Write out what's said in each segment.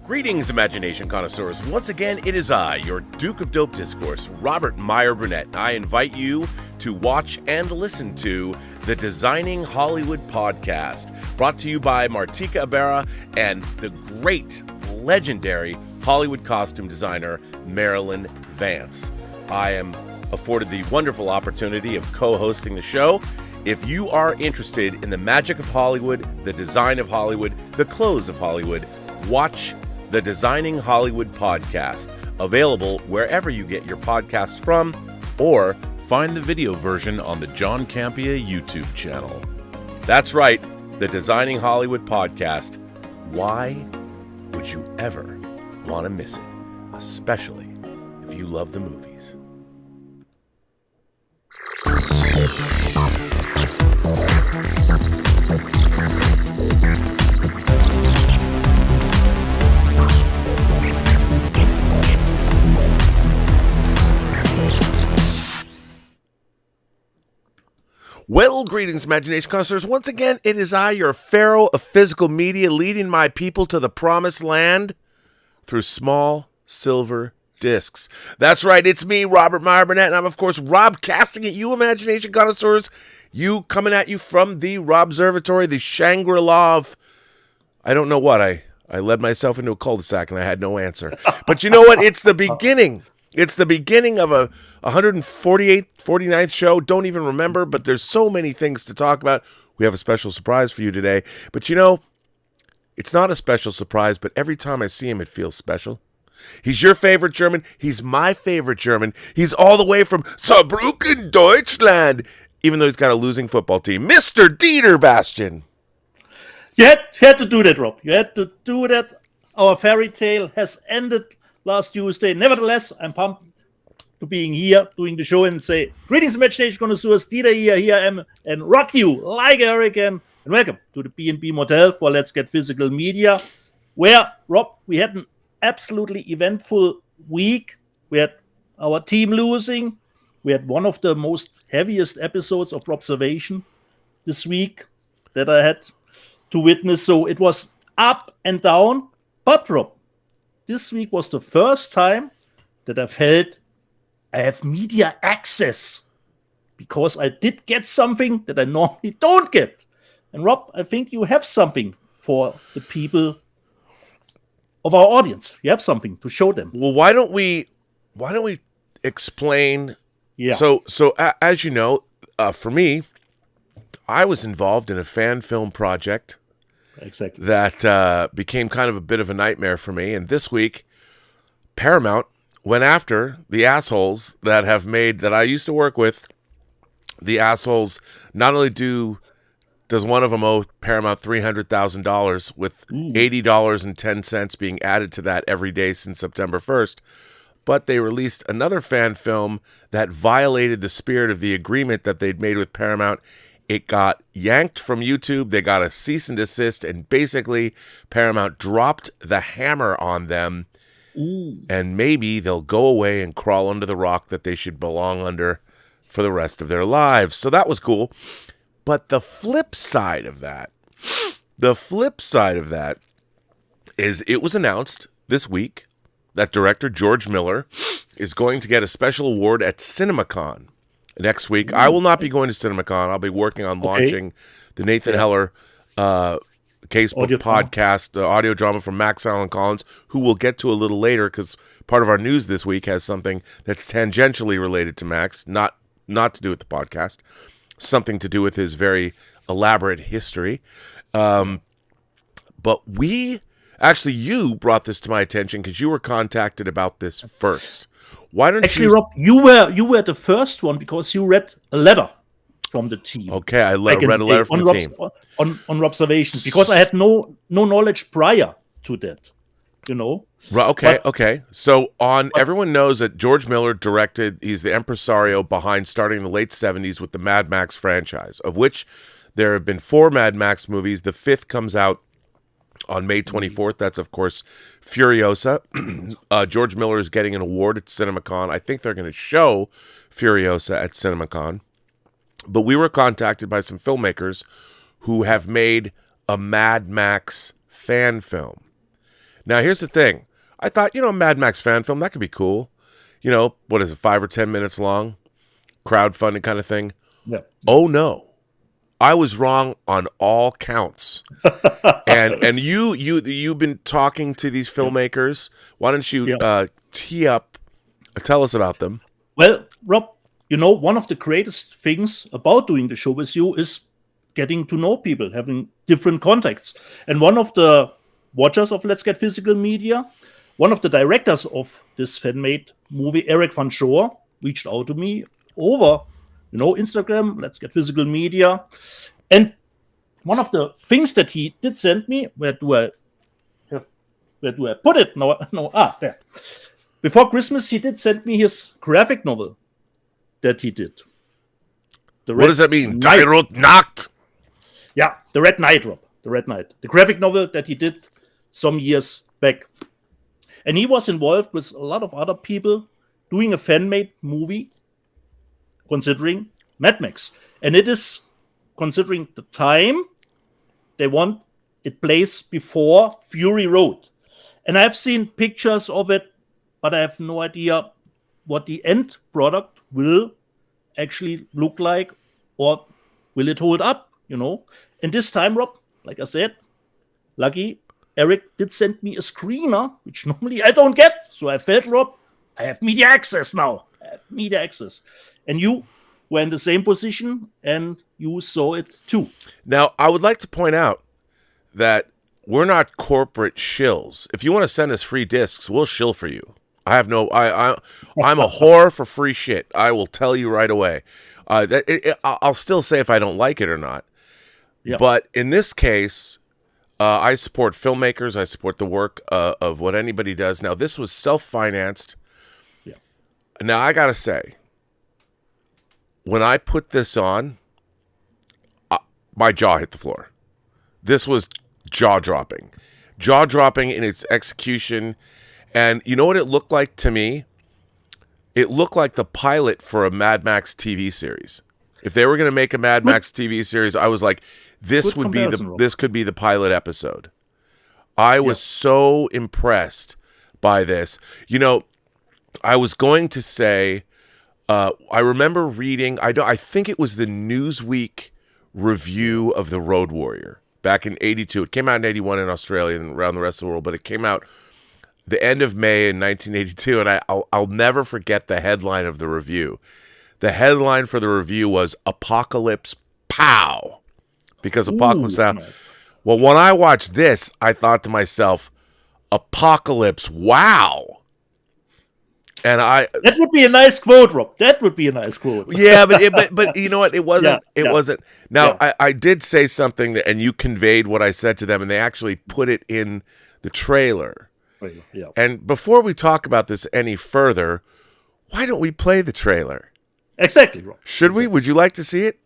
Greetings, imagination connoisseurs. Once again, it is I, your Duke of Dope Discourse, Robert Meyer Burnett. I invite you to watch and listen to the Designing Hollywood podcast, brought to you by Martika Ibarra and the great, legendary Hollywood costume designer, Marilyn Vance. I am afforded the wonderful opportunity of co-hosting the show. If you are interested in the magic of Hollywood, the design of Hollywood, the clothes of Hollywood, watch the Designing Hollywood podcast, available wherever you get your podcasts from, or find the video version on the John Campea YouTube channel. That's right, the Designing Hollywood podcast. Why would you ever want to miss it? Especially if you love the movies. Well, greetings, imagination connoisseurs. Once again, it is I, your pharaoh of physical media, leading my people to the promised land through small silver discs. That's right, it's me, Robert Meyer Burnett, and I'm, of course, Rob casting at you, imagination connoisseurs. You coming at you from the Robservatory, the Shangri-La of, I don't know what, I led myself into a cul-de-sac and I had no answer. But you know what? It's the beginning. It's the beginning of a 148th, 49th show. Don't even remember, but there's so many things to talk about. We have a special surprise for you today. But you know, it's not a special surprise, but every time I see him, it feels special. He's your favorite German. He's my favorite German. He's all the way from Saarbrücken, Deutschland, even though he's got a losing football team. Mr. Dieter Bastian. You had to do that, Rob. You had to do that. Our fairy tale has ended last Tuesday. Nevertheless, I'm pumped to being here, doing the show, and say, greetings, imagination connoisseurs. Dieter here I am, and rock you like a hurricane. And welcome to the B&B Motel for Let's Get Physical Media, where, Rob, we had an absolutely eventful week. We had our team losing. We had one of the most heaviest episodes of Observation this week that I had to witness. So it was up and down. But, Rob, this week was the first time that I felt I have media access, because I did get something that I normally don't get. And Rob, I think you have something for the people of our audience. You have something to show them. Well, why don't we explain? Yeah. So as you know, for me, I was involved in a fan film project. Exactly. That became kind of a bit of a nightmare for me. And this week, Paramount went after the assholes that I used to work with. The assholes, not only does one of them owe Paramount $300,000 with $80.10 being added to that every day since September 1st, but they released another fan film that violated the spirit of the agreement that they'd made with Paramount. It got yanked from YouTube. They got a cease and desist, and basically Paramount dropped the hammer on them. And maybe they'll go away and crawl under the rock that they should belong under for the rest of their lives. So that was cool. But the flip side of that is it was announced this week that director George Miller is going to get a special award at CinemaCon next week. I will not be going to CinemaCon. I'll be working on launching the Nathan Heller Casebook podcast, the audio drama from Max Allen Collins, who we'll get to a little later because part of our news this week has something that's tangentially related to Max, not to do with the podcast, something to do with his very elaborate history. But you brought this to my attention because you were contacted about this first. Why don't Rob, you were the first one because you read a letter from the team. Okay, I read a letter from the team on observation, because I had no knowledge prior to that. You know. Okay. So everyone knows that George Miller directed. He's the impresario behind starting in the late '70s with the Mad Max franchise, of which there have been 4 Mad Max movies. The 5th comes out on May 24th. That's, of course, Furiosa. George Miller is getting an award at CinemaCon. I think they're going to show Furiosa at CinemaCon. But we were contacted by some filmmakers who have made a Mad Max fan film. Now, here's the thing. I thought, a Mad Max fan film, that could be cool. What is it, 5 or 10 minutes long? Crowdfunding kind of thing. Yeah. Oh, no. I was wrong on all counts. and you've been talking to these filmmakers. Why don't you tell us about them? Well, Rob, one of the greatest things about doing the show with you is getting to know people, having different contacts. And one of the watchers of Let's Get Physical Media, one of the directors of this fan-made movie, Eric Van Shore, reached out to me over, Instagram, Let's Get Physical Media. And one of the things that he did send me, where do I put it? There. Before Christmas, he did send me his graphic novel that he did. What does that mean? Die Rot Nacht? Yeah, The Red Knight, Rob. The Red Knight. The graphic novel that he did some years back. And he was involved with a lot of other people doing a fan-made movie considering Mad Max. And it is considering the time they want it plays before Fury Road. And I've seen pictures of it, but I have no idea what the end product will actually look like, or will it hold up, And this time, Rob, like I said, lucky, Eric did send me a screener, which normally I don't get. So I felt, Rob, I have media access now. And you were in the same position, and you saw it too. Now, I would like to point out that we're not corporate shills. If you want to send us free discs, we'll shill for you. I'm a whore for free shit. I will tell you right away. I'll still say if I don't like it or not. Yep. But in this case, I support filmmakers. I support the work of what anybody does. Now, this was self-financed. Yeah. Now, I got to say, when I put this on, my jaw hit the floor. This was jaw-dropping. Jaw-dropping in its execution. And you know what it looked like to me? It looked like the pilot for a Mad Max TV series. If they were going to make a Mad Max TV series, I was like, this could be the pilot episode. I was so impressed by this. I was going to say, I remember reading, I think it was the Newsweek review of The Road Warrior back in 82. It came out in 81 in Australia and around the rest of the world, but it came out the end of May in 1982, and I'll never forget the headline of the review. The headline for the review was Apocalypse Pow, because Apocalypse Now. Nice. Well, when I watched this, I thought to myself, Apocalypse Wow. And that would be a nice quote, Rob. That would be a nice quote. Yeah, but you know what? It wasn't. Yeah, it wasn't. Now, I did say something and you conveyed what I said to them, and they actually put it in the trailer. Yeah. And before we talk about this any further, why don't we play the trailer? Exactly, Rob. Should we? Would you like to see it?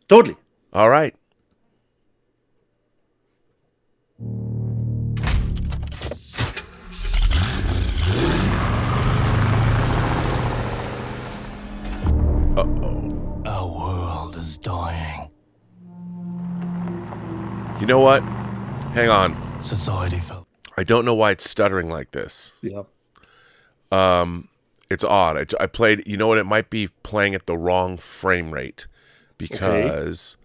Totally. All right. Uh-oh. Our world is dying. You know what? Hang on. Society fell. I don't know why it's stuttering like this. Yeah. It's odd. I played, you know what? It might be playing at the wrong frame rate because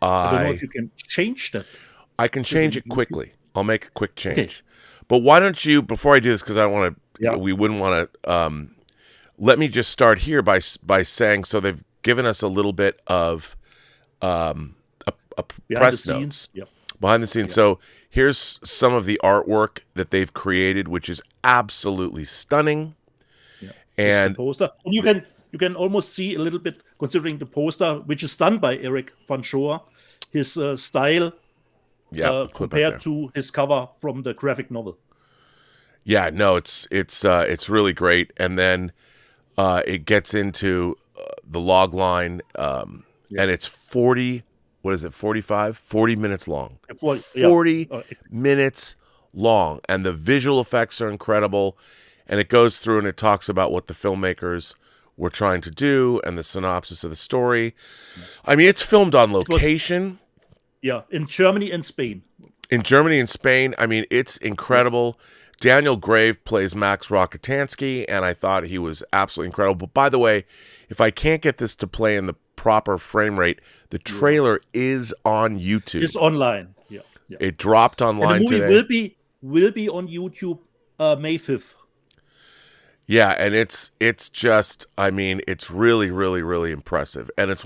I don't know if you can change that. I can change it quickly. I'll make a quick change. Okay. But why don't you, before I do this, because I don't want to, we wouldn't want to, let me just start here by saying, so they've given us a little bit of a press notes. Behind the scenes. So here's some of the artwork that they've created, which is absolutely stunning. Yeah. And poster. And you can almost see a little bit, considering the poster, which is done by Eric Van Shore, his style compared to his cover from the graphic novel. Yeah, no, it's really great. And then it gets into the log line, and it's 40 minutes long. 40 minutes long. And the visual effects are incredible. And it goes through and it talks about what the filmmakers were trying to do and the synopsis of the story. I mean, it's filmed on location. In Germany and Spain. in Germany and Spain. I mean, it's incredible. Daniel Grave plays Max Rockatansky, and I thought he was absolutely incredible. But by the way, if I can't get this to play in the proper frame rate, the trailer is on YouTube. It's online. Yeah. It dropped online and the movie today. will be on YouTube May 5th. Yeah, and it's just, I mean, it's really, really, really impressive. And it's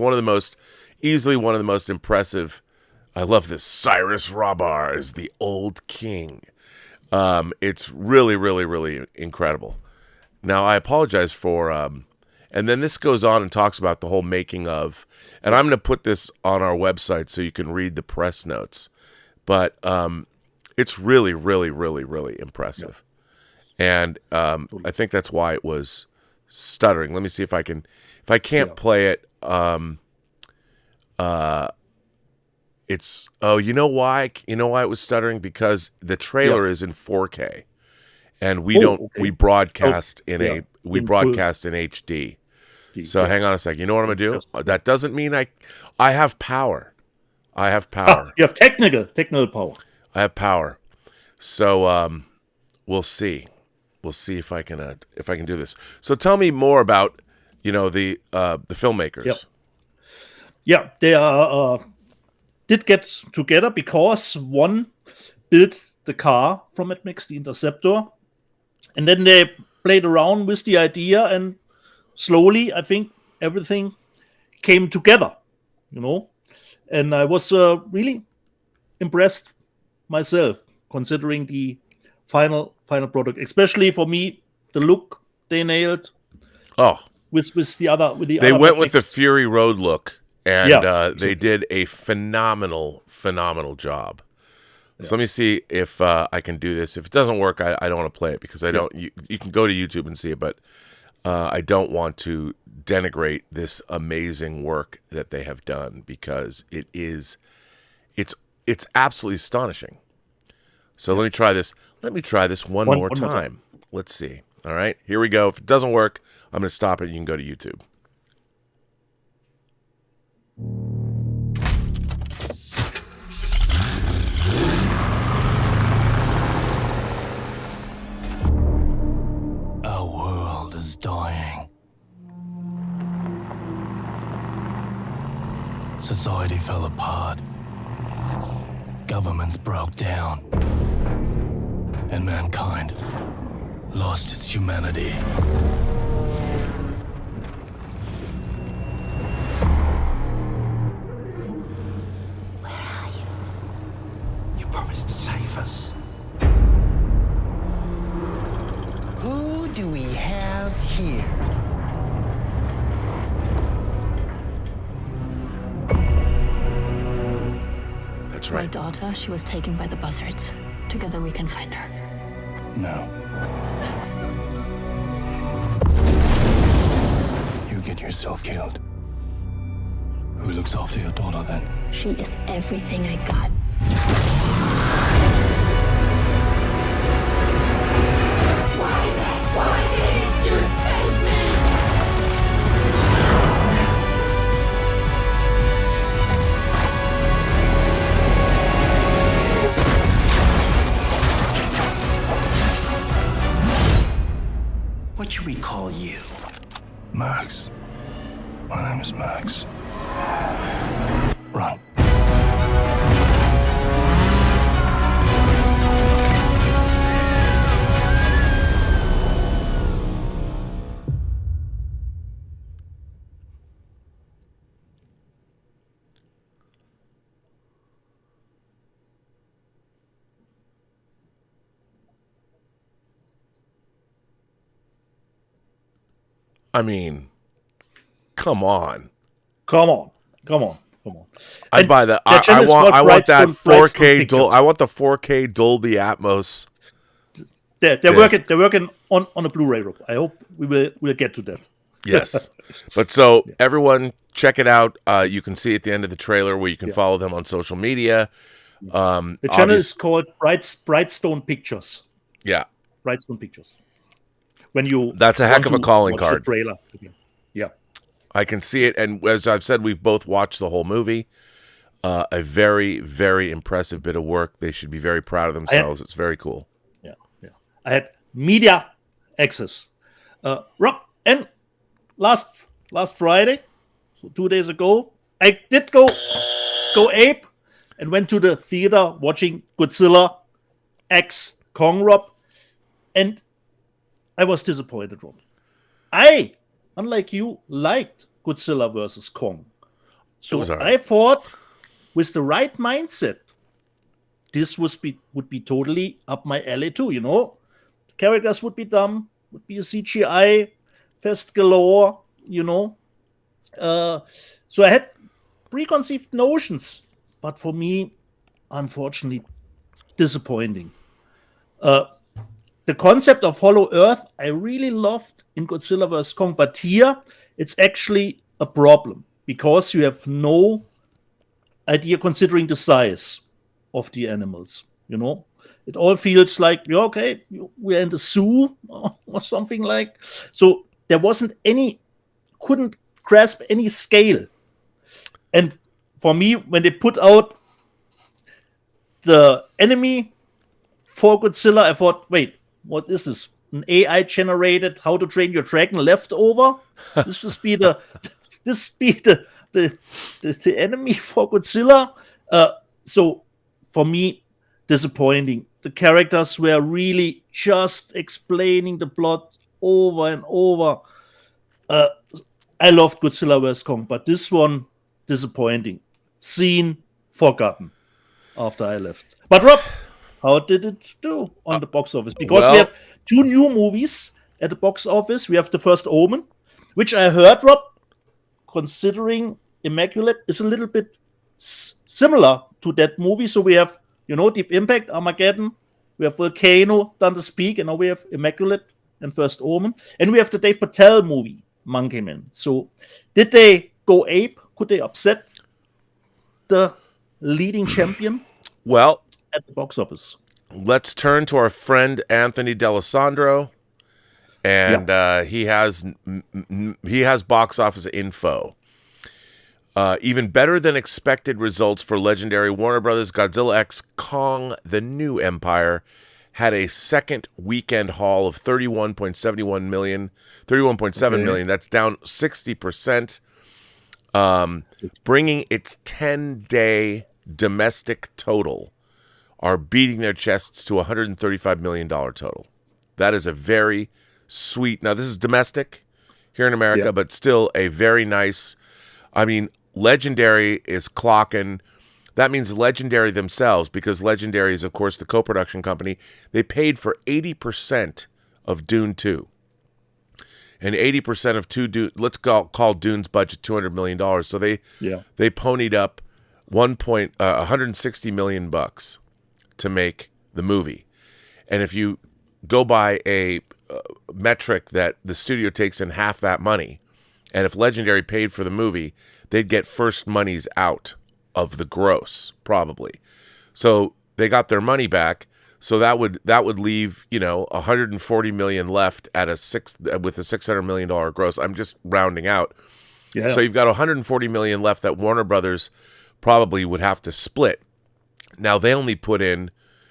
easily one of the most impressive. I love this. Cyrus Rabar is the old king. It's really, really, really incredible. Now, I apologize for, and then this goes on and talks about the whole making of, and I'm going to put this on our website so you can read the press notes. But it's really, really, really, really impressive. And I think that's why it was stuttering. Let me see if I can't play it. It's you know why it was stuttering? Because the trailer is in 4K, and we broadcast in HD. So hang on a second. You know what I'm gonna do? That doesn't mean I have power. I have power. You have technical power. I have power. So we'll see. We'll see if I can do this. So tell me more about the filmmakers. Yeah, they did get together because one built the car from Mad Max, the Interceptor, and then they played around with the idea, and slowly, I think everything came together, And I was really impressed myself, considering the final product, especially for me, the look they nailed. Oh, with the other they went with the Fury Road look. And they did a phenomenal job. So let me see if I can do this. If it doesn't work, I don't want to play it because I don't. You can go to YouTube and see it, but I don't want to denigrate this amazing work that they have done because it's absolutely astonishing. So let me try this. Let me try this one more time. Let's see. All right, here we go. If it doesn't work, I'm going to stop it. You can go to YouTube. Our world is dying. Society fell apart. Governments broke down. And mankind lost its humanity. Promised to save us. Who do we have here? That's right. My daughter, she was taken by the buzzards. Together we can find her. No. You get yourself killed. Who looks after your daughter then? She is everything I got. Why didn't you save me? What should we call you? Max. My name is Max. Run. I mean, come on. I'd buy that. I want that 4K. I want the 4K Dolby Atmos. They're working on a Blu-ray, Rob. I hope we'll get to that. Yes, but so everyone check it out. You can see at the end of the trailer where you can follow them on social media. The channel is called Brightstone Pictures. Yeah, Brightstone Pictures. That's a heck of a calling card. The trailer. Yeah, I can see it, and as I've said, we've both watched the whole movie. a very, very impressive bit of work. They should be very proud of themselves. It's very cool. Yeah. I had media access. Rob, and last Friday, so 2 days ago, I did go ape and went to the theater watching Godzilla X Kong, Rob, and I was disappointed, Rob. I, unlike you, liked Godzilla versus Kong. So I thought, with the right mindset, this would be totally up my alley too. The characters would be dumb, would be a CGI fest galore. So I had preconceived notions, but for me, unfortunately, disappointing. The concept of Hollow Earth I really loved in Godzilla vs. Kong, but here it's actually a problem because you have no idea considering the size of the animals. It all feels like, we're in the zoo or something like. So there couldn't grasp any scale. And for me, when they put out the enemy for Godzilla, I thought, wait, what is this? An AI-generated How to Train Your Dragon leftover? This be the enemy for Godzilla. So for me, disappointing. The characters were really just explaining the plot over and over. I loved Godzilla vs. Kong, but this one, disappointing. Seen, forgotten after I left. But Rob, how did it do on the box office? Because we have 2 new movies at the box office. We have The First Omen, which I heard, Rob, considering Immaculate, is a little bit similar to that movie. So we have, Deep Impact, Armageddon. We have Volcano, Dante's Peak, and now we have Immaculate and First Omen. And we have the Dave Patel movie, Monkey Man. So did they go ape? Could they upset the leading champion? Well, at the box office. Let's turn to our friend Anthony D'Alessandro, and he has box office info. Even better than expected results for legendary Warner Brothers Godzilla X Kong: The New Empire had a second weekend haul of 31.7 million. That's down 60%, bringing its 10-day domestic total, are beating their chests to $135 million total. That is a very sweet. Now, this is domestic here in America, but still a very nice. I mean, Legendary is clocking. That means Legendary themselves, because Legendary is, of course, the co-production company. They paid for 80% of Dune 2. And 80% of let's call Dune's budget $200 million. So they ponied up $160 million bucks to make the movie. And if you go by a metric that the studio takes in half that money, and if Legendary paid for the movie, they'd get first monies out of the gross, probably. So they got their money back. So that would leave, $140 million left with a $600 million gross. I'm just rounding out. Yeah. So you've got $140 million left that Warner Brothers probably would have to split. Now they only put in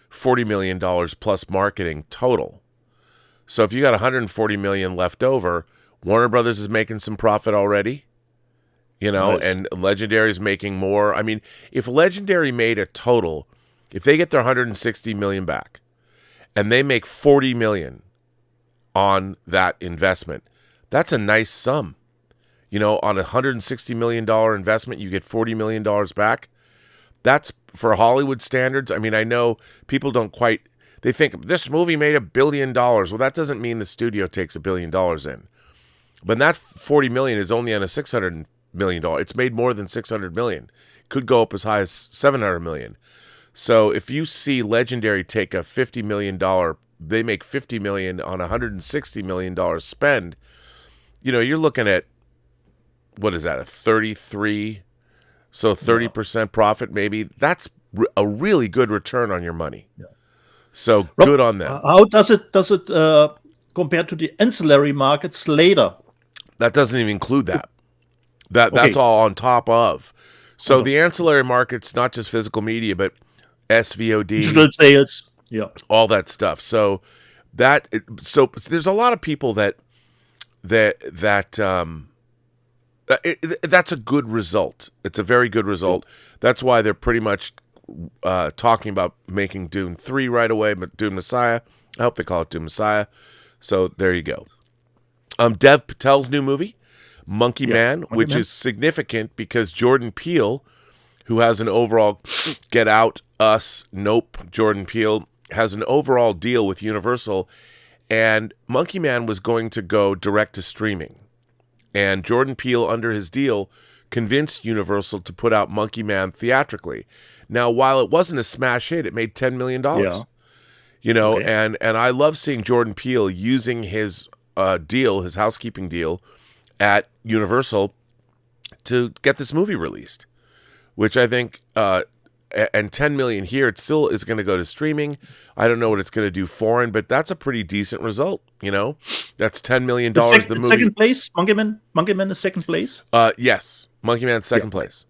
$40 million plus marketing total. So if you got $140 million left over, Warner Brothers is making some profit already. Nice. And Legendary is making more. I mean, if Legendary made a total, if they get their $160 million back and they make $40 million on that investment, that's a nice sum. On a $160 million investment, you get $40 million back. That's, for Hollywood standards. I mean, I know people don't quite, they think this movie made $1 billion. Well, that doesn't mean the studio takes $1 billion in. But that $40 million is only on a $600 million. It's made more than $600 million. Could go up as high as $700 million. So if you see Legendary take a $50 million, they make $50 million on a $160 million spend, you're looking at, what is that, a 33, so 30% profit maybe. That's a really good return on your money. Yeah. So Rob, good on them. How does it compare to the ancillary markets later? That doesn't even include that. That's all on top of. So the ancillary markets, not just physical media, but SVOD, digital sales. Yeah. all that stuff. So there's a lot of people that's a good result. It's a very good result. That's why they're pretty much talking about making Dune 3 right away, but Dune Messiah. I hope they call it Dune Messiah. So there you go. Dev Patel's new movie, Monkey Man, which is significant because Jordan Peele, who has an overall Get Out, Us, Nope, Jordan Peele has an overall deal with Universal, and Monkey Man was going to go direct to streaming. And Jordan Peele, under his deal, convinced Universal to put out Monkey Man theatrically. Now, while it wasn't a smash hit, it made $10 million. And I love seeing Jordan Peele using his deal, his housekeeping deal at Universal to get this movie released, which I think, and 10 million here, it still is going to go to streaming. I don't know what it's going to do foreign, but that's a pretty decent result. That's $10 million. The movie. Second place, Monkey Man is second place. Yes, Monkey Man's second place.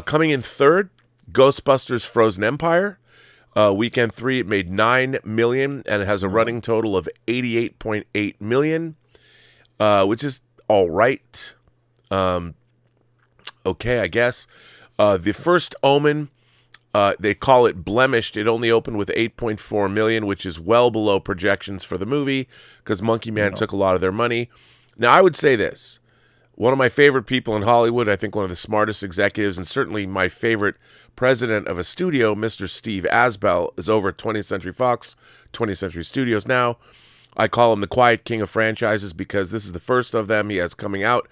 Coming in third, Ghostbusters: Frozen Empire. Weekend 3, it made $9 million, and it has a running total of $88.8 million, which is all right. Okay, I guess. The First Omen, they call it blemished. It only opened with $8.4 million, which is well below projections for the movie because Monkey Man took a lot of their money. Now, I would say this. One of my favorite people in Hollywood, I think one of the smartest executives, and certainly my favorite president of a studio, Mr. Steve Asbell, is over at 20th Century Fox, 20th Century Studios now. I call him the quiet king of franchises because this is the first of them he has coming out.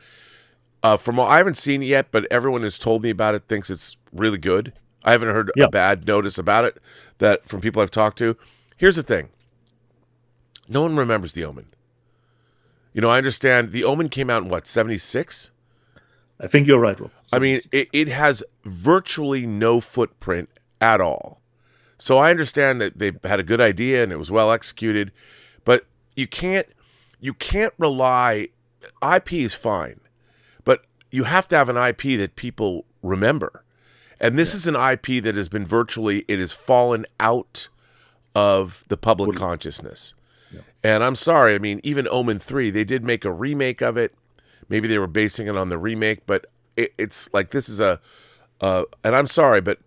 I haven't seen it yet, but everyone who's told me about it thinks it's really good. I haven't heard a bad notice about it from people I've talked to. Here's the thing. No one remembers The Omen. I understand The Omen came out in, 76? I think you're right, Rob. I mean, it has virtually no footprint at all. So I understand that they had a good idea and it was well executed, but you can't rely. IP is fine, but you have to have an IP that people remember. And this is an IP that has been it has fallen out of the public consciousness. And I'm sorry, I mean, even Omen 3, they did make a remake of it. Maybe they were basing it on the remake, but it's like this is and I'm sorry, but,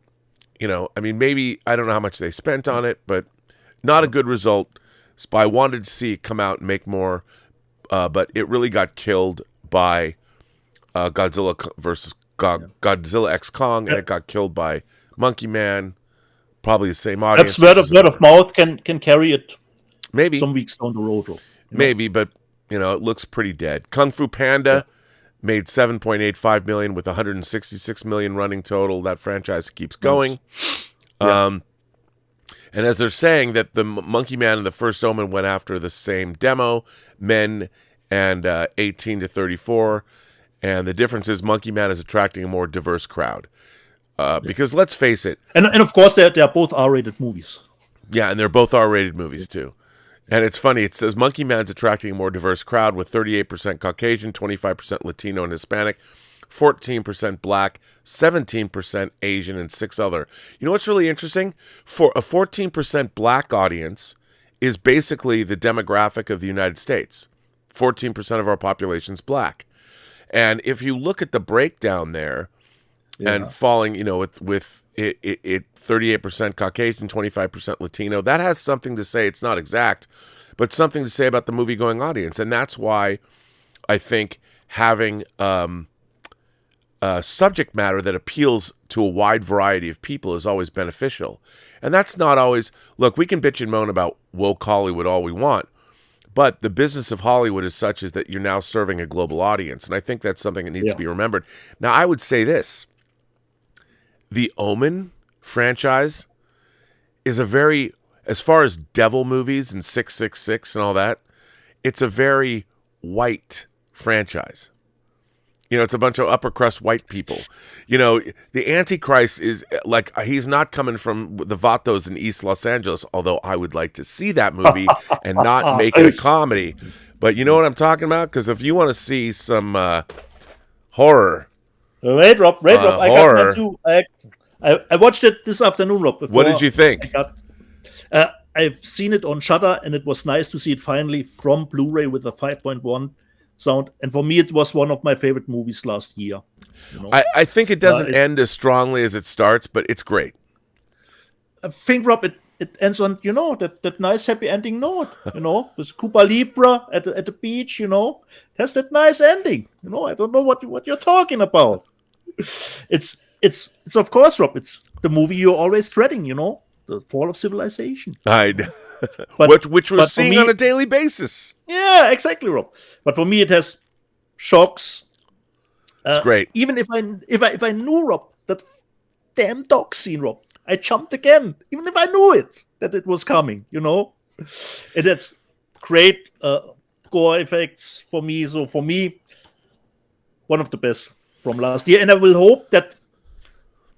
I mean, maybe, I don't know how much they spent on it, but not a good result. So I wanted to see it come out and make more, but it really got killed by Godzilla versus Godzilla X Kong, and it got killed by Monkey Man, probably the same audience. Perhaps word of mouth can carry it. Maybe some weeks down the road. Maybe, but it looks pretty dead. Kung Fu Panda made $7.85 million with $166 million running total. That franchise keeps going. And as they're saying that the Monkey Man and the First Omen went after the same demo, men and 18 to 34, and the difference is Monkey Man is attracting a more diverse crowd. Because let's face it, and of course they're both R-rated movies. Yeah, and they're both R-rated movies too. And it's funny, it says Monkey Man's attracting a more diverse crowd with 38% Caucasian, 25% Latino and Hispanic, 14% Black, 17% Asian, and 6 other. You know what's really interesting? For a 14% Black audience is basically the demographic of the United States. 14% of our population is Black. And if you look at the breakdown there, and falling, with it 38% Caucasian, 25% Latino, that has something to say. It's not exact, but something to say about the movie-going audience. And that's why I think having subject matter that appeals to a wide variety of people is always beneficial. And that's not always, look, we can bitch and moan about woke Hollywood all we want, but the business of Hollywood is such as that you're now serving a global audience. And I think that's something that needs to be remembered. Now, I would say this. The Omen franchise is as far as devil movies and 666 and all that, it's a very white franchise. It's a bunch of upper crust white people. The Antichrist is like, he's not coming from the Vatos in East Los Angeles, although I would like to see that movie and not make it a comedy. But you know what I'm talking about? Because if you want to see some horror, Wait, Rob. I got horror. that too. I watched it this afternoon, Rob. What did you think? I've seen it on Shudder, and it was nice to see it finally from Blu-ray with a 5.1 sound. And for me, it was one of my favorite movies last year. You know? I think it doesn't end as strongly as it starts, but it's great. I think, Rob, it ends on, that nice happy ending note, with Cuba Libre at the beach, it has that nice ending. I don't know what you're talking about. It's of course, Rob, it's the movie you're always dreading, the fall of civilization. Which we're seeing on a daily basis. Yeah, exactly, Rob. But for me, it has shocks. It's great. Even if I knew, Rob, that damn dog scene, Rob, I jumped again. Even if I knew that it was coming, It has great gore effects for me. So for me, one of the best from last year. And I will hope that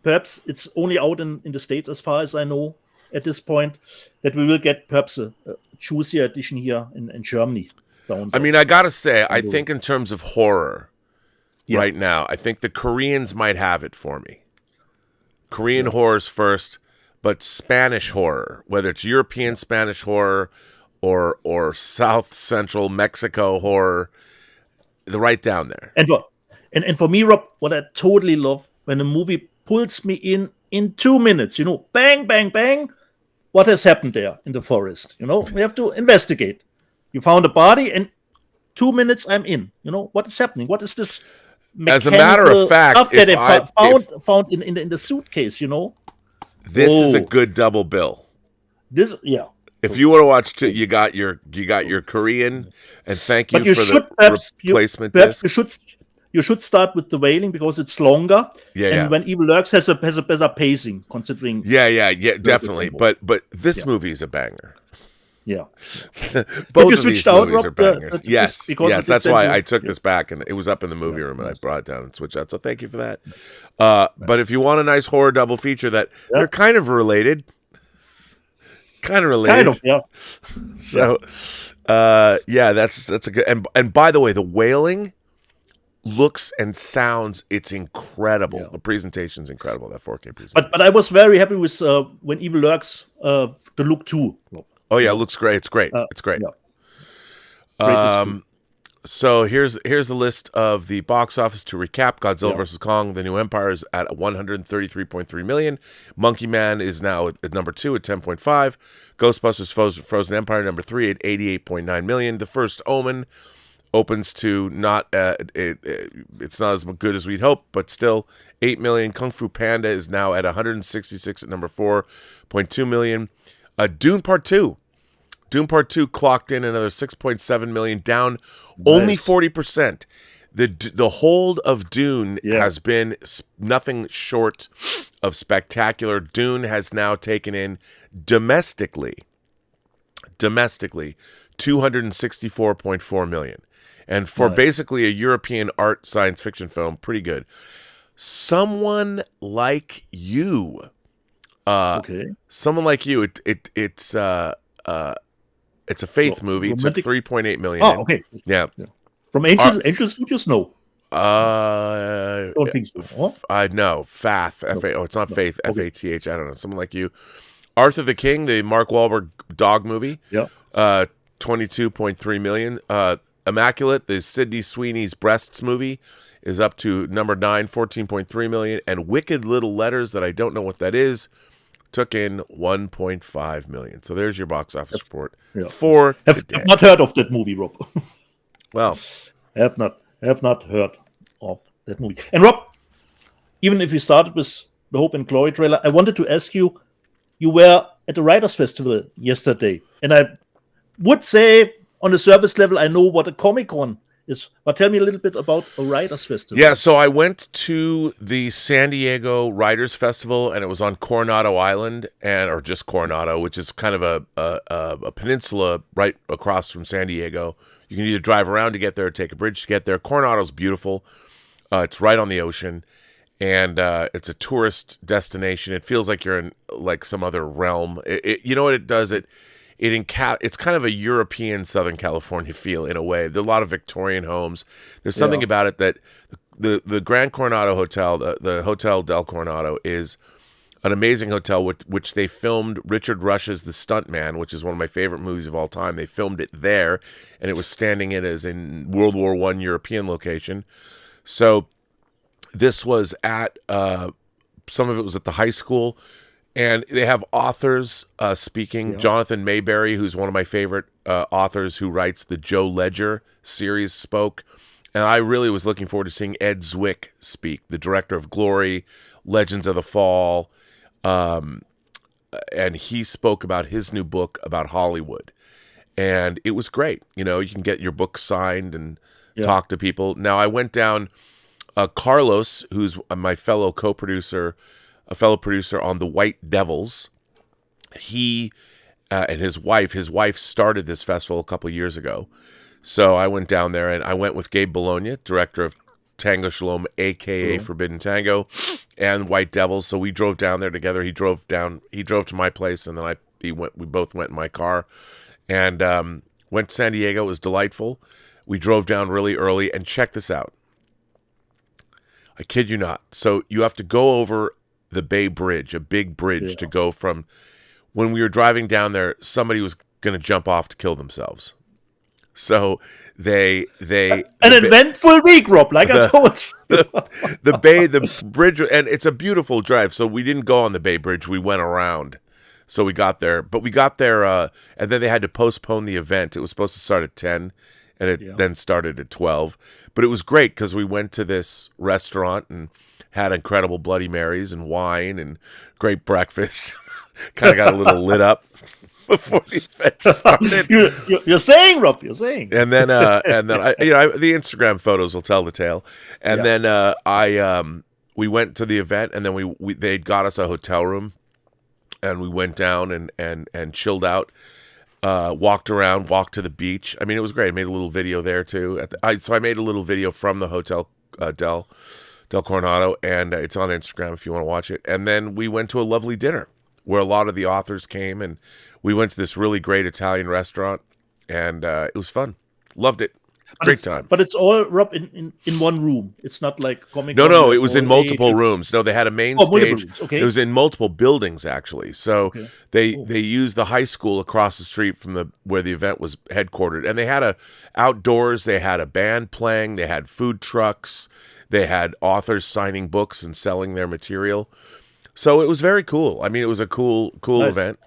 perhaps it's only out in the States, as far as I know, at this point, that we will get perhaps a juicier edition here in Germany. I mean, I gotta say, I think in terms of horror right now, I think the Koreans might have it for me. Korean horror's first, but Spanish horror, whether it's European Spanish horror or South Central Mexico horror, they're right down there. And for me, Rob, what I totally love when a movie pulls me in 2 minutes, bang, bang, bang, what has happened there in the forest? We have to investigate. You found a body, and 2 minutes I'm in. What is happening? What is this? As a matter of fact, found in the suitcase, This is a good double bill. If you want to watch two, you got your Korean, and thank you for the replacement disc. You should start with The Wailing because it's longer. And When Evil Lurks has a better pacing, considering. Yeah, definitely. But this movie is a banger. Yeah. Both of these movies are bangers. Yes, that's why I took this back, and it was up in the movie room, and I brought it down and switched out. So thank you for that. But if you want a nice horror double feature that they're kind of related. Kind of, yeah. So, that's a good. And by the way, The Wailing looks and sounds, it's incredible. The presentation's incredible, that 4K presentation. But I was very happy with when Evil Lurks, the look too. Oh yeah, it looks great. It's great. It's great. So here's the list of the box office to recap. Godzilla vs. Kong: The New Empire is at 133.3 million. Monkey Man is now at number 2 at 10.5. Ghostbusters: Frozen Empire number 3 at 88.9 million. The First Omen opens to not it's not as good as we'd hoped, but still 8 million. Kung Fu Panda is now at 166 at number 4.2 million. Dune Part 2 clocked in another 6.7 million, down only 40%. The hold of Dune has been nothing short of spectacular. Dune has now taken in domestically 264.4 million. And for basically a European art science fiction film, pretty good. Someone Like You. Someone Like You. It's a faith movie. It took 3.8 million. Oh, okay. Yeah. From Angel Studios? No. Don't think so. No. Fath. It's not Faith. Fath. I don't know. Someone Like You. Arthur the King, the Mark Wahlberg dog movie. 22.3 million. Immaculate, the Sydney Sweeney's Breasts movie, is up to number 9, 14.3 million. And Wicked Little Letters, that I don't know what that is, took in 1.5 million. So there's your box office report for today. I've not heard of that movie, Rob. Well, I have not heard of that movie. And Rob, even if we started with the Hope and Glory trailer, I wanted to ask you, you were at the Writers' Festival yesterday, and I would say on a surface level, I know what a Comic-Con is, but tell me a little bit about a Writers' Festival. Yeah, so I went to the San Diego Writers' Festival, and it was on Coronado Island, or just Coronado, which is kind of a peninsula right across from San Diego. You can either drive around to get there or take a bridge to get there. Coronado's beautiful. It's right on the ocean, and it's a tourist destination. It feels like you're in like some other realm. You know what it does? It's kind of a European Southern California feel in a way. There are a lot of Victorian homes. There's something about it that the Grand Coronado Hotel, the Hotel del Coronado, is an amazing hotel which they filmed Richard Rush's The Stuntman, which is one of my favorite movies of all time. They filmed it there, and it was standing in as in World War I European location. So this was at some of it was at the high school, and they have authors speaking. Yeah. Jonathan Mayberry, who's one of my favorite authors, who writes the Joe Ledger series, spoke. And I really was looking forward to seeing Ed Zwick speak, the director of Glory, Legends of the Fall. And he spoke about his new book about Hollywood. And it was great. You know, you can get your book signed and talk to people. Now, I went down, Carlos, who's my fellow co-producer, a fellow producer on The White Devils. He and his wife started this festival a couple years ago. So I went down there, and I went with Gabe Bologna, director of Tango Shalom, a.k.a. Forbidden Tango, and White Devils. So we drove down there together. He drove to my place, and then we both went in my car, and went to San Diego. It was delightful. We drove down really early, and check this out. I kid you not. So you have to go over the Bay Bridge, a big bridge, to go from, when we were driving down there, somebody was going to jump off to kill themselves. So they an eventful week, Rob, like I told you. the bridge, and it's a beautiful drive. So we didn't go on the Bay Bridge, we went around. So we got there, and then they had to postpone the event. It was supposed to start at 10, and it then started at 12. But it was great because we went to this restaurant and had incredible Bloody Marys and wine and great breakfast. Kind of got a little lit up before the event started. You're saying, Rob, you're saying. And then the Instagram photos will tell the tale. And then we went to the event, and then they got us a hotel room, and we went down and chilled out, walked around, walked to the beach. I mean, it was great. I made a little video there too. So I made a little video from the Hotel Del Coronado, and it's on Instagram if you want to watch it. And then we went to a lovely dinner where a lot of the authors came, and we went to this really great Italian restaurant, and it was fun. Loved it. Great time. But it's all, Rob, in one room. It's not like comic. No, it was in multiple rooms. No, they had a main stage. Okay. It was in multiple buildings, actually. So they used the high school across the street from where the event was headquartered, and they had outdoors. They had a band playing. They had food trucks. They had authors signing books and selling their material. So it was very cool. I mean, it was a cool event.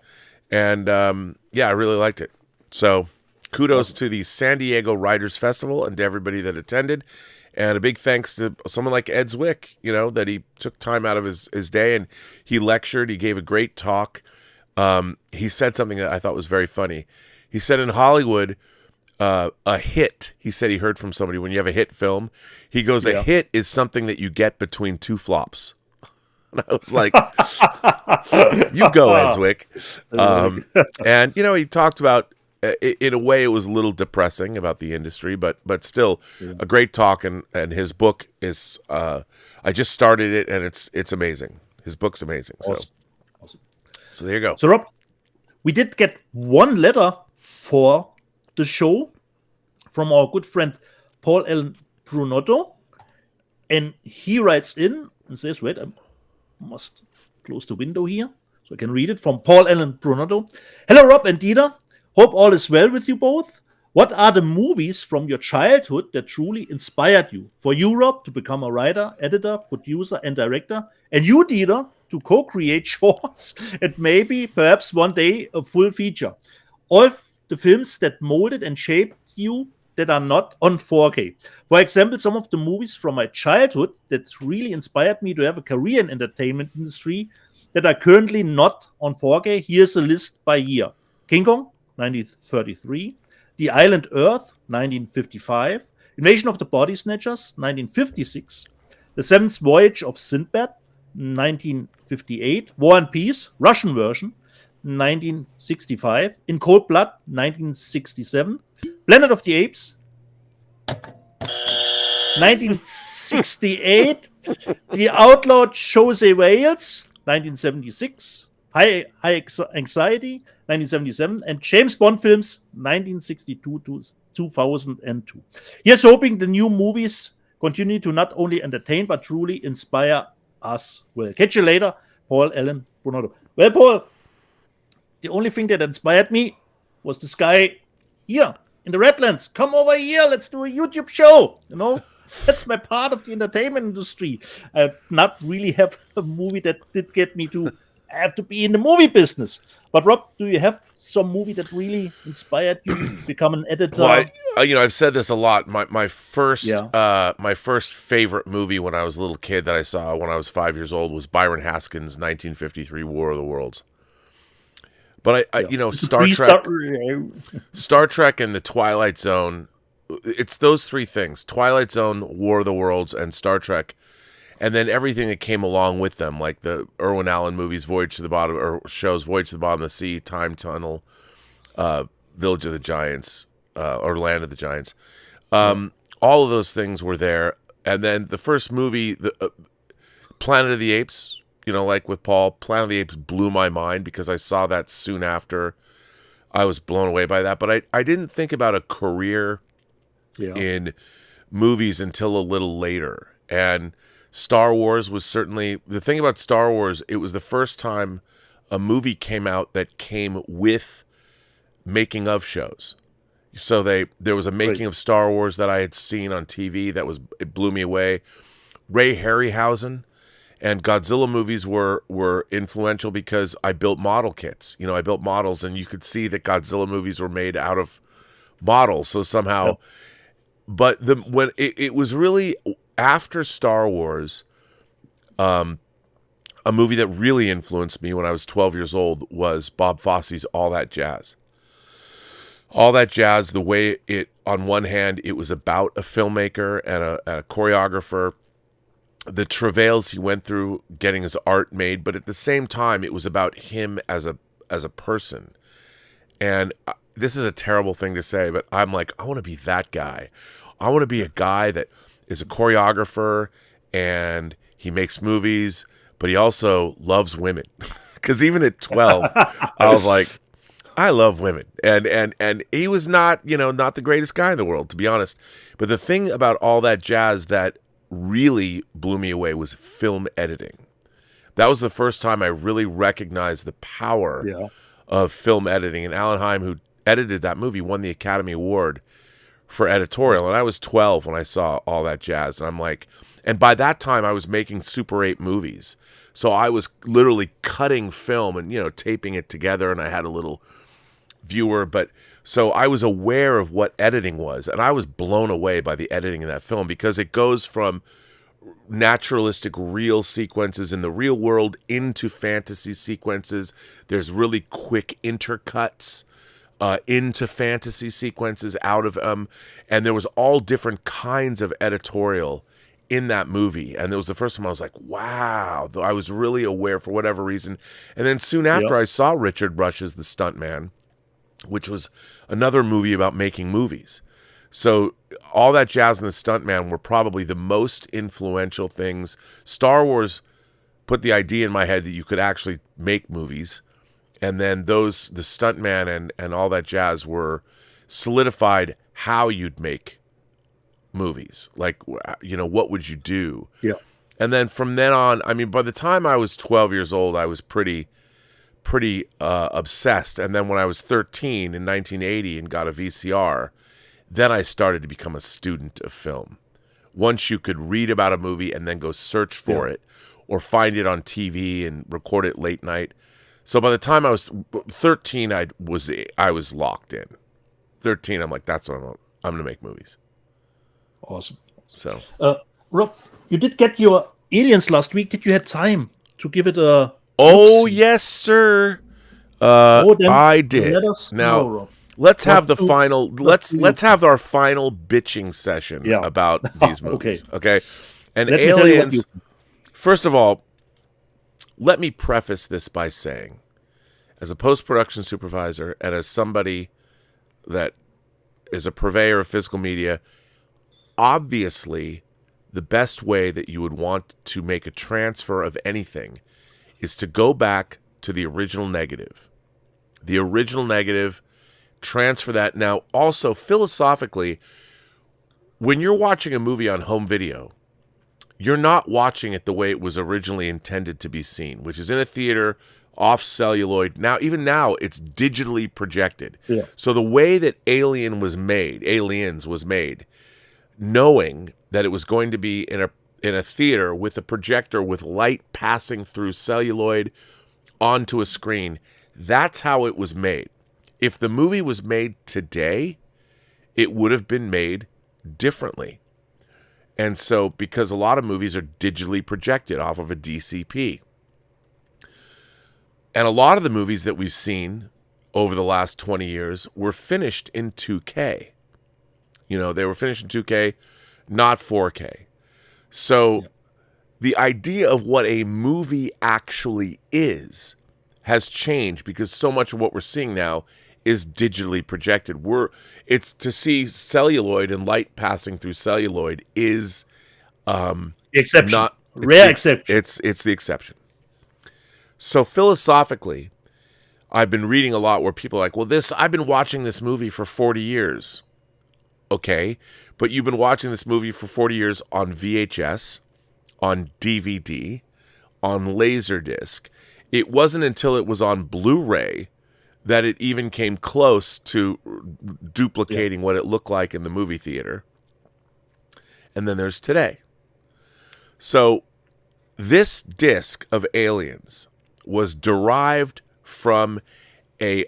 And, I really liked it. So kudos to the San Diego Writers Festival and to everybody that attended. And a big thanks to someone like Ed Zwick, that he took time out of his day, and he lectured. He gave a great talk. He said something that I thought was very funny. He said in Hollywood, a hit, he said he heard from somebody, when you have a hit film, he goes, a hit is something that you get between two flops. And I was like, you go, Ed Zwick. And, he talked about, in a way, it was a little depressing about the industry, but still a great talk. And his book is, I just started it, and it's amazing. His book's amazing. Awesome. So there you go. So, Rob, we did get one letter for the show from our good friend Paul Allen Brunotto, and he writes in and says, wait, I must close the window here so I can read it, from Paul Allen Brunotto. Hello, Rob and Dieter. Hope all is well with you both. What are the movies from your childhood that truly inspired you? For you, Rob, to become a writer, editor, producer, and director, and you, Dieter, to co-create shorts and perhaps one day a full feature. All the films that molded and shaped you that are not on 4K. For example, some of the movies from my childhood that really inspired me to have a career in entertainment industry that are currently not on 4K. Here's a list by year. King Kong, 1933. The Island Earth, 1955. Invasion of the Body Snatchers, 1956. The Seventh Voyage of Sinbad, 1958. War and Peace, Russian version, 1965. In Cold Blood, 1967. Planet of the Apes, 1968. The Outlawed Jose Wales, 1976. High Anxiety, 1977. And James Bond films, 1962 to 2002. Here's hoping the new movies continue to not only entertain but truly inspire us. We'll catch you later, Paul Allen Bernardo. Well, Paul, the only thing that inspired me was this guy here in the Redlands. Come over here, let's do a YouTube show. That's my part of the entertainment industry. I not really have a movie that did get me to have to be in the movie business. But Rob, do you have some movie that really inspired you to become an editor? Well, I've said this a lot. My first favorite movie when I was a little kid that I saw when I was 5 years old was Byron Haskin's 1953 War of the Worlds. But Star Trek and the Twilight Zone, it's those three things: Twilight Zone, War of the Worlds, and Star Trek. And then everything that came along with them, like the Irwin Allen movies, Voyage to the Bottom of the Sea, Time Tunnel, Village of the Giants, or Land of the Giants. All of those things were there. And then the first movie, Planet of the Apes, like with Paul, Planet of the Apes blew my mind because I saw that soon after. I was blown away by that. But I didn't think about a career in movies until a little later. And Star Wars was certainly the thing about Star Wars. It was the first time a movie came out that came with making of shows. So there was a making of Star Wars that I had seen on TV it blew me away. Ray Harryhausen and Godzilla movies were influential because I built model kits. I built models, and you could see that Godzilla movies were made out of models. So somehow, but when it was really after Star Wars, a movie that really influenced me when I was 12 years old was Bob Fosse's All That Jazz. All That Jazz, the way on one hand, it was about a filmmaker and a choreographer, the travails he went through getting his art made, but at the same time, it was about him as a person. And this is a terrible thing to say, but I'm like, I want to be that guy. I want to be a guy that is a choreographer and he makes movies, but he also loves women. Because even at 12, I was like, I love women. And he was not the greatest guy in the world, to be honest. But the thing about All That Jazz that really blew me away was film editing. That was the first time I really recognized the power of film editing. And Alan Hyam, who edited that movie, won the Academy Award for editorial. And I was 12 when I saw All That Jazz. And I'm like, and by that time I was making Super 8 movies. So I was literally cutting film and, taping it together. And I had a little viewer, but so I was aware of what editing was. And I was blown away by the editing in that film because it goes from naturalistic real sequences in the real world into fantasy sequences. There's really quick intercuts into fantasy sequences out of and there was all different kinds of editorial in that movie. And it was the first time I was like, wow. I was really aware for whatever reason. And then soon after I saw Richard Rush's The Stuntman, which was another movie about making movies. So All That Jazz and The Stuntman were probably the most influential things. Star Wars put the idea in my head that you could actually make movies. And then the Stuntman and All That Jazz were solidified how you'd make movies. Like, what would you do? Yeah. And then from then on, by the time I was 12 years old, I was pretty obsessed. And then when I was 13 in 1980 and got a VCR, then I started to become a student of film. Once you could read about a movie and then go search for it or find it on TV and record it late night. So by the time I was 13, I was locked in. 13, I'm like, that's what I'm going to make movies. Awesome. So, Rob, you did get your Aliens last week. Did you have time to give it a... Oh, yes, sir. I did. Let us know, let's have the final. Let's have our final bitching session about these movies. Okay. And Aliens. First of all, let me preface this by saying, as a post-production supervisor and as somebody that is a purveyor of physical media, obviously, the best way that you would want to make a transfer of anything is to go back to the original negative. The original negative, transfer that. Now, also, philosophically, when you're watching a movie on home video, you're not watching it the way it was originally intended to be seen, which is in a theater, off celluloid. Even now, it's digitally projected. Yeah. So the way that Aliens was made, knowing that it was going to be in a theater with a projector with light passing through celluloid onto a screen, that's how it was made. If the movie was made today, it would have been made differently. And so, because a lot of movies are digitally projected off of a DCP. And a lot of the movies that we've seen over the last 20 years were finished in 2K. They were finished in 2K, not 4K. So the idea of what a movie actually is has changed, because so much of what we're seeing now is digitally projected. It's to see celluloid and light passing through celluloid is The exception. exception. It's the exception. So philosophically, I've been reading a lot where people are like, well, I've been watching this movie for 40 years. Okay, but you've been watching this movie for 40 years on VHS, on DVD, on Laserdisc. It wasn't until it was on Blu-ray that it even came close to duplicating what it looked like in the movie theater. And then there's today. So this disc of Aliens was derived from a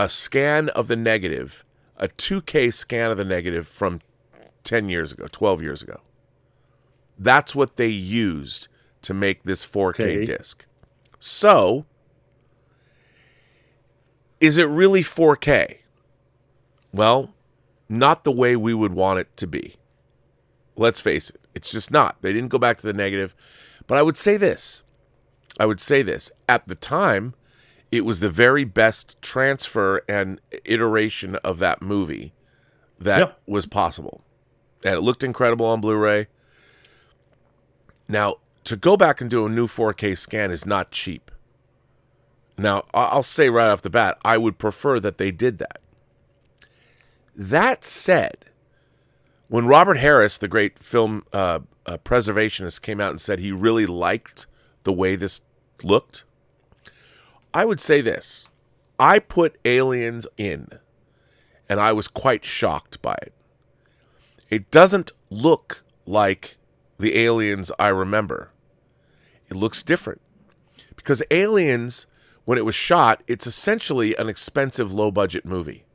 scan of the negative, a 2K scan of the negative from 10 years ago, 12 years ago. That's what they used to make this 4K disc. So, is it really 4K? Well, not the way we would want it to be. Let's face it. It's just not. They didn't go back to the negative. But I would say this. At the time, it was the very best transfer and iteration of that movie that was possible. And it looked incredible on Blu-ray. Now, to go back and do a new 4K scan is not cheap. Now, I'll say right off the bat, I would prefer that they did that. That said, when Robert Harris, the great film preservationist, came out and said he really liked the way this looked, I would say this. I put Aliens in, and I was quite shocked by it. It doesn't look like the Aliens I remember. It looks different. Because Aliens, when it was shot, it's essentially an expensive, low-budget movie.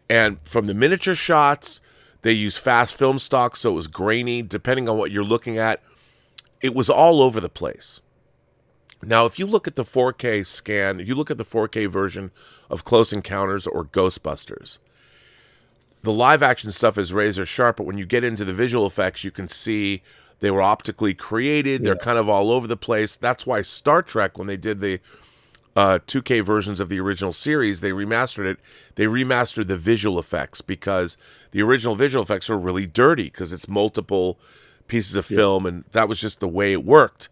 And from the miniature shots, they use fast film stock, so it was grainy. Depending on what you're looking at, it was all over the place. Now, if you look at the 4K scan, if you look at the 4K version of Close Encounters or Ghostbusters, the live-action stuff is razor sharp, but when you get into the visual effects, you can see they were optically created. They're kind of all over the place. That's why Star Trek, when they did the 2K versions of the original series, they remastered it. They remastered the visual effects because the original visual effects were really dirty because it's multiple pieces of film, and that was just the way it worked.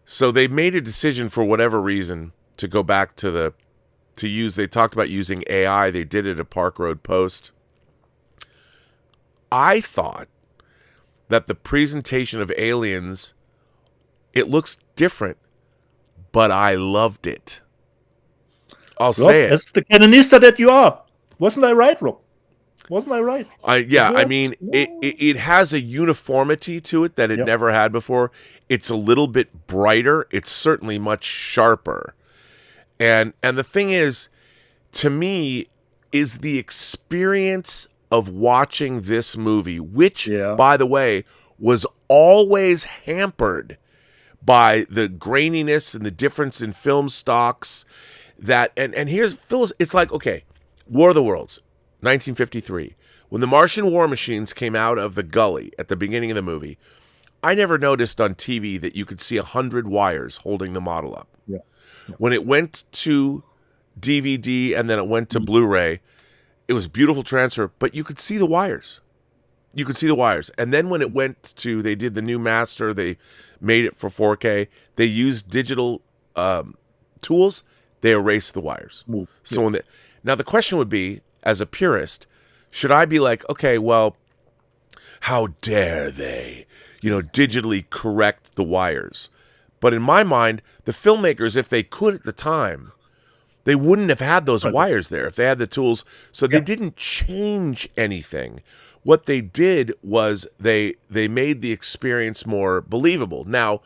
So they made a decision for whatever reason to go back to use. They talked about using AI. They did it at Park Road Post. I thought that the presentation of Aliens, it looks different, but I loved it. I'll say it. That's the canonista that you are. Wasn't I right, Rob? Wasn't I right? I mean, it has a uniformity to it that it never had before. It's a little bit brighter. It's certainly much sharper. And the thing is, to me, is the experience of watching this movie, which, by the way, was always hampered by the graininess and the difference in film stocks. And here's Phyllis. It's like, okay, War of the Worlds, 1953. When the Martian war machines came out of the gully at the beginning of the movie, I never noticed on TV that you could see 100 wires holding the model up. When it went to DVD and then it went to Blu-ray, it was beautiful transfer, but you could see the wires. You could see the wires. And then when it went to, they did the new master, they made it for 4K, they used digital tools, they erased the wires. So now the question would be, as a purist, should I be like, okay, well, how dare they, digitally correct the wires. But in my mind, the filmmakers, if they could at the time, they wouldn't have had those wires there if they had the tools. So they didn't change anything. What they did was they made the experience more believable. Now,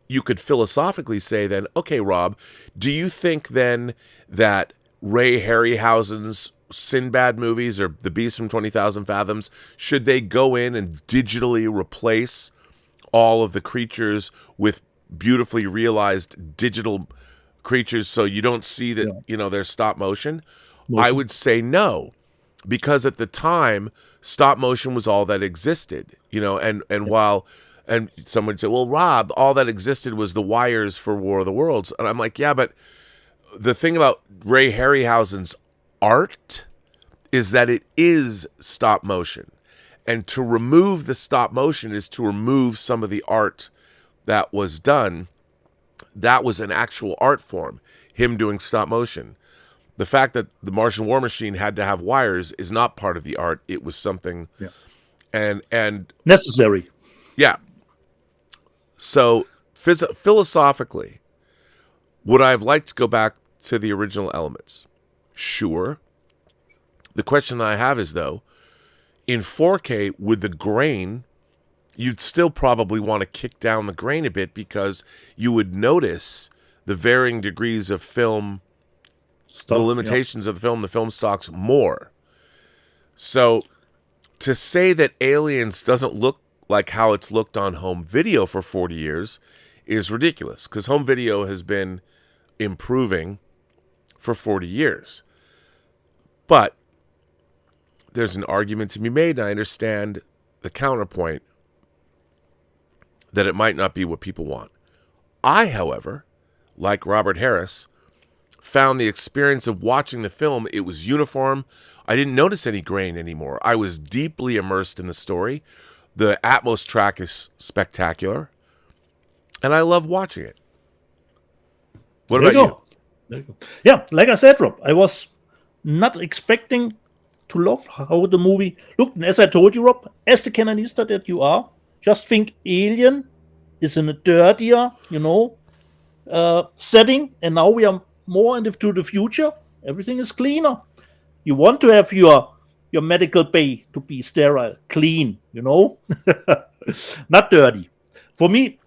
you could philosophically say then, okay, Rob, do you think then that Ray Harryhausen's Sinbad movies or The Beast from 20,000 Fathoms, should they go in and digitally replace all of the creatures with beautifully realized digital creatures so you don't see that, they're stop motion? I would say no, because at the time, stop motion was all that existed, and someone would say, well, Rob, all that existed was the wires for War of the Worlds. And I'm like, yeah, but the thing about Ray Harryhausen's art is that it is stop motion. And to remove the stop motion is to remove some of the art that was done. That was an actual art form, him doing stop motion. The fact that the Martian War Machine had to have wires is not part of the art. It was something and necessary. Yeah. So philosophically, would I have liked to go back to the original elements? Sure. The question that I have is, though, in 4K, with the grain, you'd still probably want to kick down the grain a bit because you would notice the varying degrees of film, the limitations of the film stocks more. So to say that Aliens doesn't look like how it's looked on home video for 40 years is ridiculous, because home video has been improving for 40 years. But there's an argument to be made, and I understand the counterpoint that it might not be what people want. I, however, like Robert Harris, found the experience of watching the film, it was uniform. I didn't notice any grain anymore. I was deeply immersed in the story. The Atmos track is spectacular, and I love watching it. What about you? There you go. Yeah, like I said, Rob, I was not expecting to love how the movie looked. And as I told you, Rob, as the canonista that you are, just think Alien is in a dirtier, setting, and now we are more into the future. Everything is cleaner. You want to have your medical bay to be sterile, clean, not dirty. For me,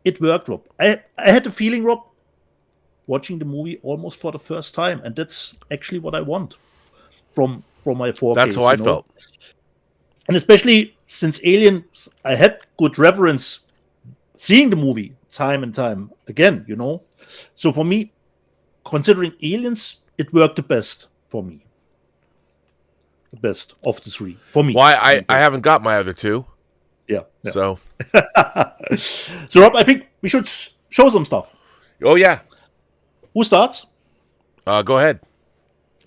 it worked, Rob. I had the feeling, Rob, watching the movie almost for the first time, and that's actually what I want from my 4K. That's how I felt. And especially since Aliens, I had good reference seeing the movie time and time again, So for me, considering Aliens, it worked the best for me. The best of the three for me. Why I haven't got my other two. Yeah. So so Rob, I think we should show some stuff. Oh yeah. Who starts? Go ahead.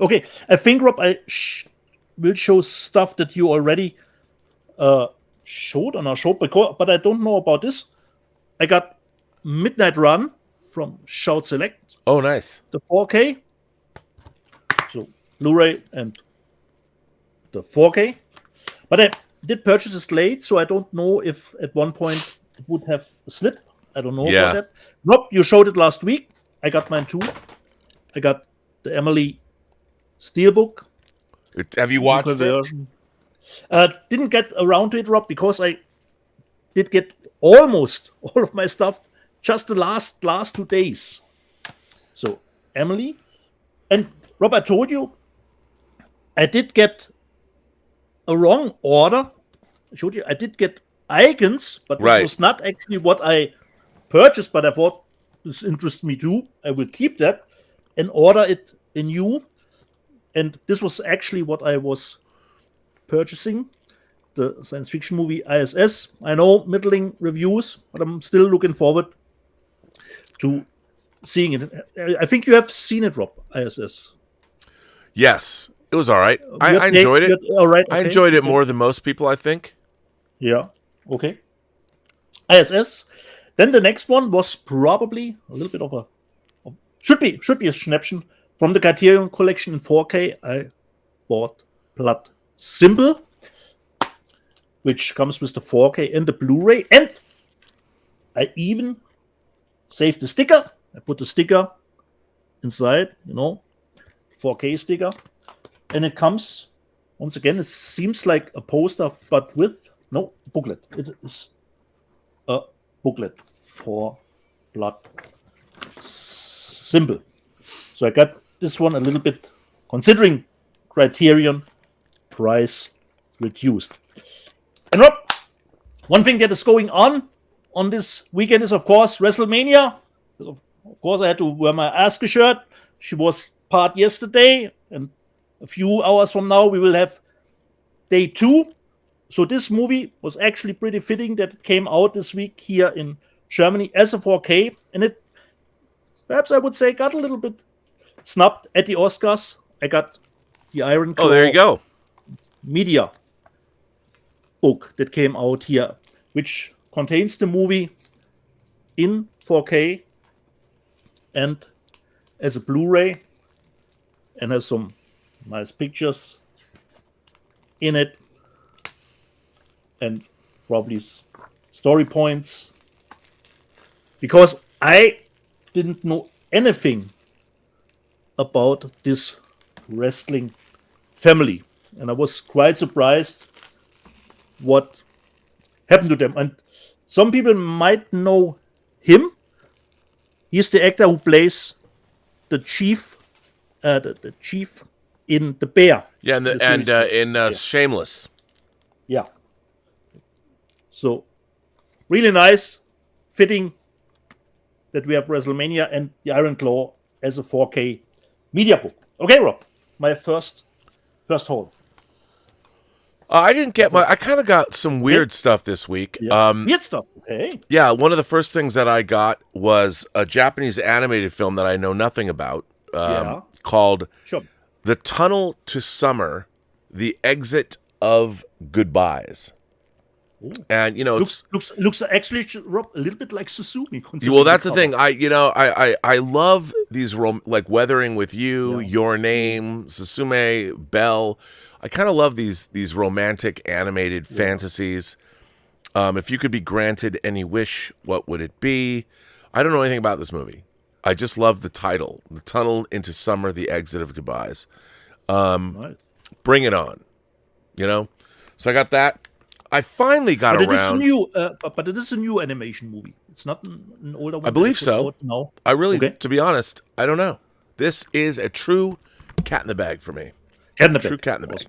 Okay, I think, Rob, I will show stuff that you already showed on our show, but I don't know about this. I got Midnight Run from Shout Select. Oh, nice. The 4K. So Blu-ray and the 4K. But I did purchase this late, so I don't know if at one point it would have slipped. I don't know about that. Rob, you showed it last week. I got mine too. I got the Emily Steelbook. Have you watched it? Didn't get around to it, Rob, because I did get almost all of my stuff just the last 2 days. So Emily, and Rob, I told you I did get a wrong order. I showed you I did get icons, but this was not actually what I purchased. But I thought this interests me too. I will keep that and order it anew. And this was actually what I was purchasing, the science fiction movie ISS. I know middling reviews, but I'm still looking forward to seeing it. I think you have seen it, Rob, ISS. Yes, it was all right. I enjoyed it. All right, okay. I enjoyed it more than most people, I think. Yeah, okay. ISS. Then the next one was probably a little bit of a... Should be a Schnäppchen. From the Criterion Collection in 4K, I bought Blood Simple. which comes with the 4K and the Blu-ray. And I even saved the sticker. I put the sticker inside, 4K sticker. And it comes, once again, it seems like a poster, but with no booklet. It's a booklet for blood symbol. So I got this one a little bit, considering Criterion price reduced. And Rob, one thing that is going on this weekend is, of course, WrestleMania. Of course, I had to wear my Asuka shirt. She was part yesterday, and a few hours from now, we will have day 2. So this movie was actually pretty fitting that it came out this week here in Germany as a 4K, and it, perhaps I would say, got a little bit snubbed at the Oscars. I got the Iron Claw. Oh, there you go. Media book that came out here, which contains the movie in 4K and as a Blu-ray, and has some nice pictures in it, and probably story points, because I didn't know anything about this wrestling family, and I was quite surprised what happened to them. And some people might know him. He's the actor who plays the chief, the chief in The Bear. Yeah, and in Shameless. Yeah. So, really nice, fitting that we have WrestleMania and the Iron Claw as a 4K media book. Okay, Rob, my first haul. I didn't get I kind of got some weird stuff this week. Yeah. Weird stuff. Okay. Yeah, one of the first things that I got was a Japanese animated film that I know nothing about, called The Tunnel to Summer, The Exit of Goodbyes. Ooh. And looks actually, Rob, a little bit like Susumi. Well, that's the thing. I love these like Weathering with You, Your Name, Susume, Belle. I kind of love these romantic animated fantasies. If you could be granted any wish, what would it be? I don't know anything about this movie. I just love the title, The Tunnel into Summer, The Exit of Goodbyes. Right. Bring it on. So I got that. I finally got around. But it is a new animation movie. It's not an older one. I believe so. No. I really, to be honest, I don't know. This is a true cat in the bag for me. True cat in the bag.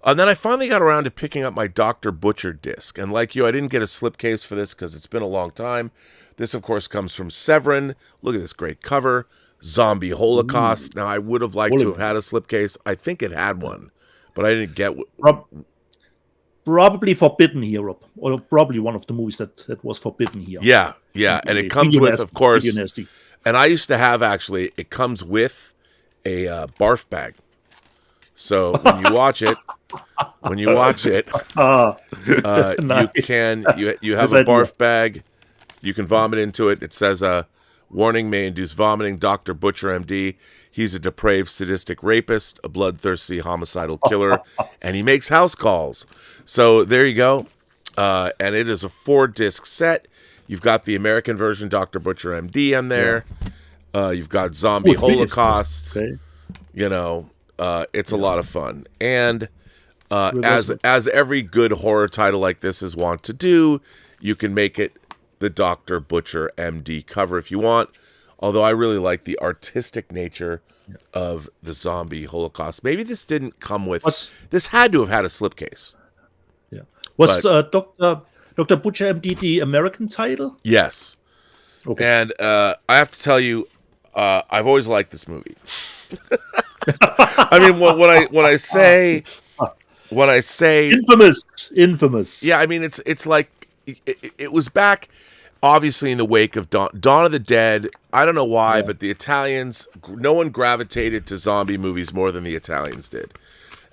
And then I finally got around to picking up my Dr. Butcher disc. And like you, I didn't get a slipcase for this because it's been a long time. This, of course, comes from Severin. Look at this great cover. Zombie Holocaust. Now, I would have liked to have had a slipcase. I think it had one, but I didn't get one. Probably forbidden here, Rob. Or probably one of the movies that was forbidden here. Yeah. And it comes with, of course, and I used to have, actually, it comes with a barf bag. So when you watch it, nice. you have a barf bag. You can vomit into it. It says, warning, may induce vomiting. Dr. Butcher, MD. He's a depraved, sadistic rapist, a bloodthirsty, homicidal killer, and he makes house calls. So there you go. And it is a 4-disc set. You've got the American version, Dr. Butcher, MD, on there. You've got Zombie Holocaust. Okay. It's a lot of fun. And as every good horror title like this is wont to do, you can make it the Dr. Butcher MD cover if you want. Although I really like the artistic nature of the Zombie Holocaust. Maybe this didn't come with... This had to have had a slipcase. Yeah. Was Dr. Butcher MD the American title? Yes. Okay. And I have to tell you, I've always liked this movie. I mean, when I say infamous. Yeah, I mean it's like it was back, obviously, in the wake of Dawn of the Dead. I don't know why, but the Italians, no one gravitated to zombie movies more than the Italians did.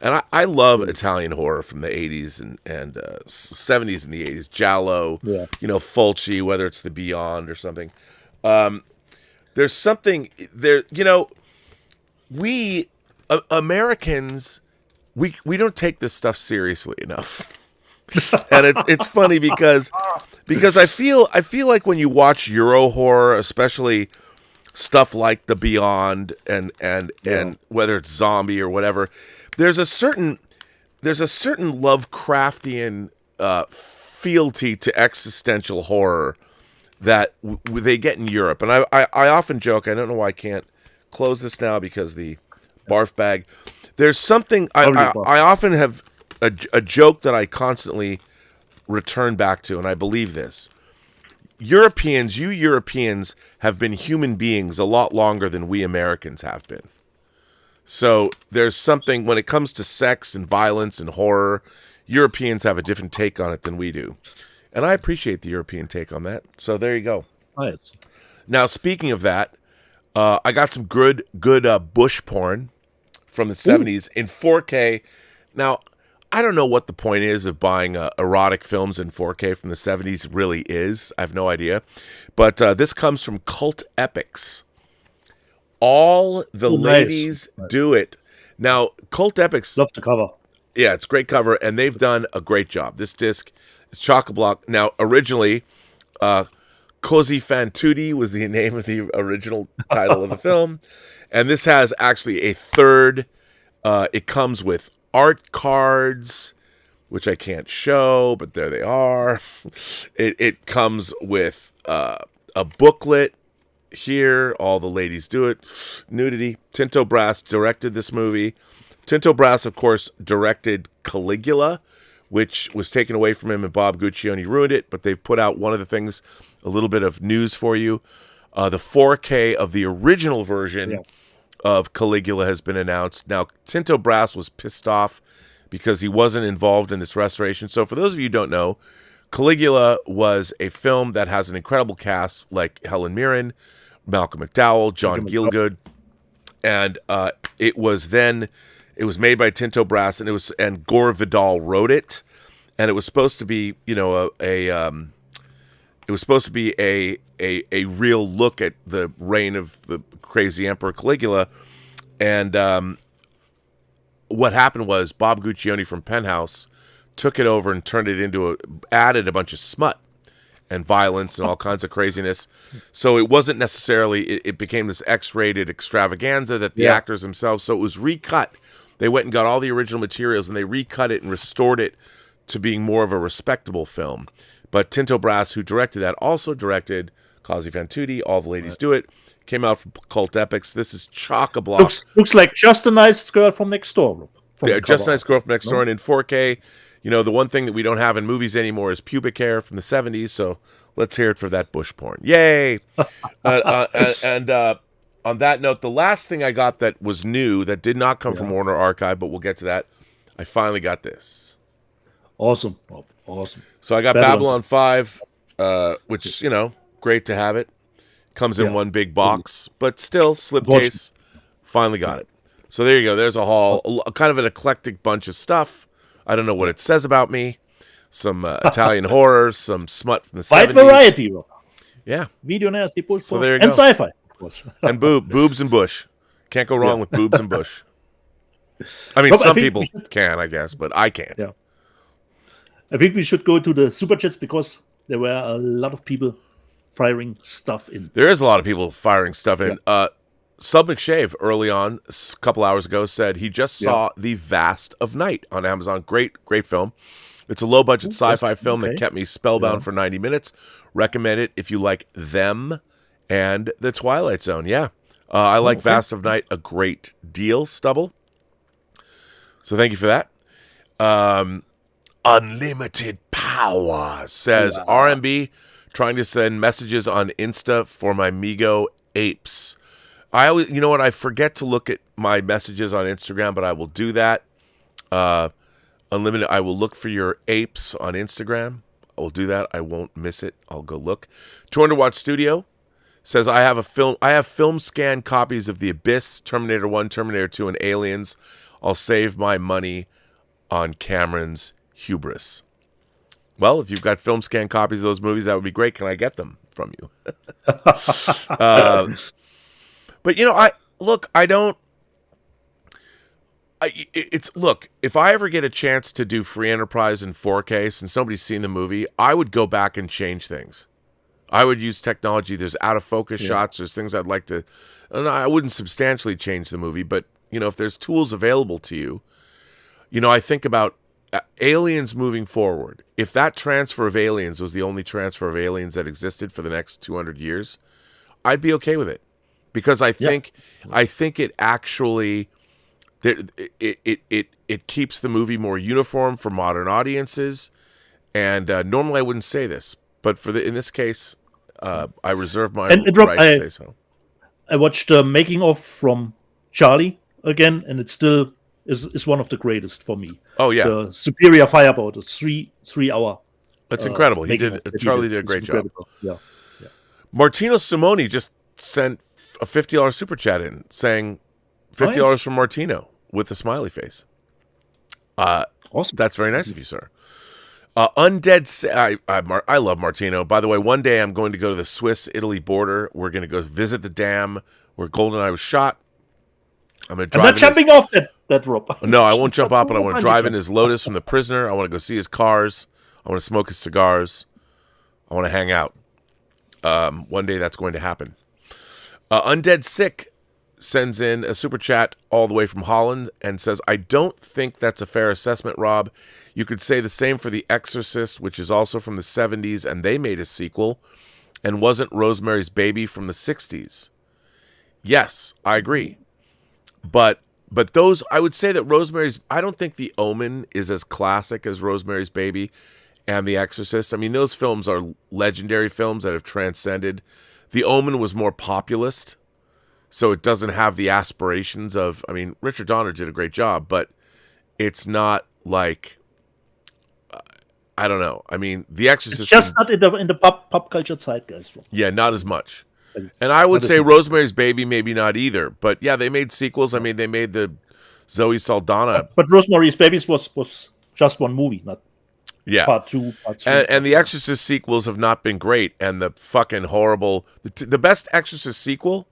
And I love Italian horror from the 80s and 70s and the 80s. Giallo, Fulci, whether it's The Beyond or something. There's something there, we Americans, we don't take this stuff seriously enough. And it's funny because I feel like when you watch Euro horror, especially stuff like The Beyond and whether it's zombie or whatever, there's a certain Lovecraftian fealty to existential horror that they get in Europe. And I often joke, I don't know why I can't close this now because the barf bag. There's something I often have a joke that I constantly return back to, and I believe this. You Europeans have been human beings a lot longer than we Americans have been. So there's something when it comes to sex and violence and horror, Europeans have a different take on it than we do. And I appreciate the European take on that. So there you go. Nice. Now, speaking of that, I got some good bush porn from the 70s in 4K. Now, I don't know what the point is of buying erotic films in 4K from the 70s really is. I have no idea. But this comes from Cult Epics. All the ladies do it. Now, Cult Epics... Love the cover. Yeah, it's a great cover, and they've done a great job. This disc is chock-a-block. Now, originally, Così fan tutti was the name of the original title of the film. And this has actually a third... it comes with art cards, which I can't show, but there they are. It comes with a booklet here. All the ladies do it. Nudity. Tinto Brass directed this movie. Tinto Brass, of course, directed Caligula, which was taken away from him, and Bob Guccione ruined it, but they've put out one of the things, a little bit of news for you. The 4K of the original version of Caligula has been announced. Now, Tinto Brass was pissed off because he wasn't involved in this restoration. So for those of you who don't know, Caligula was a film that has an incredible cast like Helen Mirren, Malcolm McDowell, John Gielgud, and it was made by Tinto Brass, and Gore Vidal wrote it, and it was supposed to be, a real look at the reign of the crazy Emperor Caligula. And what happened was Bob Guccione from Penthouse took it over and turned it added a bunch of smut and violence and all kinds of craziness. So it wasn't necessarily, it became this X-rated extravaganza that the actors themselves, so it was recut. They went and got all the original materials and they recut it and restored it to being more of a respectable film. But Tinto Brass, who directed that, also directed Così fan tutti, All the Ladies Do It. Came out from Cult Epics. This is chock-a-block. Looks like Just a Nice Girl from Next Door. Just a Nice Girl from Next Door. And in 4K, the one thing that we don't have in movies anymore is pubic hair from the 70s. So let's hear it for that bush porn. Yay! And on that note, the last thing I got that was new, that did not come from Warner Archive, but we'll get to that. I finally got this. Awesome. Awesome. So I got Babylon 5, which, great to have it. Comes in one big box, but still, slipcase. Finally got it. So there you go. There's a haul. Kind of an eclectic bunch of stuff. I don't know what it says about me. Some Italian horror, some smut from the 70s. Wide variety. Yeah. Video nasty, so there you go. And sci-fi, of course. And boobs and bush. Can't go wrong with boobs and bush. I mean, some people can, I guess, but I can't. Yeah. I think we should go to the super chats because there were a lot of people firing stuff in. There is a lot of people firing stuff in. Sub McShave early on, a couple hours ago, said he just saw The Vast of Night on Amazon. Great film. It's a low-budget sci-fi film that kept me spellbound for 90 minutes. Recommend it if you like Them and The Twilight Zone. Yeah. I like Vast of Night a great deal, Stubble. So thank you for that. Unlimited Power says RMB trying to send messages on Insta for my Migo apes. I always, I forget to look at my messages on Instagram, but I will do that. Unlimited, I will look for your apes on Instagram. I will do that. I won't miss it. I'll go look. 200 Watt Studio says I have film scan copies of The Abyss, Terminator 1, Terminator 2, and Aliens. I'll save my money on Cameron's hubris. Well, if you've got film scan copies of those movies, that would be great. Can I get them from you? But I don't. Look, if I ever get a chance to do Free Enterprise in 4K, since nobody's seen the movie, I would go back and change things. I would use technology. There's out of focus shots. There's things I'd like to. And I wouldn't substantially change the movie, but if there's tools available to you, I think about aliens moving forward. If that transfer of aliens was the only transfer of aliens that existed for the next 200 years, I'd be okay with it, because I think it actually it keeps the movie more uniform for modern audiences. And normally I wouldn't say this, but in this case, I reserve my right to say so. I watched the making of from Charlie again, and it still is one of the greatest for me. Oh yeah, the Superior Fireboat, a 3 hour. That's incredible. Charlie did a great job. Yeah. Martino Simoni just sent a $50 super chat in saying $50 from Martino with a smiley face. Awesome. That's very nice of you, sir. Undead. I love Martino. By the way, one day I'm going to go to the Swiss-Italy border. We're going to go visit the dam where Goldeneye was shot. I'm going to drive. I'm not jumping off that rope. No, I won't jump up, but I want to drive in his Lotus from the prisoner. I want to go see his cars. I want to smoke his cigars. I want to hang out. One day that's going to happen. Undead Sick sends in a super chat all the way from Holland and says, I don't think that's a fair assessment, Rob. You could say the same for The Exorcist, which is also from the 70s, and they made a sequel, and wasn't Rosemary's Baby from the 60s. Yes, I agree. But those, I would say that I don't think The Omen is as classic as Rosemary's Baby and The Exorcist. I mean, those films are legendary films that have transcended. The Omen was more populist, so it doesn't have the aspirations of, I mean, Richard Donner did a great job, but it's not like, I don't know. I mean, The Exorcist... It's just not in the pop culture zeitgeist. Yeah, not as much. And I would say Rosemary's Baby, maybe not either. But yeah, they made sequels. I mean, they made the Zoe Saldana. But Rosemary's Baby was just one movie, not part 2, part 3. And the Exorcist sequels have not been great. And the fucking horrible... The best Exorcist sequel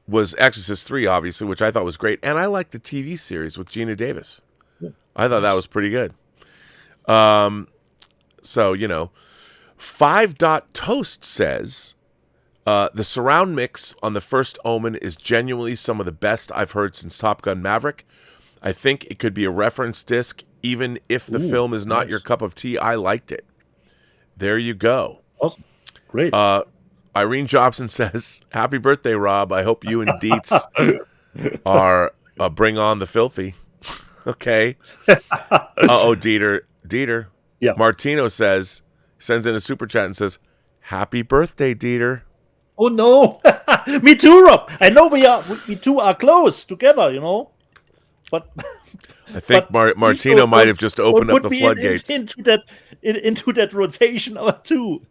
was Exorcist 3, obviously, which I thought was great. And I liked the TV series with Gina Davis. Yeah. I thought that was pretty good. So, 5 Toast says... the surround mix on the first Omen is genuinely some of the best I've heard since Top Gun Maverick. I think it could be a reference disc, even if the film is not your cup of tea. I liked it. There you go. Awesome. Great. Irene Jobson says, happy birthday, Rob. I hope you and Dietz are bring on the filthy. Okay. Dieter. Yeah. Martino sends in a super chat and says, happy birthday, Dieter. Oh no, me too, Rob. I know we two are close together, but I think Martino might have just opened up the floodgates into that rotation or two.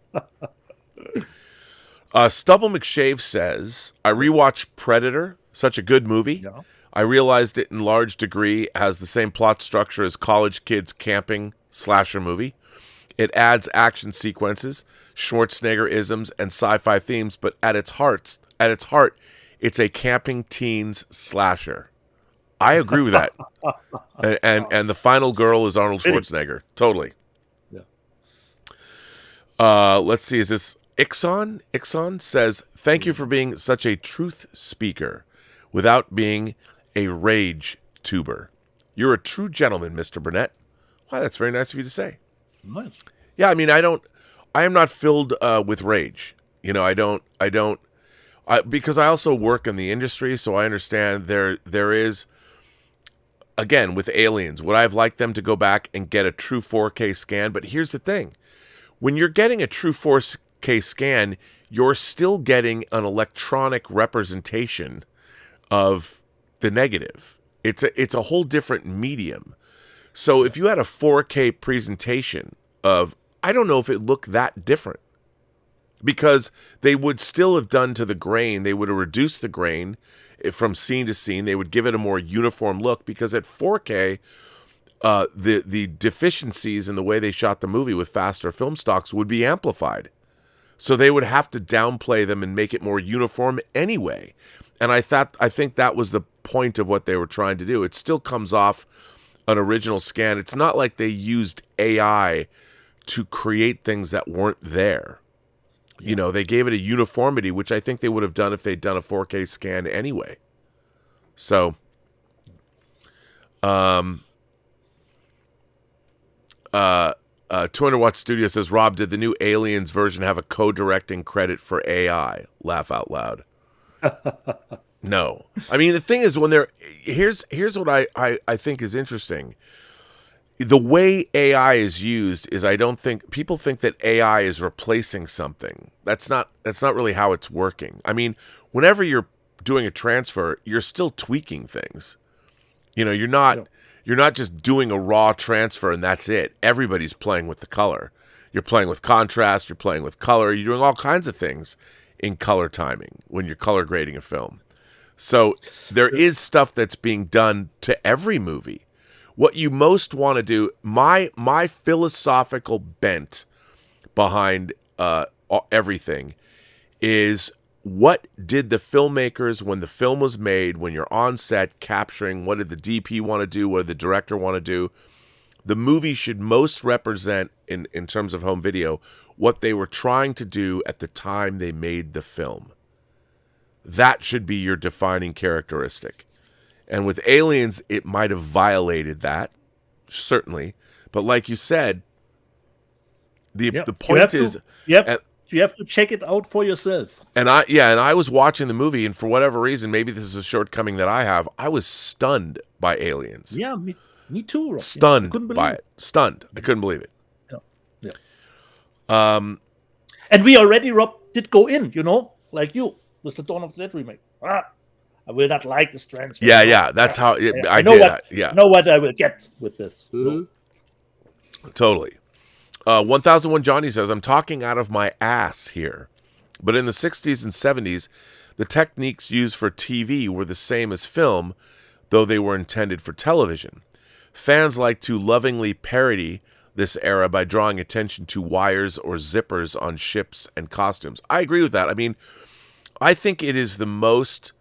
Stubble McShave says, I rewatched Predator, such a good movie. Yeah. I realized it in large degree has the same plot structure as college kids camping slasher movie. It adds action sequences, Schwarzenegger-isms, and sci-fi themes, but at its heart, it's a camping teens slasher. I agree with that. and the final girl is Arnold Schwarzenegger. Totally. Yeah. Let's see, is this Ixon? Ixon says, thank you for being such a truth speaker without being a rage tuber. You're a true gentleman, Mr. Burnett. Why, that's very nice of you to say. Nice. Yeah, I mean, I am not filled with rage. Because I also work in the industry, so I understand there is, again, with Aliens, would I have liked them to go back and get a true 4K scan? But here's the thing. When you're getting a true 4K scan, you're still getting an electronic representation of the negative. It's a whole different medium. So if you had a 4K presentation of, I don't know if it looked that different, because they would still have done to the grain. They would have reduced the grain from scene to scene. They would give it a more uniform look, because at 4K, the deficiencies in the way they shot the movie with faster film stocks would be amplified. So they would have to downplay them and make it more uniform anyway. And I think that was the point of what they were trying to do. It still comes off an original scan. It's not like they used AI to create things that weren't there. You know, they gave it a uniformity, which I think they would have done if they'd done a 4K scan anyway. So, 200 Watt Studio says, Rob, did the new Aliens version have a co-directing credit for AI? Laugh out loud. No. I mean, the thing is, when they're here's what I think is interesting. The way AI is used is, I don't think people think that AI is replacing something. That's not really how it's working. I mean, whenever you're doing a transfer, you're still tweaking things. You know, you're not just doing a raw transfer and that's it. Everybody's playing with the color. You're playing with contrast, you're playing with color, you're doing all kinds of things in color timing when you're color grading a film. So there is stuff that's being done to every movie. What you most want to do, my philosophical bent behind everything is, what did the filmmakers, when the film was made, when you're on set capturing, what did the DP want to do, what did the director want to do? The movie should most represent, in terms of home video, what they were trying to do at the time they made the film. That should be your defining characteristic. And with Aliens, it might have violated that, certainly. But like you said, the point is... You have to check it out for yourself. And I was watching the movie, and for whatever reason, maybe this is a shortcoming that I have, I was stunned by Aliens. Yeah, me too, Rob. Stunned by it. Stunned. I couldn't believe it. Yeah. And we already, Rob, did go in, like you, with the Dawn of the Dead remake. I will not like this transfer. Yeah, that's how I know did. I know what I will get with this. Mm-hmm. Totally. 1001 Johnny says, I'm talking out of my ass here. But in the 60s and 70s, the techniques used for TV were the same as film, though they were intended for television. Fans like to lovingly parody this era by drawing attention to wires or zippers on ships and costumes. I agree with that. I mean, I think it is the most...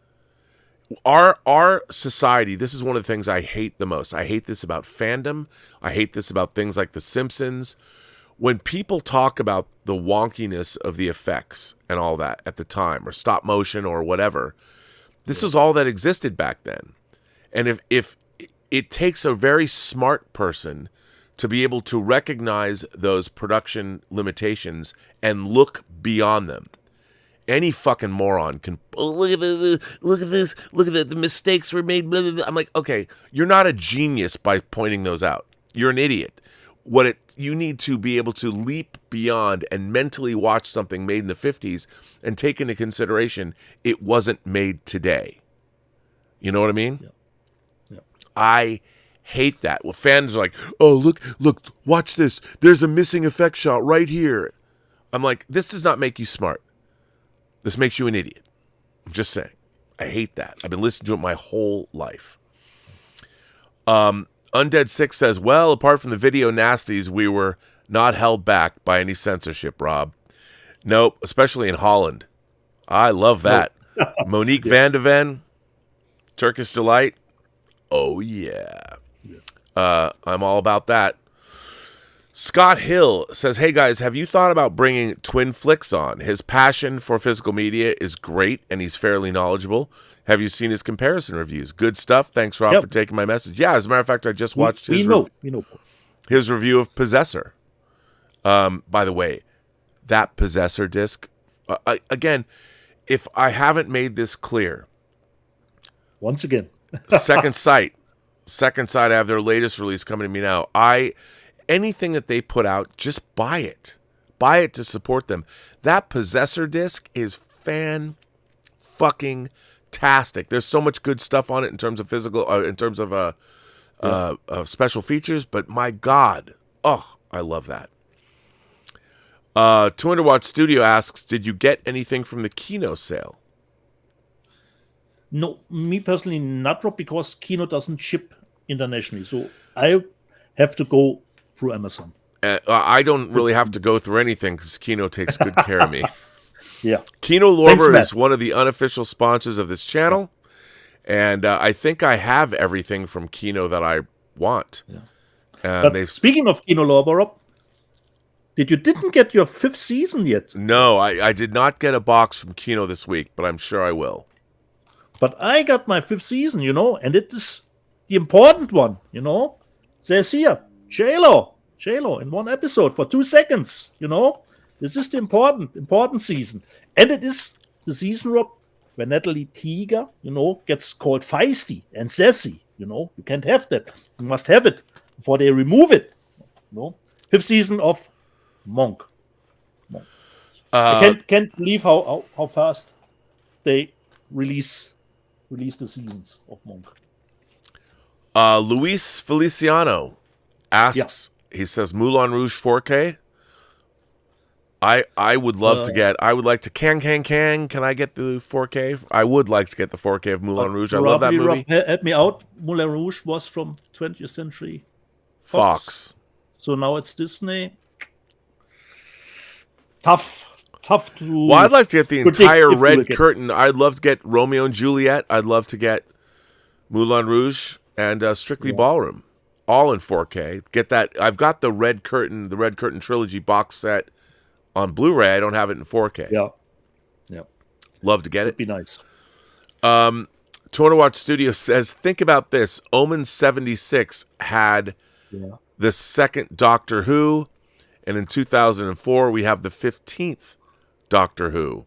Our society, this is one of the things I hate the most. I hate this about fandom. I hate this about things like The Simpsons. When people talk about the wonkiness of the effects and all that at the time, or stop motion or whatever, this was all that existed back then. And if it takes a very smart person to be able to recognize those production limitations and look beyond them. Any fucking moron can, look at this, look at that, the mistakes were made, blah, blah, blah. I'm like, okay, you're not a genius by pointing those out. You're an idiot. You need to be able to leap beyond and mentally watch something made in the 50s and take into consideration it wasn't made today. You know what I mean? Yeah. I hate that. Well, fans are like, oh, look, watch this. There's a missing effect shot right here. I'm like, this does not make you smart. This makes you an idiot. I'm just saying. I hate that. I've been listening to it my whole life. Undead 6 says, well, apart from the video nasties, we were not held back by any censorship, Rob. Nope, especially in Holland. I love that. Monique Van de Ven, Turkish Delight. Oh, yeah. I'm all about that. Scott Hill says, hey guys, have you thought about bringing Twin Flicks on? His passion for physical media is great and he's fairly knowledgeable. Have you seen his comparison reviews? Good stuff. Thanks, Rob, for taking my message. Yeah, as a matter of fact, I just watched his review of Possessor. By the way, that Possessor disc, again, if I haven't made this clear. Once again. Second Sight, I have their latest release coming to me now. Anything that they put out, just buy it. Buy it to support them. That Possessor disc is fan-fucking-tastic. There's so much good stuff on it in terms of special features, but my God, I love that. 200 Watt Studio asks, did you get anything from the Kino sale? No, me personally not, Rob, because Kino doesn't ship internationally. So I have to go through Amazon. I don't really have to go through anything because Kino takes good care of me. Yeah. Kino Lorber is one of the unofficial sponsors of this channel, And I think I have everything from Kino that I want. Yeah. And speaking of Kino Lorber, Rob, didn't get your 5th season yet? No, I did not get a box from Kino this week, but I'm sure I will. But I got my 5th season, and it is the important one, Says here, J-Lo in one episode for 2 seconds, This is the important season. And it is the season, Rob, where Natalie Teeger, gets called feisty and sassy, You can't have that. You must have it before they remove it. 5th season of Monk. I can't believe how fast they release the seasons of Monk. Luis Feliciano asks, he says, Moulin Rouge 4K? I would love to get, I would like to, can I get the 4K? I would like to get the 4K of Moulin Rouge. I love that movie. Help me out. Moulin Rouge was from 20th Century Fox. So now it's Disney. Tough to... Well, I'd like to get the entire red curtain. I'd love to get Romeo and Juliet. I'd love to get Moulin Rouge and Strictly Ballroom. All in 4K. Get that. I've got the Red Curtain trilogy box set on Blu-ray. I don't have it in 4K. Yeah. Love to get it. Be nice. Torna Watch Studio says, think about this. Omen 76 had the second Doctor Who, and in 2004 we have the 15th Doctor Who.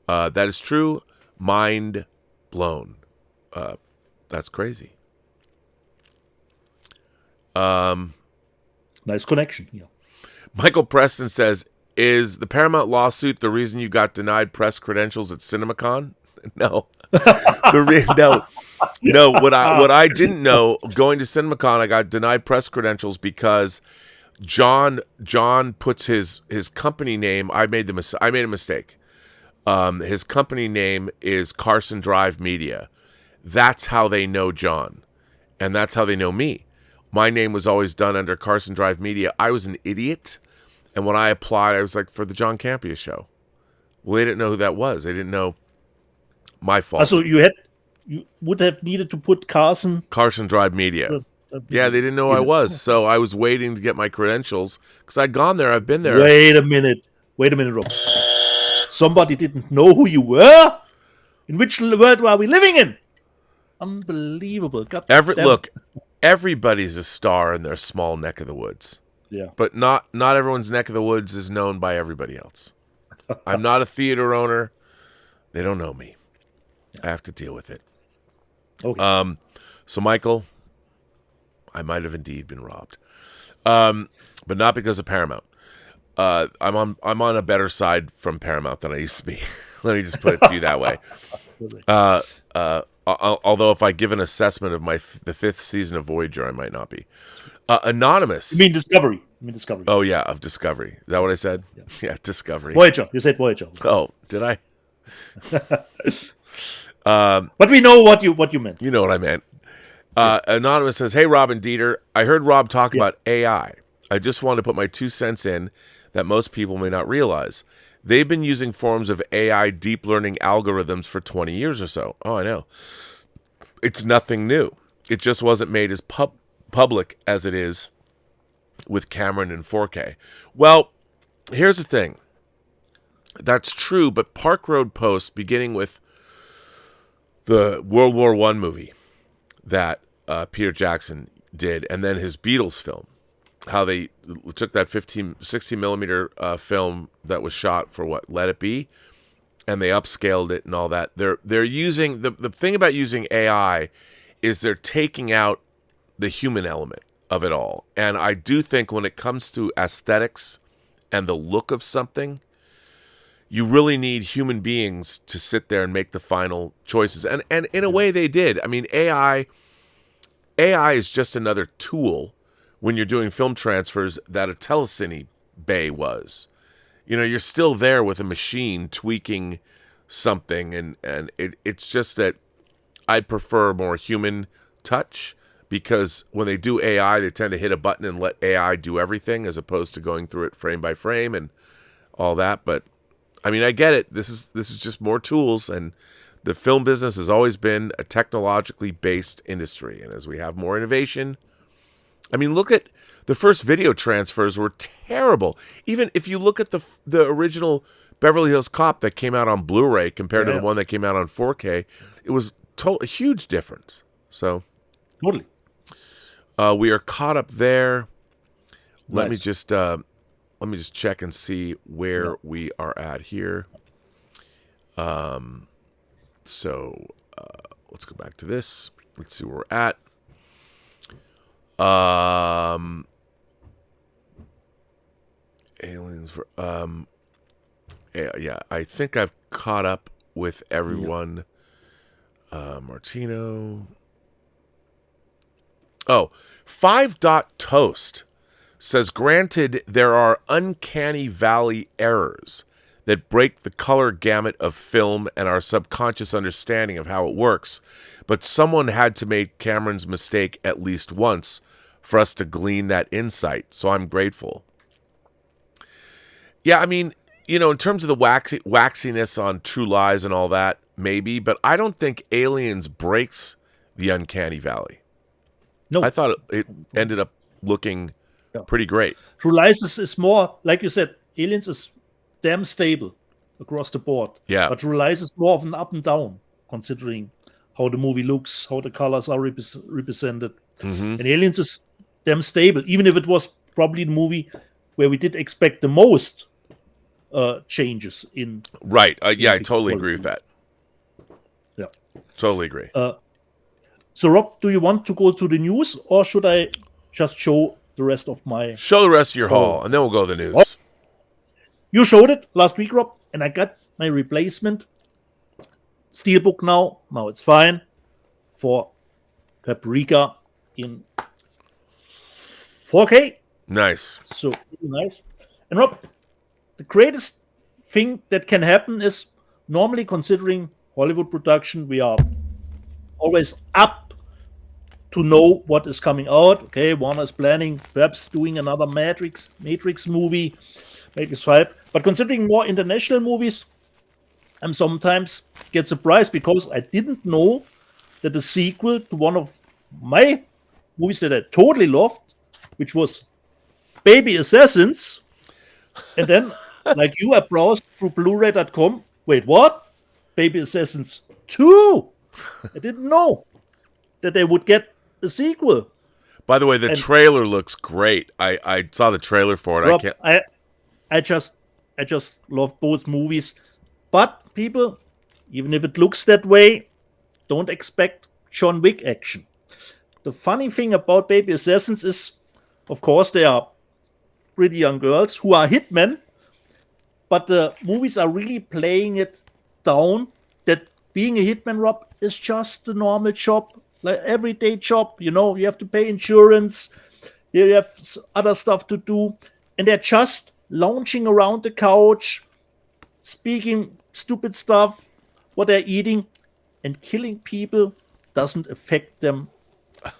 That is true. Mind blown. That's crazy. Nice connection. Yeah. Michael Preston says, is the Paramount lawsuit the reason you got denied press credentials at CinemaCon? No. No. What I didn't know, going to CinemaCon, I got denied press credentials because John puts his company name. I made a mistake. His company name is Carson Drive Media. That's how they know John, and that's how they know me. My name was always done under Carson Drive Media. I was an idiot, and when I applied, I was like, for the John Campea show. Well, they didn't know who that was. They didn't know. My fault. So you would have needed to put Carson Drive Media. Yeah, they didn't know who I was, so I was waiting to get my credentials because I'd gone there. I've been there. Wait a minute, Rob. Somebody didn't know who you were? In which world are we living in? Unbelievable. Look, everybody's a star in their small neck of the woods. Yeah. But not everyone's neck of the woods is known by everybody else. I'm not a theater owner. They don't know me. I have to deal with it. Okay. So Michael, I might have indeed been robbed. But not because of Paramount. I'm on a better side from Paramount than I used to be. Let me just put it to you that way. Although if I give an assessment of the 5th season of Voyager, I might not be. Anonymous. You mean Discovery? Oh, yeah, of Discovery. Is that what I said? Yeah, Discovery. Voyager. You said Voyager. Oh, did I? But we know what you meant. You know what I meant. Anonymous says, hey, Rob and Dieter, I heard Rob talk about AI. I just want to put my 2 cents in that most people may not realize. They've been using forms of AI deep learning algorithms for 20 years or so. Oh, I know. It's nothing new. It just wasn't made as public as it is with Cameron and 4K. Well, here's the thing. That's true, but Park Road Post, beginning with the World War I movie that Peter Jackson did, and then his Beatles film, how they took that 60 millimeter film that was shot for what, Let It Be, and they upscaled it and all that. They're using the thing about using AI is they're taking out the human element of it all. And I do think when it comes to aesthetics and the look of something, you really need human beings to sit there and make the final choices. And in a way they did. I mean, AI is just another tool when you're doing film transfers that a telecine bay was. You know, you're still there with a machine tweaking something, and it's just that I prefer more human touch, because when they do AI, they tend to hit a button and let AI do everything as opposed to going through it frame by frame and all that. But I mean, I get it. This is just more tools, and the film business has always been a technologically based industry. And as we have more innovation, I mean, look at the first video transfers were terrible. Even if you look at the original Beverly Hills Cop that came out on Blu-ray compared to the one that came out on 4K, it was a huge difference. So Totally. we are caught up there. Let Nice. me just check and see where we are at here. So let's go back to this. Let's see where we're at. Aliens for yeah, I think I've caught up with everyone. Martino. Oh, 5 Dot Toast says, granted, there are uncanny valley errors that break the color gamut of film and our subconscious understanding of how it works, but someone had to make Cameron's mistake at least once for us to glean that insight, so I'm grateful. Yeah, I mean, you know, in terms of the waxiness on True Lies and all that, maybe, but I don't think Aliens breaks the uncanny valley. No. I thought it ended up looking pretty great. True Lies is more, like you said, Aliens is damn stable across the board. Yeah. But True Lies is more of an up and down, considering how the movie looks, how the colors are represented. And Aliens is damn stable, even if it was probably the movie where we did expect the most changes in. Right. Yeah, I totally agree with that. Yeah. Totally agree. So, Rob, do you want to go to the news, or should I just show the rest of my... Show the rest of your haul, and then we'll go to the news. Oh. You showed it last week, Rob, and I got my replacement Steelbook now. Now it's fine for Paprika in 4K. Nice. So really nice. And Rob, the greatest thing that can happen is, normally considering Hollywood production, we are always up to know what is coming out. Okay, Warner is planning perhaps doing another Matrix movie, Matrix 5. But considering more international movies, I'm sometimes get surprised because I didn't know that the sequel to one of my movies that I totally loved, which was Baby Assassins, and then, like you, I browsed through Blu-ray.com. Wait, what? Baby Assassins 2? I didn't know that they would get a sequel. By the way, the trailer looks great. I saw the trailer for it. Rob, I can't. I just love both movies. But people, even if it looks that way, don't expect John Wick action. The funny thing about Baby Assassins is, of course, they are pretty young girls who are hitmen, but the movies are really playing it down that being a hitman, Rob, is just a normal job, like everyday job. You know, you have to pay insurance, you have other stuff to do, and they're just lounging around the couch, speaking stupid stuff, what they're eating, and killing people doesn't affect them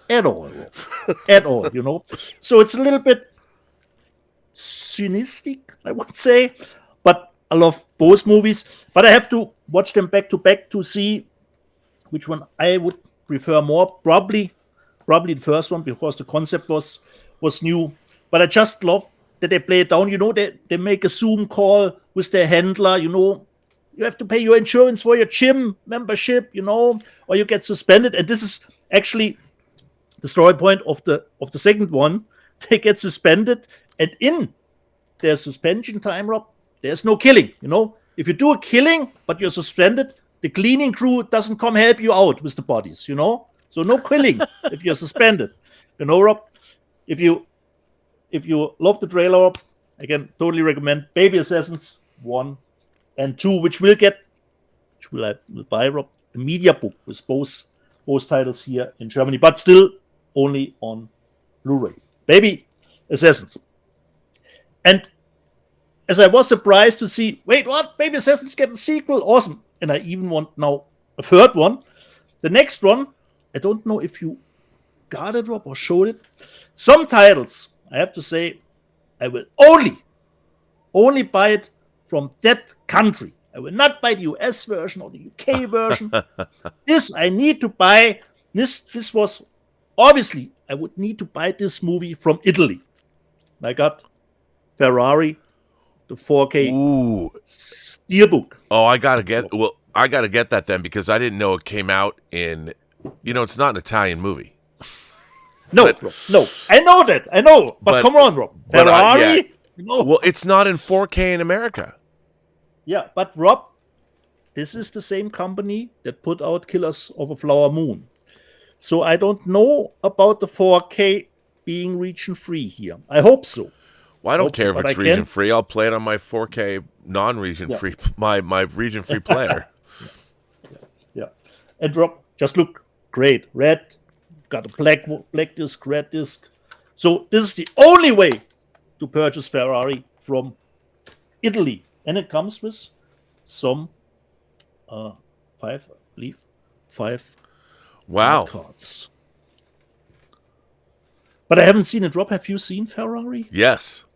at all. At all, you know. So it's a little bit cynistic, I would say, but I love both movies. But I have to watch them back to back to see which one I would prefer more. Probably the first one, because the concept was new. But I just love that they play it down. You know, they make a Zoom call with their handler. You know, you have to pay your insurance for your gym membership, you know, or you get suspended. And this is actually the story point of the second one. They get suspended, and in their suspension time, Rob, there's no killing. You know, if you do a killing but you're suspended, the cleaning crew doesn't come help you out with the bodies. You know, so no killing if you're suspended. You know, Rob, if you love the trailer, Rob, I can totally recommend Baby Assassins 1 and 2, which will I will buy, Rob, a media book with both titles here in Germany, but still only on Blu-ray. Baby Assassins. And as I was surprised to see, wait, what? Baby Assassins get a sequel? Awesome. And I even want now a third one. The next one, I don't know if you got it, Rob, or showed it. Some titles, I have to say, I will only buy it from that country. I will not buy the US version or the UK version. This I need to buy. This was obviously I would need to buy this movie from Italy. I got Ferrari, the 4K steelbook. Oh, I gotta get that then because I didn't know it came out in. It's not an Italian movie. No. I know that. But come on, Rob. Ferrari. Well, it's not in 4K in America. Yeah, but Rob, this is the same company that put out Killers of a Flower Moon. So I don't know about the 4K being region free here. I hope so. Well, I don't care if it's region free. I'll play it on my 4K non-region free, my region free player. Yeah. And Rob, just look great. Red, got a black disc, red disc. So this is the only way to purchase Ferrari from Italy. And it comes with some five wow cards. But I haven't seen it. Rob, have you seen Ferrari? Yes.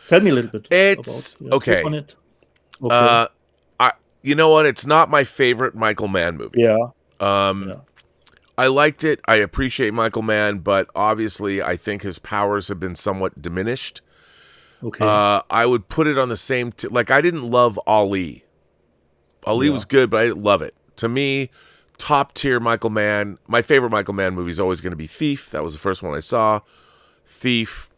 Tell me a little bit. It's about okay. On it. Okay. You know what? It's not my favorite Michael Mann movie. Yeah. I liked it. I appreciate Michael Mann, but obviously I think his powers have been somewhat diminished. Okay. I would put it on the same like I didn't love Ali. Ali was good, but I didn't love it. To me, top tier Michael Mann. My favorite Michael Mann movie is always going to be Thief. That was the first one I saw. Thief,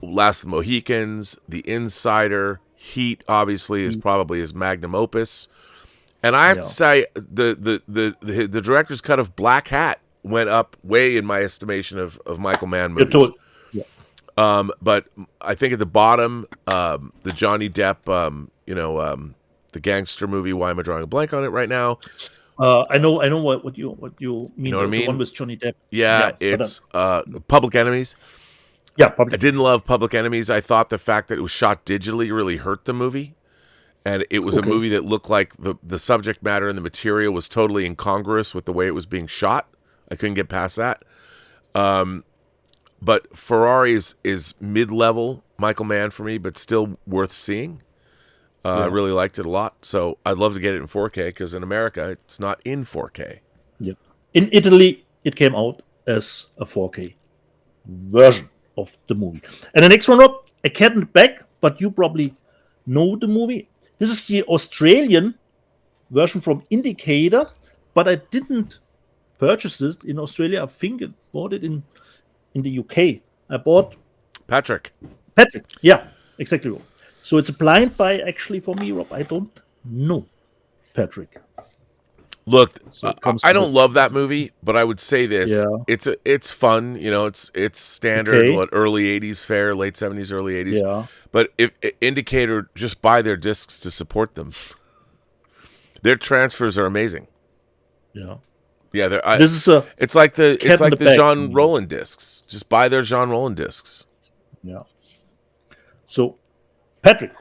Last of the Mohicans, The Insider, Heat. Obviously, is probably his magnum opus. And I have to say, the director's cut of Black Hat went up way in my estimation of Michael Mann movies. But I think at the bottom, the Johnny Depp, the gangster movie. Why am I drawing a blank on it right now? I know what you mean. You know what I mean? The one with Johnny Depp. Yeah, it's Public Enemies. Yeah, I didn't love Public Enemies. I thought the fact that it was shot digitally really hurt the movie. And it was a movie that looked like the subject matter and the material was totally incongruous with the way it was being shot. I couldn't get past that. But Ferrari is mid-level Michael Mann for me, but still worth seeing. I really liked it a lot. So I'd love to get it in 4K because in America, it's not in 4K. Yeah. In Italy, it came out as a 4K version of the movie. And the next one up, A Cat in the Bag, but you probably know the movie. This is the Australian version from Indicator, but I didn't purchase this in Australia. I think I bought it in the UK. I bought Patrick. Yeah, exactly. So it's a blind buy actually for me, Rob. I don't know Patrick. Look, I don't love that movie, but I would say this: it's fun. It's standard, early '80s fare, late '70s, early '80s. Yeah. But if Indicator, just buy their discs to support them. Their transfers are amazing. Yeah. Yeah, it's like the John Rowland discs. Just buy their John Rowland discs. Yeah. So, Patrick,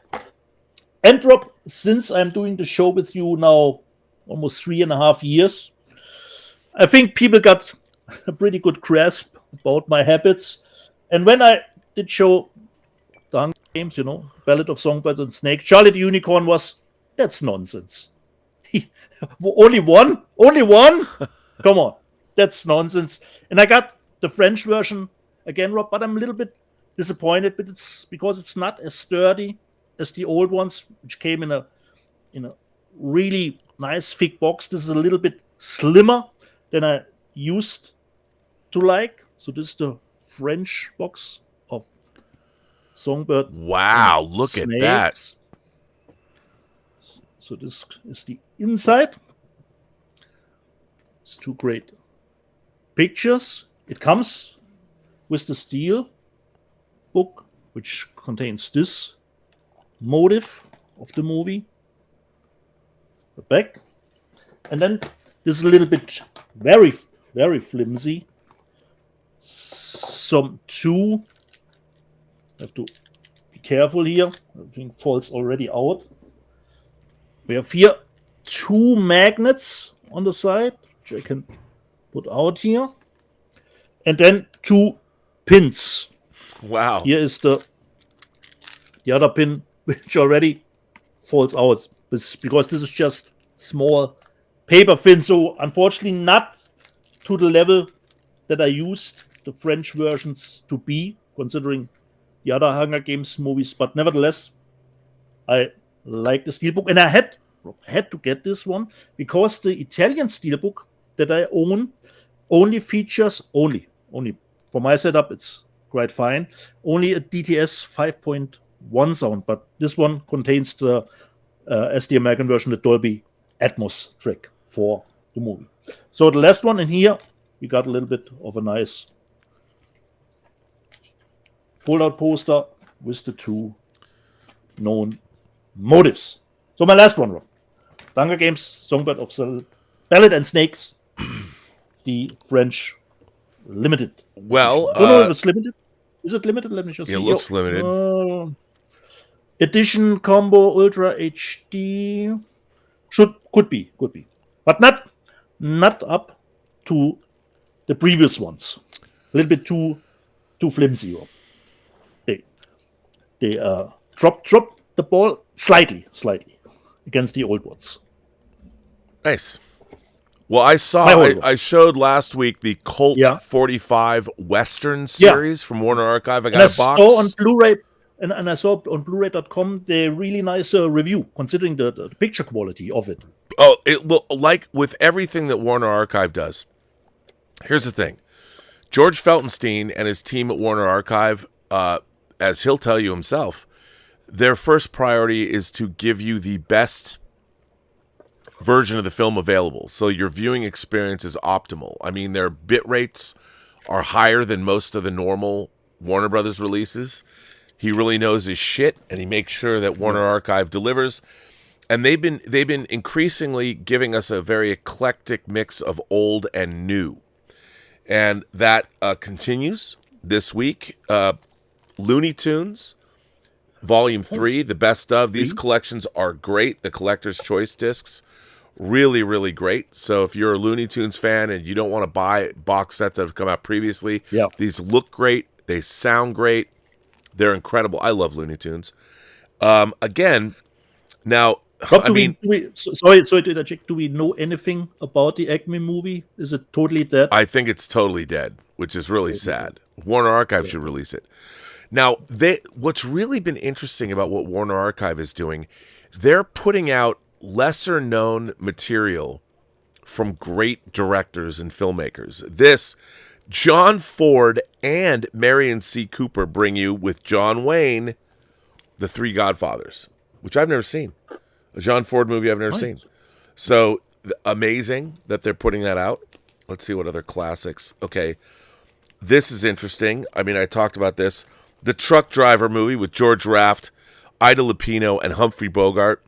and Rob, since I'm doing the show with you now almost 3.5 years, I think people got a pretty good grasp about my habits. And when I did show the Hunger Games, Ballad of Songbird and Snake, Charlie the Unicorn that's nonsense. Only one? Come on, that's nonsense. And I got the French version again, Rob, but I'm a little bit disappointed, but it's because it's not as sturdy as the old ones, which came in a really nice thick box. This is a little bit slimmer than I used to like. So this is the French box of Songbird. Wow, look at that. So this is the inside. It's two great pictures. It comes with the steel book, which contains this motive of the movie. The back. And then this is a little bit very, very flimsy. Some two. I have to be careful here. I think falls already out. We have here two magnets on the side, which I can put out here. And then two pins. Wow. Here is the other pin, which already falls out because this is just small paper thin. So unfortunately, not to the level that I used the French versions to be, considering the other Hunger Games movies. But nevertheless, I like the steelbook, and I had to get this one because the Italian steelbook that I own only features only for my setup. It's quite fine. Only a DTS 5.1 sound, but this one contains the as the American version, the Dolby Atmos track for the movie. So the last one in here, we got a little bit of a nice fold-out poster with the two known motives. So my last one, Rob. The Hunger Games, Songbird of the Ballad and Snakes, the French limited. Well, I don't know if it's limited. Is it limited? Let me just see. It looks limited. Edition combo Ultra HD could be, but not up to the previous ones. A little bit too flimsy. They drop the ball slightly against the old ones. Nice. Well, I showed last week the Colt 45 Western series from Warner Archive. I got a box. Saw on Blu-ray, and I saw on Blu-ray.com the really nice review, considering the picture quality of it. Oh, like with everything that Warner Archive does. Here's the thing. George Feltenstein and his team at Warner Archive, as he'll tell you himself, their first priority is to give you the best version of the film available, so your viewing experience is optimal. I mean, their bit rates are higher than most of the normal Warner Brothers releases. He really knows his shit, and he makes sure that Warner Archive delivers. And they've been increasingly giving us a very eclectic mix of old and new, and that continues this week. Looney Tunes Volume 3, the best of. These collections are great. The Collector's Choice discs, really, really great. So if you're a Looney Tunes fan and you don't want to buy box sets that have come out previously, these look great. They sound great. They're incredible. I love Looney Tunes. Again, now, sorry to interject. Do we know anything about the Acme movie? Is it totally dead? I think it's totally dead, which is really sad. Warner Archive should release it. Now, what's really been interesting about what Warner Archive is doing, they're putting out lesser-known material from great directors and filmmakers. This, John Ford and Marion C. Cooper bring you, with John Wayne, The Three Godfathers, which I've never seen. A John Ford movie I've never seen. So, amazing that they're putting that out. Let's see what other classics. Okay, this is interesting. I mean, I talked about this. The Truck Driver movie with George Raft, Ida Lupino, and Humphrey Bogart.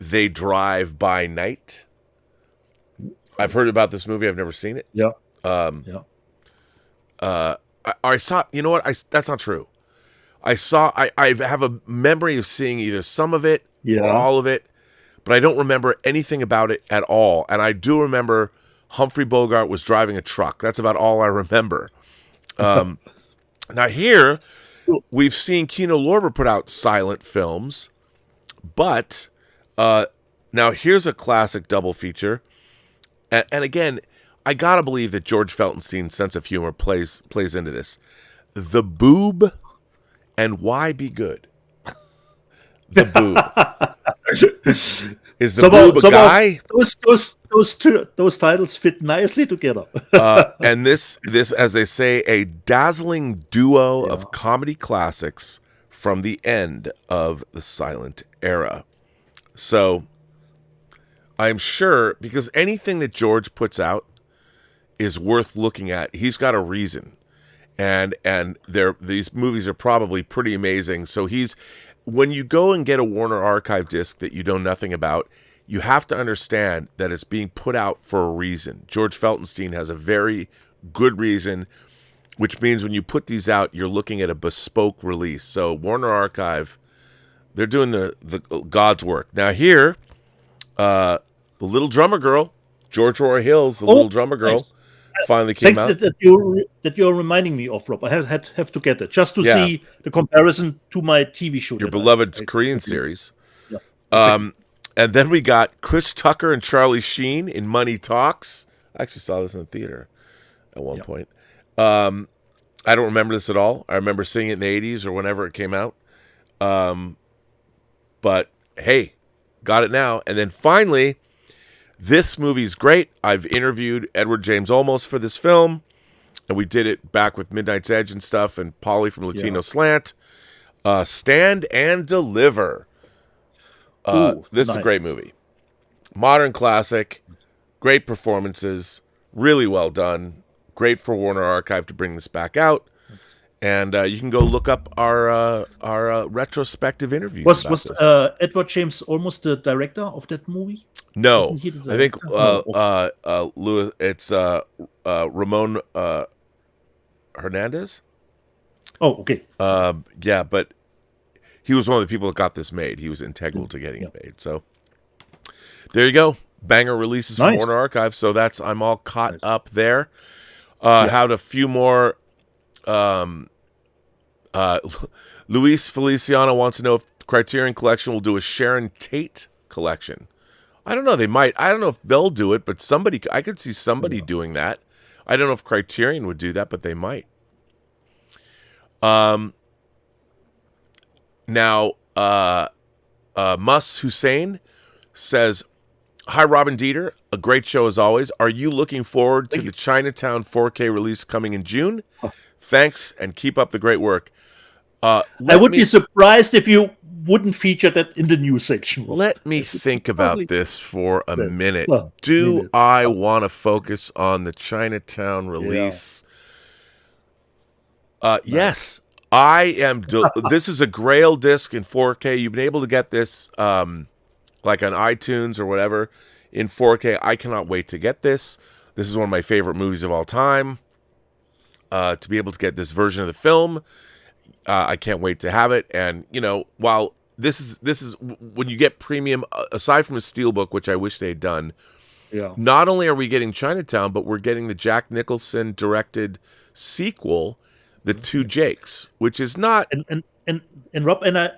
They Drive by Night. I've heard about this movie. I've never seen it. I saw. You know what? That's not true. I have a memory of seeing either some of it or all of it, but I don't remember anything about it at all. And I do remember Humphrey Bogart was driving a truck. That's about all I remember. Now here, we've seen Kino Lorber put out silent films, but now here's a classic double feature. And again, I gotta believe that George Feltenstein's sense of humor plays into this. The Boob and Why Be Good. The Boob. Is the Boob a guy? Those titles fit nicely together. And this, as they say, a dazzling duo of comedy classics from the end of the silent era. So I'm sure, because anything that George puts out is worth looking at. He's got a reason, and these movies are probably pretty amazing. So when you go and get a Warner Archive disc that you know nothing about, you have to understand that it's being put out for a reason. George Feltenstein has a very good reason, which means when you put these out, you're looking at a bespoke release. So Warner Archive, they're doing the God's work. Now here, the Little Drummer Girl, George Roy Hill's The Little Drummer Girl, finally came out. That you're reminding me of, Rob. I have to get it just to see the comparison to my TV show. Your beloved Korean series. And then we got Chris Tucker and Charlie Sheen in Money Talks. I actually saw this in the theater at one point. I don't remember this at all. I remember seeing it in the 80s or whenever it came out. But hey, got it now. And then finally, this movie's great. I've interviewed Edward James Olmos for this film, and we did it back with Midnight's Edge and stuff, and Polly from Latino Slant. Stand and Deliver. This is a great movie. Modern classic. Great performances. Really well done. Great for Warner Archive to bring this back out. And you can go look up our retrospective interviews. Was Edward James almost the director of that movie? No, I think Louis. It's Ramon Hernandez. Oh, okay. Yeah, but he was one of the people that got this made. He was integral to getting it made. So there you go. Banger releases from Warner Archive. So I'm all caught up there. Had a few more. Luis Feliciano wants to know if Criterion Collection will do a Sharon Tate collection. I don't know. They might. I don't know if they'll do it, but I could see somebody doing that. I don't know if Criterion would do that, but they might. Now, Mus Hussein says, "Hi, Robin Dieter. A great show as always. Are you looking forward to the Chinatown 4K release coming in June? Thanks, and keep up the great work." I would be surprised if you wouldn't feature that in the news section. Let me think about this for a minute. Do I want to focus on the Chinatown release? Yes. I am. This is a Grail disc in 4K. You've been able to get this like on iTunes or whatever in 4K. I cannot wait to get this. This is one of my favorite movies of all time. To be able to get this version of the film, I can't wait to have it. And while this is when you get premium, aside from a steelbook, which I wish they had done. Yeah. Not only are we getting Chinatown, but we're getting the Jack Nicholson directed sequel, The Two Jakes, which is not. And Rob, and I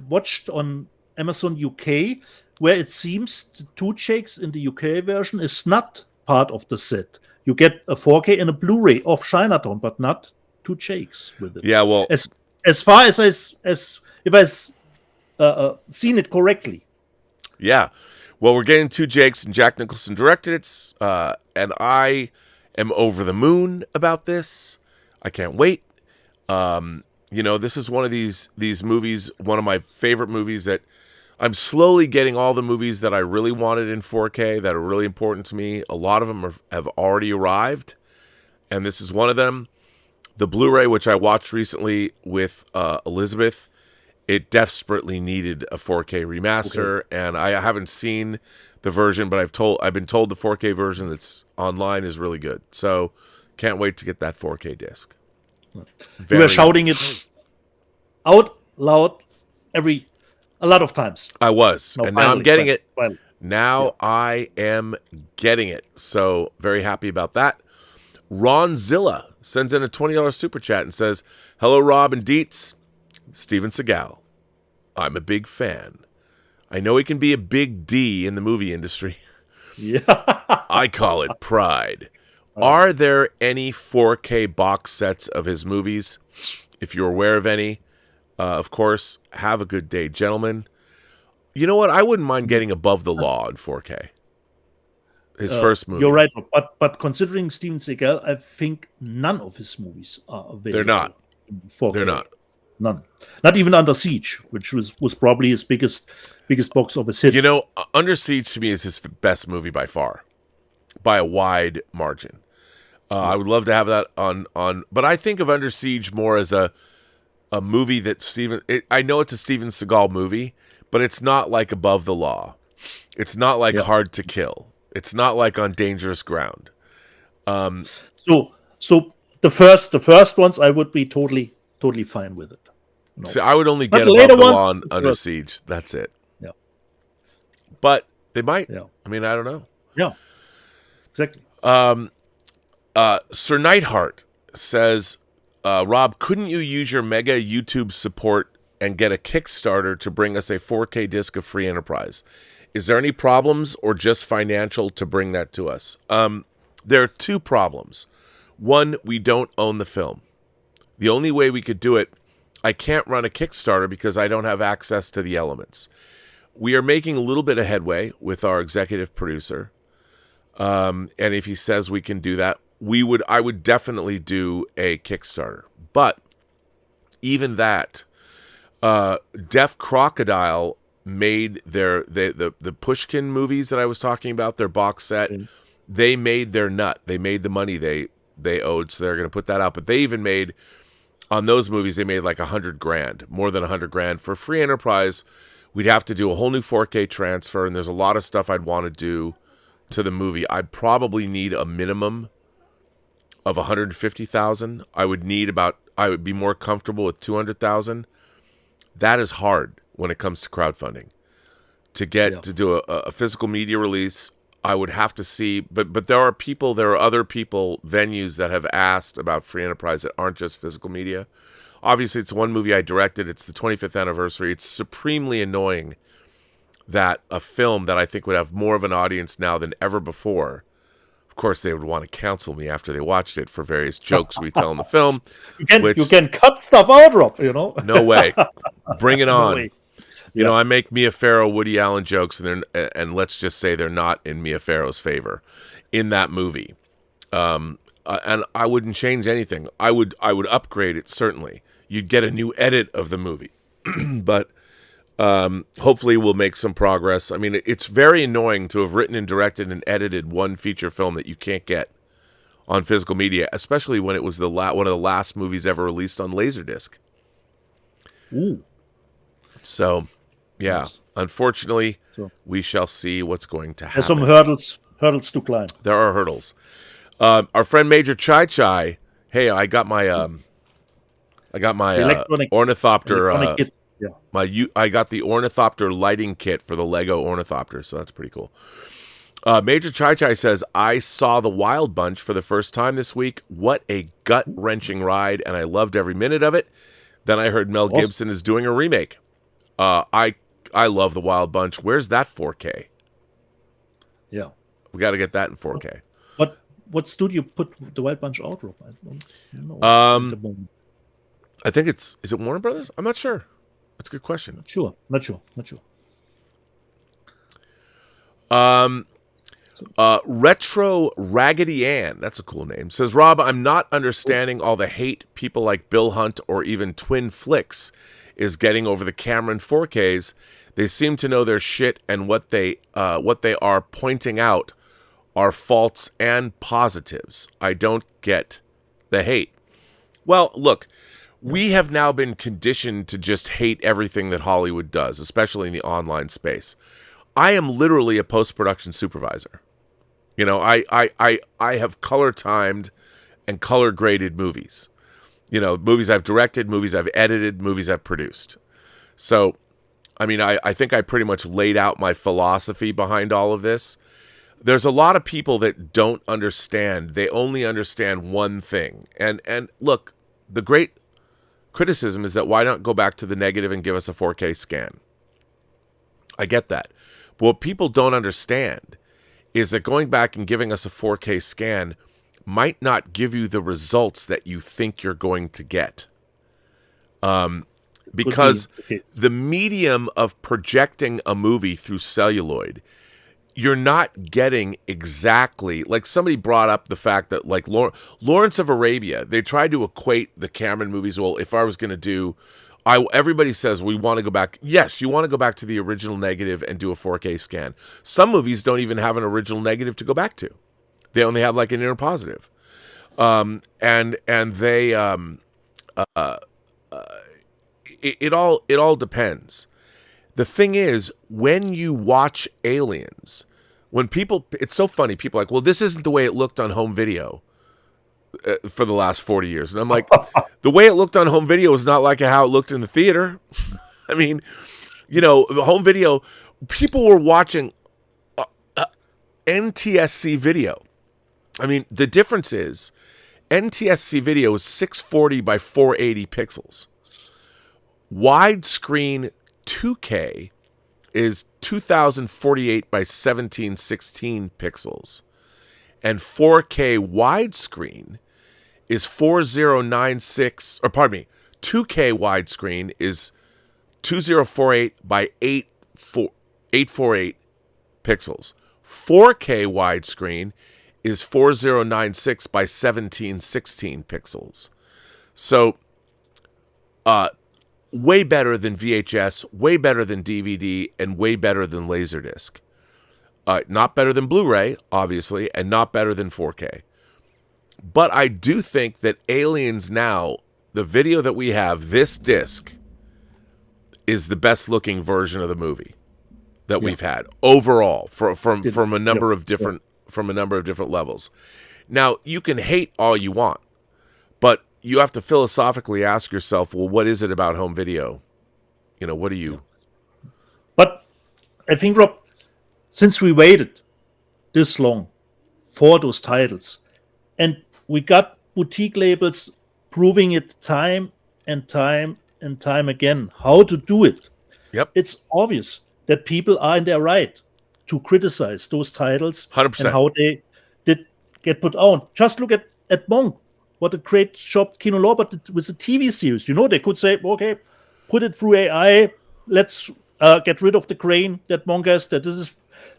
watched on Amazon UK where it seems the Two Jakes in the UK version is not part of the set. You get a 4K and a Blu-ray of Chinatown, but not Two Jakes with it. Yeah, well, as far as if I've seen it correctly. Yeah, well, we're getting Two Jakes, and Jack Nicholson directed it, and I am over the moon about this. I can't wait. This is one of these movies, one of my favorite movies that I'm slowly getting all the movies that I really wanted in 4K that are really important to me. A lot of them have already arrived, and this is one of them. The Blu-ray, which I watched recently with Elizabeth, it desperately needed a 4K remaster, and I haven't seen the version, but I've been told the 4K version that's online is really good. So can't wait to get that 4K disc. We were shouting it out loud a lot of times. I was, and now I'm getting it. Now I am getting it. So very happy about that. Ron Zilla sends in a $20 super chat and says, "Hello, Rob and Dietz. Steven Seagal. I'm a big fan. I know he can be a big D in the movie industry. Yeah. I call it pride. Are there any 4K box sets of his movies? If you're aware of any, of course, have a good day, gentlemen." You know what? I wouldn't mind getting Above the Law in 4K. His first movie. You're right, but considering Steven Seagal, I think none of his movies are available. They're not. In 4K. They're not. None. Not even Under Siege, which was probably his biggest box office hit. Under Siege to me is his best movie by far, by a wide margin. I would love to have that on, but I think of Under Siege more as a movie that I know it's a Steven Seagal movie, but it's not like Above the Law. It's not like Hard to Kill. It's not like On Dangerous Ground. So the first ones I would be totally fine with it. See, I would only get Above the Law on Under Siege. That's it. Yeah. But they might. Yeah. I mean, I don't know. Yeah. Exactly. Sir Nightheart says, "Rob, couldn't you use your mega YouTube support and get a Kickstarter to bring us a 4K disc of Free Enterprise. Is there any problems or just financial to bring that to us? There are two problems. One, we don't own the film. The only way we could do it, I can't run a Kickstarter because I don't have access to the elements. We are making a little bit of headway with our executive producer. And if he says we can do that, I would definitely do a Kickstarter. But even that, Deaf Crocodile made the Pushkin movies that I was talking about, their box set. They made their nut. They made the money they owed, so they're going to put that out. But they even made, on those movies, they made like $100,000, more than $100,000. For Free Enterprise, we'd have to do a whole new 4K transfer, and there's a lot of stuff I'd want to do to the movie. I'd probably need a minimum of $150,000. I would be more comfortable with $200,000. That is hard when it comes to crowdfunding. To do a physical media release, I would have to see, but there are other people, venues that have asked about Free Enterprise that aren't just physical media. Obviously, it's one movie I directed. It's the 25th anniversary. It's supremely annoying that a film that I think would have more of an audience now than ever before, of course, they would want to counsel me after they watched it for various jokes we tell in the film. You can cut stuff out, Rob, No way. Bring it on. way. You know, I make Mia Farrow, Woody Allen jokes, and let's just say they're not in Mia Farrow's favor in that movie. And I wouldn't change anything. I would upgrade it, certainly. You'd get a new edit of the movie. But hopefully we'll make some progress. I mean, it's very annoying to have written and directed and edited one feature film that you can't get on physical media, especially when it was one of the last movies ever released on Laserdisc. Ooh. So, yeah, Yes. Unfortunately, we shall see what's going to happen. There's some hurdles to climb. There are hurdles. Our friend Major Chai Chai. Hey, I got my ornithopter. I got the ornithopter lighting kit for the Lego ornithopter, so that's pretty cool. Major Chai Chai says, I saw The Wild Bunch for the first time this week. What a gut-wrenching ride, and I loved every minute of it. Then I heard Mel Gibson is doing a remake. I love The Wild Bunch. Where's that 4K? Yeah. We got to get that in 4K. What studio put The Wild Bunch out, Rob? I don't know. At the moment. I think is it Warner Brothers? I'm not sure. That's a good question. Not sure. Retro Raggedy Ann, that's a cool name, says, Rob, I'm not understanding all the hate people like Bill Hunt or even Twin Flicks is getting over the Cameron 4Ks. They seem to know their shit, and what they are pointing out are faults and positives. I don't get the hate. Well, look, we have now been conditioned to just hate everything that Hollywood does, especially in the online space. I am literally a post-production supervisor. You know, I have color timed and color graded movies. You know, movies I've directed, movies I've edited, movies I've produced. So, I mean, I think I pretty much laid out my philosophy behind all of this. There's a lot of people that don't understand. They only understand one thing. And look, the great criticism is that why not go back to the negative and give us a 4K scan? I get that. But what people don't understand is that going back and giving us a 4K scan might not give you the results that you think you're going to get. Because the medium of projecting a movie through celluloid, you're not getting exactly, like somebody brought up the fact that like Lawrence of Arabia, they tried to equate the Cameron movies. Well, if I was going to do, everybody says we want to go back. Yes, you want to go back to the original negative and do a 4K scan. Some movies don't even have an original negative to go back to. They only have like an inner positive. And they, it all depends. The thing is, when you watch Aliens, it's so funny. People are like, well, this isn't the way it looked on home video for the last 40 years. And I'm like, the way it looked on home video is not like how it looked in the theater. I mean, you know, the home video, people were watching NTSC video. I mean, the difference is NTSC video is 640 by 480 pixels. Widescreen 2K is 2048 by 1716 pixels. And 4K widescreen is 4096, or pardon me, 2K widescreen is 2048 by 848 pixels. 4K widescreen is 4096 by 1716 pixels. So, way better than VHS, way better than DVD, and way better than Laserdisc. Not better than Blu-ray, obviously, and not better than 4K. But I do think that Aliens Now, the video that we have, this disc, is the best looking version of the movie that we've had overall from a number of different levels. Now, you can hate all you want, but you have to philosophically ask yourself, well, what is it about home video? What do you... But I think, Rob, since we waited this long for those titles, and we got boutique labels proving it time and time and time again how to do it. Yep. It's obvious that people are in their right to criticize those titles 100%. and how they did get put out. Just look at Monk, what a great job Kino Lorber did with the TV series. They could say, okay, put it through AI, let's get rid of the grain that Monk has, that this is a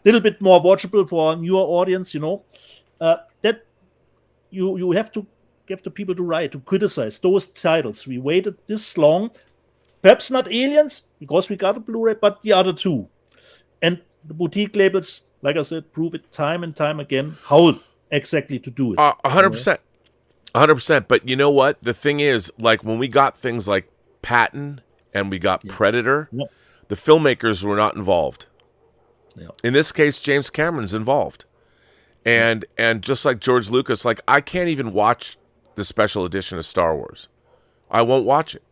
little bit more watchable for a newer audience, that you have to give the people the right to criticize those titles. We waited this long, perhaps not Aliens, because we got a Blu-ray, but the other two. And the boutique labels, like I said, prove it time and time again how exactly to do it. 100%. 100%. But you know what? The thing is, like when we got things like Patton and we got Predator, the filmmakers were not involved. Yeah. In this case, James Cameron's involved. And just like George Lucas, like I can't even watch the special edition of Star Wars. I won't watch it.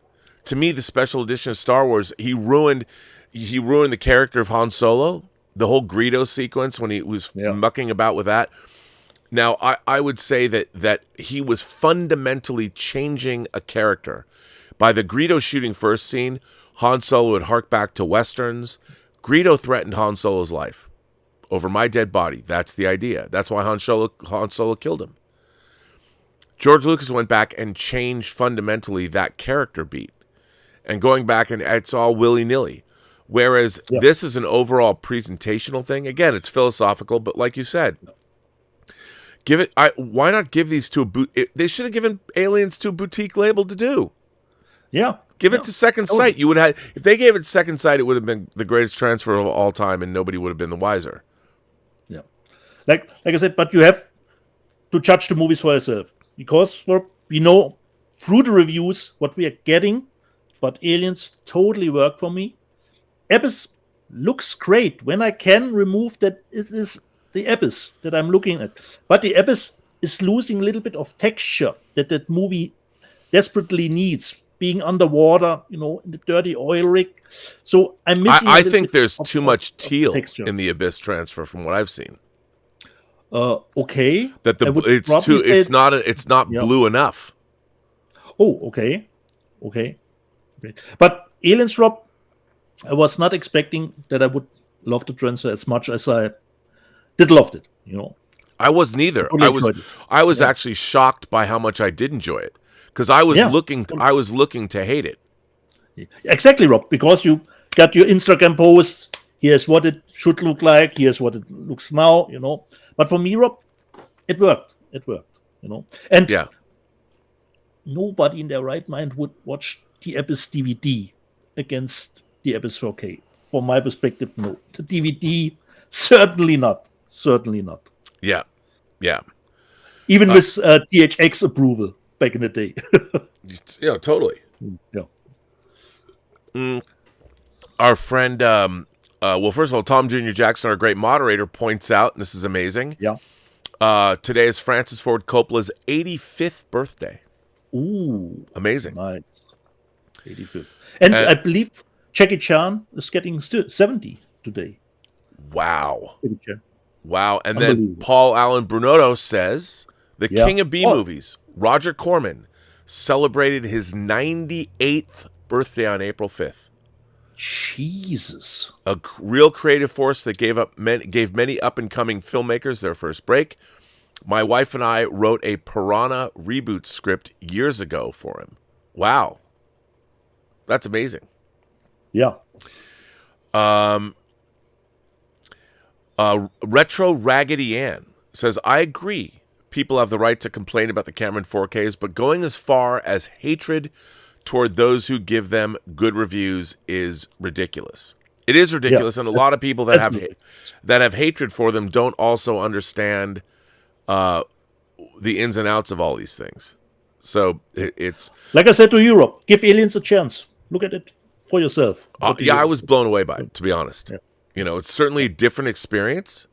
To me, the special edition of Star Wars, he ruined the character of Han Solo, the whole Greedo sequence when he was mucking about with that. Now, I would say that he was fundamentally changing a character. By the Greedo shooting first scene, Han Solo would hark back to Westerns. Greedo threatened Han Solo's life. Over my dead body. That's the idea. That's why Han Solo killed him. George Lucas went back and changed fundamentally that character beat. And going back, and it's all willy-nilly. Whereas this is an overall presentational thing. Again, it's philosophical, but like you said, why not give these to they should have given Aliens to a boutique label to do. Yeah. Give it to Second Sight. You would have, if they gave it to Second Sight, it would have been the greatest transfer of all time, and nobody would have been the wiser. Yeah, like I said, but you have to judge the movies for yourself because we know through the reviews what we are getting. But Aliens totally worked for me. Abyss looks great when I can remove that it is the Abyss that I'm looking at. But the Abyss is losing a little bit of texture that movie desperately needs. Being underwater, in the dirty oil rig. So I'm missing. I think there's too much teal in the Abyss transfer from what I've seen. Okay. That it's not blue enough. Oh, okay. But Aliens, Rob, I was not expecting that I would love the transfer as much as I did loved it. I wasn't either. I was actually shocked by how much I did enjoy it. Because I was looking to hate it. Exactly, Rob. Because you got your Instagram posts. Here's what it should look like. Here's what it looks now. But for me, Rob, it worked. And nobody in their right mind would watch the Abyss DVD against the Abyss 4K. From my perspective, no. The DVD, certainly not. Yeah. Even with THX approval. Back in the day. Yeah, totally. Yeah. Our friend, well, first of all, Tom Jr. Jackson, our great moderator, points out, and this is amazing. Yeah. Today is Francis Ford Coppola's 85th birthday. Ooh. Amazing. Nice. 85th. And I believe Jackie Chan is getting 70 today. Wow. Jackie Chan. Wow. And then Paul Allen Brunotto says, the king of B movies, Roger Corman, celebrated his 98th birthday on April 5th. Jesus. A real creative force that gave many up-and-coming filmmakers their first break. My wife and I wrote a Piranha reboot script years ago for him. Wow. That's amazing. Yeah. Retro Raggedy Ann says, I agree. People have the right to complain about the camera in 4Ks, but going as far as hatred toward those who give them good reviews is ridiculous. It is ridiculous, and a lot of people that have hatred for them don't also understand the ins and outs of all these things. So it's like I said to Europe, give aliens a chance. Look at it for yourself. I was blown away by it, to be honest. Yeah. You know, it's certainly a different experience,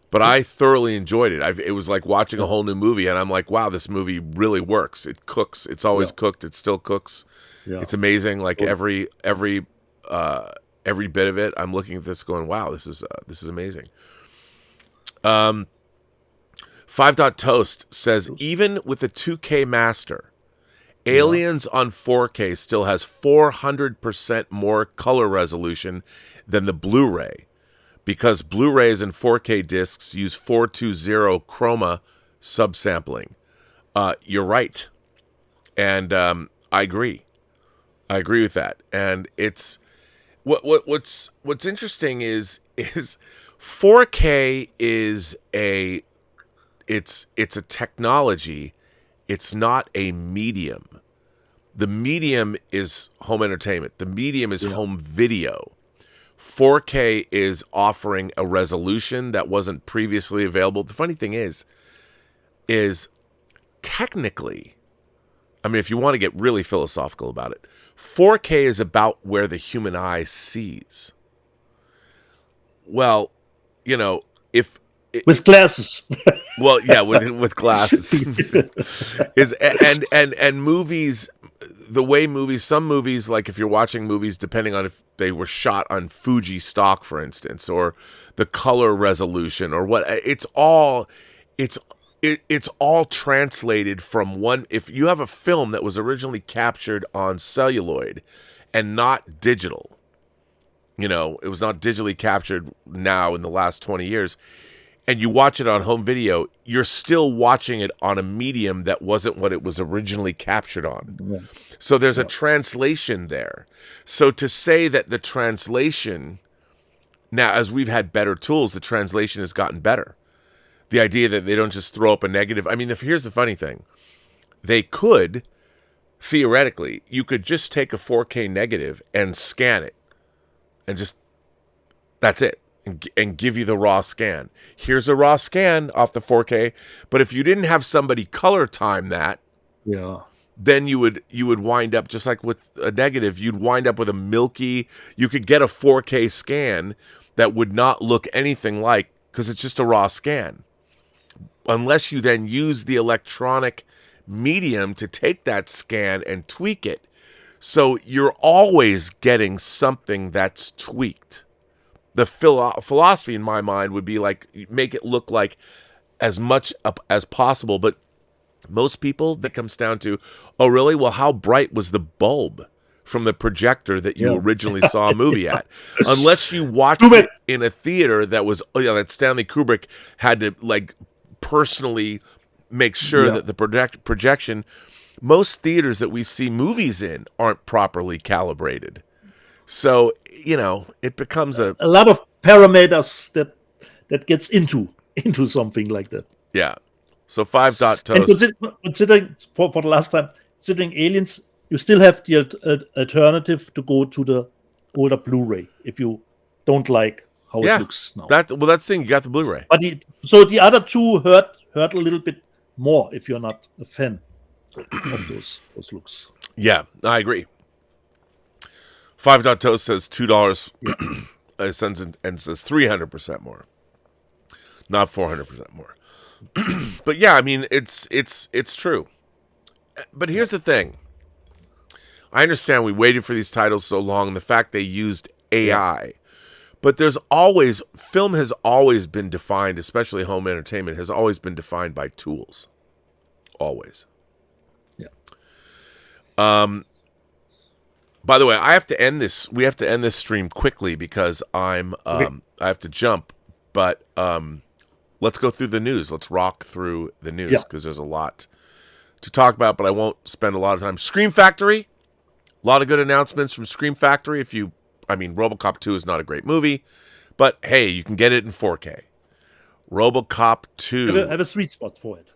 but I thoroughly enjoyed it. It was like watching a whole new movie, and I'm like, wow, this movie really works. It cooks. It's always cooked. It still cooks. Yeah. It's amazing. Like every bit of it, I'm looking at this going, wow, this is amazing. 5.Toast says, even with the 2K master, Aliens on 4K still has 400% more color resolution than the Blu-ray, because Blu-rays and 4K discs use 420 chroma subsampling. You're right, and I agree. I agree with that. And it's what's interesting is 4K is it's a technology. It's not a medium. The medium is home entertainment. The medium is home video. 4K is offering a resolution that wasn't previously available. The funny thing is technically, I mean, if you want to get really philosophical about it, 4K is about where the human eye sees. Well, you know, with glasses. Well, yeah, with glasses. and movies, the way some movies, like if you're watching movies, depending on if they were shot on Fuji stock, for instance, or the color resolution or what, it's all translated from one. If you have a film that was originally captured on celluloid and not digital, you know, it was not digitally captured now in the last 20 years, and you watch it on home video, you're still watching it on a medium that wasn't what it was originally captured on. Yeah. So there's a translation there. So to say that the translation, now as we've had better tools, the translation has gotten better. The idea that they don't just throw up a negative. I mean, here's the funny thing. They could, theoretically, you could just take a 4K negative and scan it. And just, that's it. And give you the raw scan. Here's a raw scan off the 4K. But if you didn't have somebody color time that, then you would wind up, just like with a negative, you'd wind up with a milky. You could get a 4K scan that would not look anything like, because it's just a raw scan. Unless you then use the electronic medium to take that scan and tweak it. So you're always getting something that's tweaked. The philosophy in my mind would be like, make it look like as much as possible. But most people, that comes down to, oh, really? Well, how bright was the bulb from the projector that you originally saw a movie at? Unless you watched it in a theater that was, that Stanley Kubrick had to like personally make sure that the projection, most theaters that we see movies in aren't properly calibrated. So, you know, it becomes a lot of parameters that gets into something like that. Yeah. So 5.Toast. And considering for the last time, considering Aliens, you still have the alternative to go to the older Blu-ray if you don't like how it looks now. That's the thing. You got the Blu-ray. But so the other two hurt a little bit more if you're not a fan of those looks. Yeah, I agree. 5.Toast says $2 and says 300% more, not 400% more. But yeah, I mean, it's true. But here's the thing. I understand we waited for these titles so long, the fact they used AI. But film has always been defined, especially home entertainment, has always been defined by tools. Always. Yeah. By the way, I have to end this. We have to end this stream quickly because I have to jump. But let's go through the news. Let's rock through the news because there's a lot to talk about. But I won't spend a lot of time. Scream Factory. A lot of good announcements from Scream Factory. RoboCop 2 is not a great movie, but hey, you can get it in 4K. RoboCop 2. I have a sweet spot for it.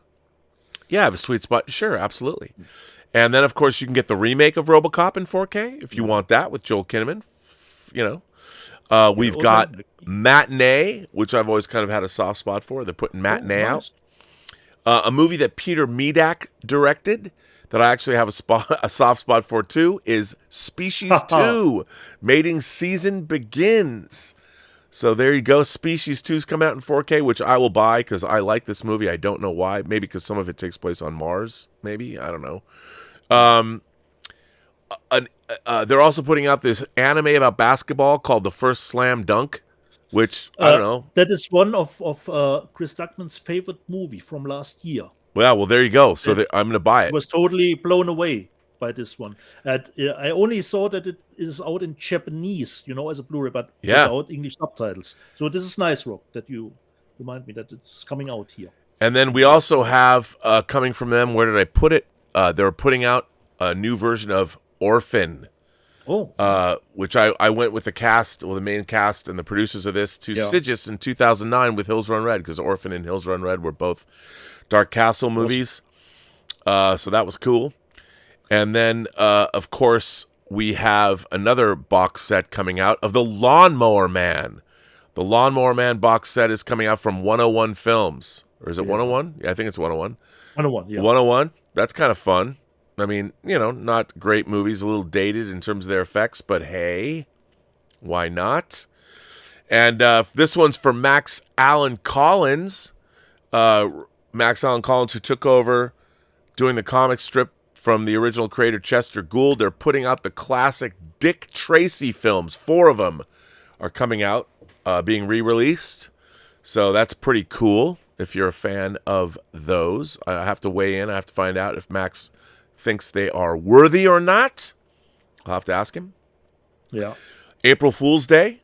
Yeah, I have a sweet spot. Sure, absolutely. And then, of course, you can get the remake of RoboCop in 4K if you want that with Joel Kinnaman. We've got Matinee, which I've always kind of had a soft spot for. They're putting Matinee out. A movie that Peter Medak directed that I actually have a soft spot for too is Species 2. Mating Season Begins. So there you go. Species 2 is coming out in 4K, which I will buy because I like this movie. I don't know why. Maybe because some of it takes place on Mars. Maybe. I don't know. They're also putting out this anime about basketball called The First Slam Dunk, which, I don't know. That is one of Chris Duckman's favorite movie from last year. Well, there you go. So I'm going to buy it. I was totally blown away by this one. And I only saw that it is out in Japanese, as a Blu-ray, but without English subtitles. So this is nice, Rock, that you remind me that it's coming out here. And then we also have, coming from them, where did I put it? They're putting out a new version of Orphan. Which I went with the main cast and the producers of this to Sigis in 2009 with Hills Run Red, because Orphan and Hills Run Red were both Dark Castle movies. So that was cool. And then, of course, we have another box set coming out of The Lawnmower Man. The Lawnmower Man box set is coming out from 101 Films. Or is it 101? Yeah, I think it's 101. 101, yeah. 101. That's kind of fun. I mean, not great movies, a little dated in terms of their effects, but hey, why not? And this one's for Max Allan Collins. Max Allan Collins, who took over doing the comic strip from the original creator Chester Gould. They're putting out the classic Dick Tracy films. 4 of them are coming out, being re-released. So that's pretty cool if you're a fan of those. I have to weigh in. I have to find out if Max thinks they are worthy or not. I'll have to ask him. Yeah. April Fool's Day,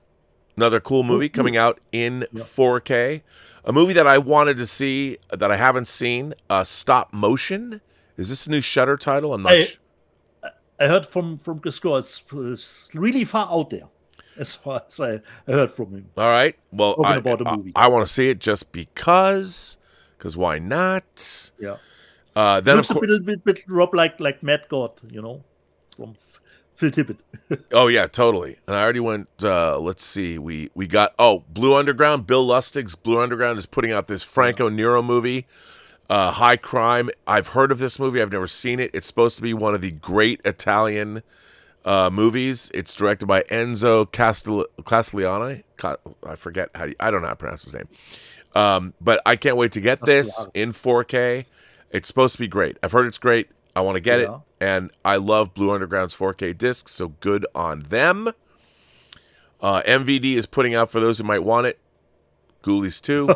another cool movie coming out in 4K. A movie that I wanted to see that I haven't seen, Stop Motion. Is this a new Shudder title? I'm not sure. I heard from Chris Gore, it's really far out there, as far as I heard from him. All right. Well, I want to see it just because why not? Yeah. Then looks a bit Rob like Mad God, from Phil Tippett. Oh yeah, totally. And I already went. Let's see. We got Blue Underground. Bill Lustig's Blue Underground is putting out this Franco Nero movie, High Crime. I've heard of this movie. I've never seen it. It's supposed to be one of the great Italian movies. It's directed by Enzo Castiglione. I forget I don't know how to pronounce his name. But I can't wait to get this in 4K. It's supposed to be great. I've heard it's great. I want to get it. And I love Blue Underground's 4K discs, so good on them. MVD is putting out, for those who might want it, Ghoulies 2.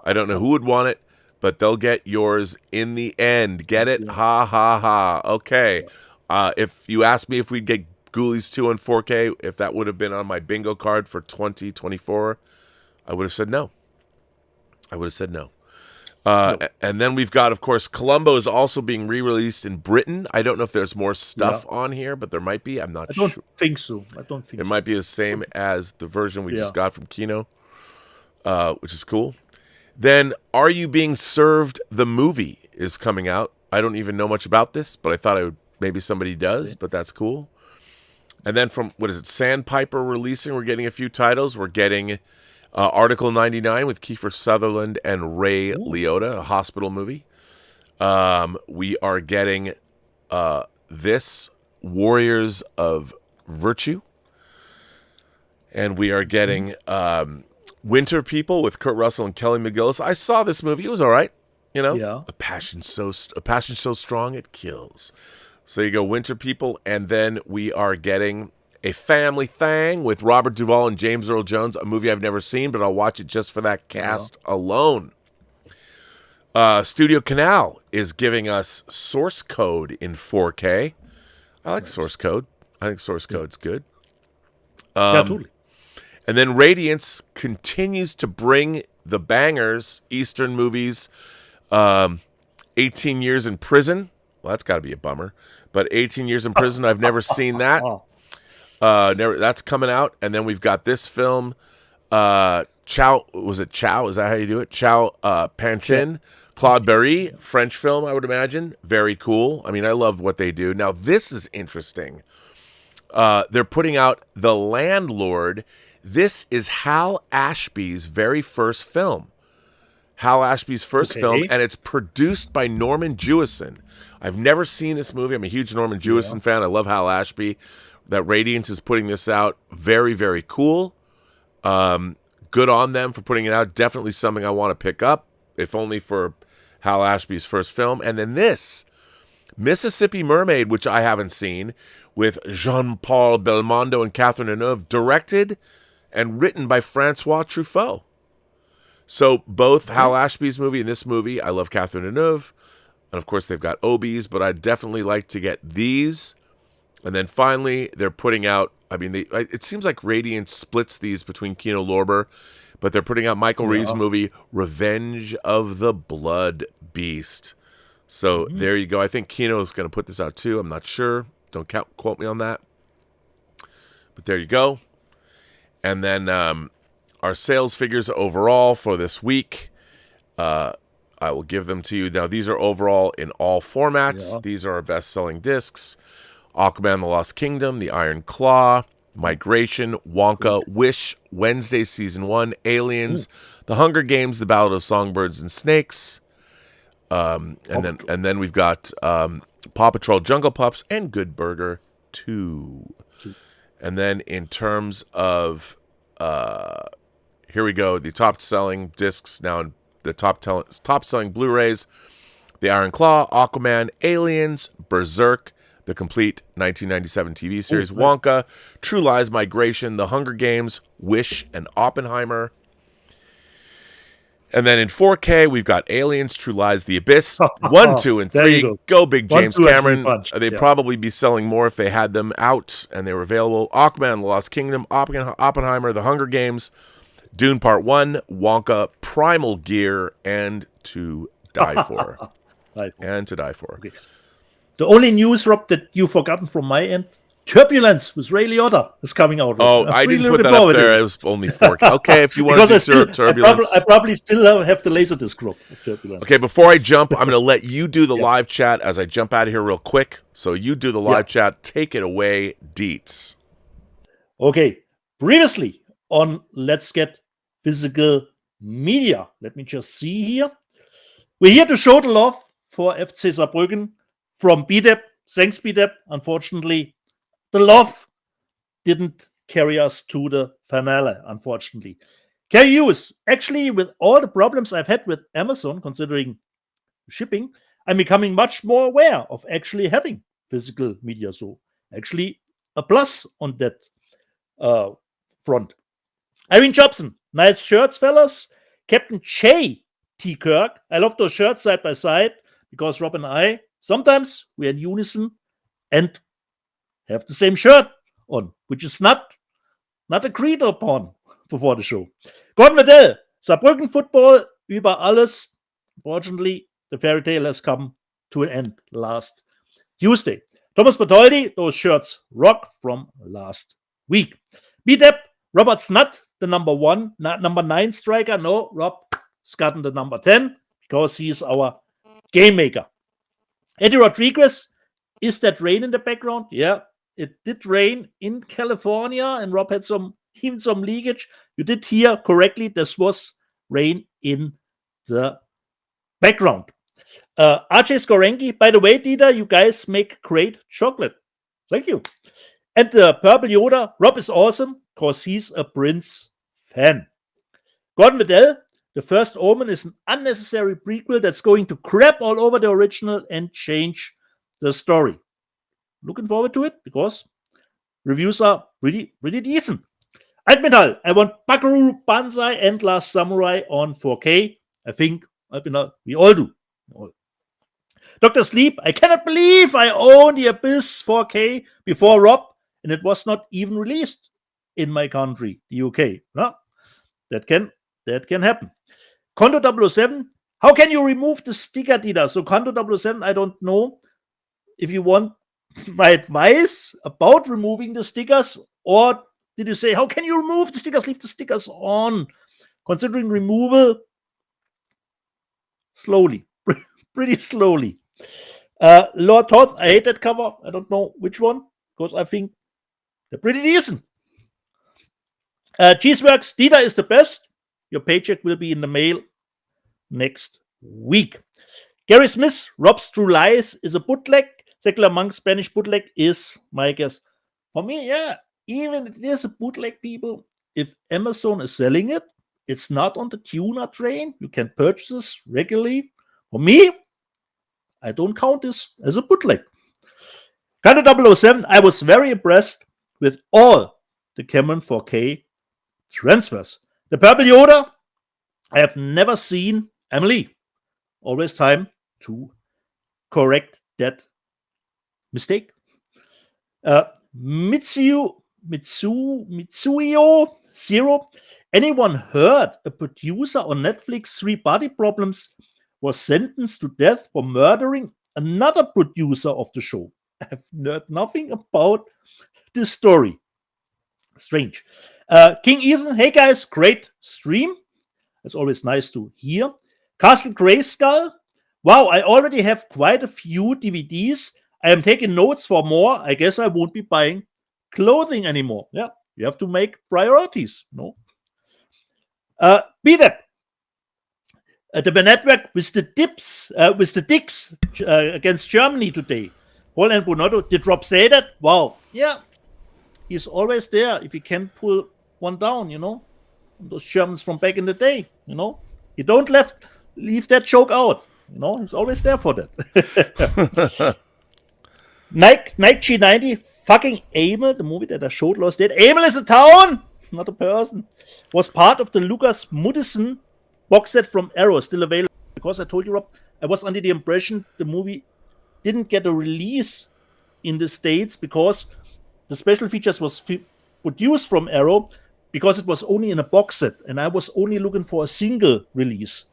I don't know who would want it, but they'll get yours in the end. Get it? Ha, ha, ha. Okay. If you asked me if we'd get Ghoulies 2 in 4K, if that would have been on my bingo card for 2024, I would have said no. And then we've got, of course, Columbo is also being re-released in Britain. I don't know if there's more stuff on here, but there might be. I'm not sure. I don't think so. It might be the same as the version we just got from Kino, which is cool. Then Are You Being Served? The movie is coming out. I don't even know much about this, but I thought maybe somebody does, but that's cool. And then from, Sandpiper releasing, we're getting a few titles. We're getting Article 99 with Kiefer Sutherland and Ray Liotta, a hospital movie. We are getting this, Warriors of Virtue. And we are getting Winter People with Kurt Russell and Kelly McGillis. I saw this movie. It was all right. A passion so strong it kills. So you go, Winter People. And then we are getting A Family Thing with Robert Duvall and James Earl Jones, a movie I've never seen, but I'll watch it just for that cast alone. Studio Canal is giving us Source Code in 4K. I like Source Code. I think source code's good. Yeah, totally. And then Radiance continues to bring the bangers, Eastern movies. 18 Years in Prison. Well, that's got to be a bummer. But 18 Years in Prison, I've never seen that. That's coming out. And then we've got this film, Chow. Was it Chow? Is that how you do it? Chow Pantin. Claude Berry, French film, I would imagine. Very cool. I mean, I love what they do. Now, this is interesting. They're putting out The Landlord. This is Hal Ashby's very first film. Hal Ashby's first film, and it's produced by Norman Jewison. I've never seen this movie. I'm a huge Norman Jewison fan. I love Hal Ashby. That Radiance is putting this out. Very, very cool. Good on them for putting it out. Definitely something I want to pick up, if only for Hal Ashby's first film. And then this, Mississippi Mermaid, which I haven't seen, with Jean-Paul Belmondo and Catherine Deneuve, directed and written by Francois Truffaut. So both Hal Ashby's movie and this movie, I love Catherine Deneuve. And of course, they've got Obies, but I'd definitely like to get these. And then finally, they're putting out, I mean, it seems like Radiance splits these between Kino Lorber, but they're putting out Michael Reeves' movie, Revenge of the Blood Beast. So there you go. I think Kino is going to put this out too. I'm not sure. Don't quote me on that. But there you go. And then our sales figures overall for this week, I will give them to you. Now, these are overall in all formats. Yeah. These are our best-selling discs. Aquaman, The Lost Kingdom, The Iron Claw, Migration, Wonka, Wish, Wednesday Season 1, Aliens, The Hunger Games, The Ballad of Songbirds and Snakes. And then we've got Paw Patrol, Jungle Pups, and Good Burger 2. And then in terms of, here we go, the top-selling discs now, in the top-selling Blu-rays, The Iron Claw, Aquaman, Aliens, Berserk, the complete 1997 TV series, Wonka, True Lies, Migration, The Hunger Games, Wish, and Oppenheimer. And then in 4K, we've got Aliens, True Lies, The Abyss, 1, 2, and 3. Go big James Cameron. They'd probably be selling more if they had them out and they were available. Aquaman, The Lost Kingdom, Oppenheimer, The Hunger Games, Dune Part 1, Wonka, Primal Gear, and To Die For. And To Die For. Okay. The only news, Rob, that you've forgotten from my end, Turbulence with Ray Liotta is coming out. Oh, I didn't put that up there. It was only 4K. Okay, if you want to do Turbulence. I probably still have the Laserdisc, Rob, of Turbulence. Okay, before I jump, I'm going to let you do the live chat as I jump out of here real quick. So you do the live chat. Take it away, Deets. Okay, previously on Let's Get Physical Media. Let me just see here. We're here to show the love for FC Saarbrücken from BDEP. Thanks, BDEP. Unfortunately, the love didn't carry us to the finale, unfortunately. Can you use? Actually, with all the problems I've had with Amazon, considering shipping, I'm becoming much more aware of actually having physical media. So actually a plus on that front. Irene Jobson, nice shirts, fellas. Captain J. T. Kirk. I love those shirts side by side because Rob and I, sometimes we're in unison and have the same shirt on, which is not agreed upon before the show. Gordon Waddell, Saarbrücken football über alles. Fortunately, the fairy tale has come to an end last Tuesday. Thomas Bertoldi, those shirts rock from last week. BDEP, Robert's not the number 9 striker. No, Rob's gotten the number 10 because he is our game maker. Eddie Rodriguez, is that rain in the background? Yeah, it did rain in California, and Rob had even some leakage. You did hear correctly. This was rain in the background. RJ Skorenki, by the way, Dieter, you guys make great chocolate. Thank you. And the Purple Yoda, Rob is awesome because he's a Prince fan. Gordon Waddell, The First Omen is an unnecessary prequel that's going to crap all over the original and change the story. Looking forward to it because reviews are pretty decent. Altmetall, I want Buckaroo Banzai and Last Samurai on 4K. I think Altmetall, we all do. Dr. Sleep, I cannot believe I own The Abyss 4K before Rob and it was not even released in my country, the UK. No, that can happen. Condo 007, how can you remove the sticker, Dieter? So Condo 007, I don't know if you want my advice about removing the stickers, or did you say, how can you remove the stickers? Leave the stickers on. Considering removal, slowly, pretty slowly. Lord Toth, I hate that cover. I don't know which one, because I think they're pretty decent. Cheeseworks, Dieter is the best. Your paycheck will be in the mail next week. Gary Smith, Rob's True Lies is a bootleg. Secular Monk Spanish bootleg is my guess. For me, yeah, even if it is a bootleg, people, if Amazon is selling it, it's not on the tuner train. You can purchase this regularly. For me, I don't count this as a bootleg. Condo 007, I was very impressed with all the Cameron 4K transfers. The Purple Yoda, I have never seen. Emily, always time to correct that mistake. Mitsuyo Zero. Anyone heard a producer on Netflix 3 Body Problems was sentenced to death for murdering another producer of the show? I have heard nothing about this story. Strange. King Ethan, hey guys, great stream. It's always nice to hear. Castle Grayskull. Wow, I already have quite a few DVDs. I am taking notes for more. I guess I won't be buying clothing anymore. Yeah, you have to make priorities. No. Beat up. The Burnettwork with the dicks against Germany today. Paul and Bonotto, did Rob say that? Wow. Yeah. He's always there if he can pull one down, Those Germans from back in the day, You don't leave that joke out. He's always there for that. Nike G90, fucking Amel, the movie that I showed last night. Amel is a town, not a person. Was part of the Lucas Moodysson box set from Arrow, still available. Because I told you, Rob, I was under the impression the movie didn't get a release in the States because the special features was produced from Arrow because it was only in a box set, and I was only looking for a single release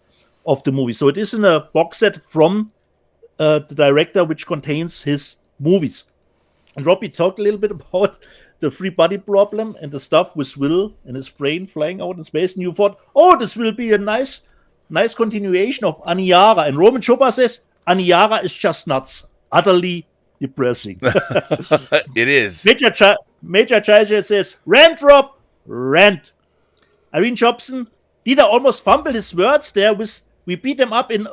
of the movie. So it is in a box set from the director, which contains his movies. And Robbie talked a little bit about the free body problem and the stuff with Will and his brain flying out in space. And you thought, oh, this will be a nice continuation of Aniara. And Roman Chopa says, Aniara is just nuts. Utterly depressing. It is. Major Child says, rant, Rob, rant. Irene Jobson, Dieter almost fumbled his words there with, we beat them up in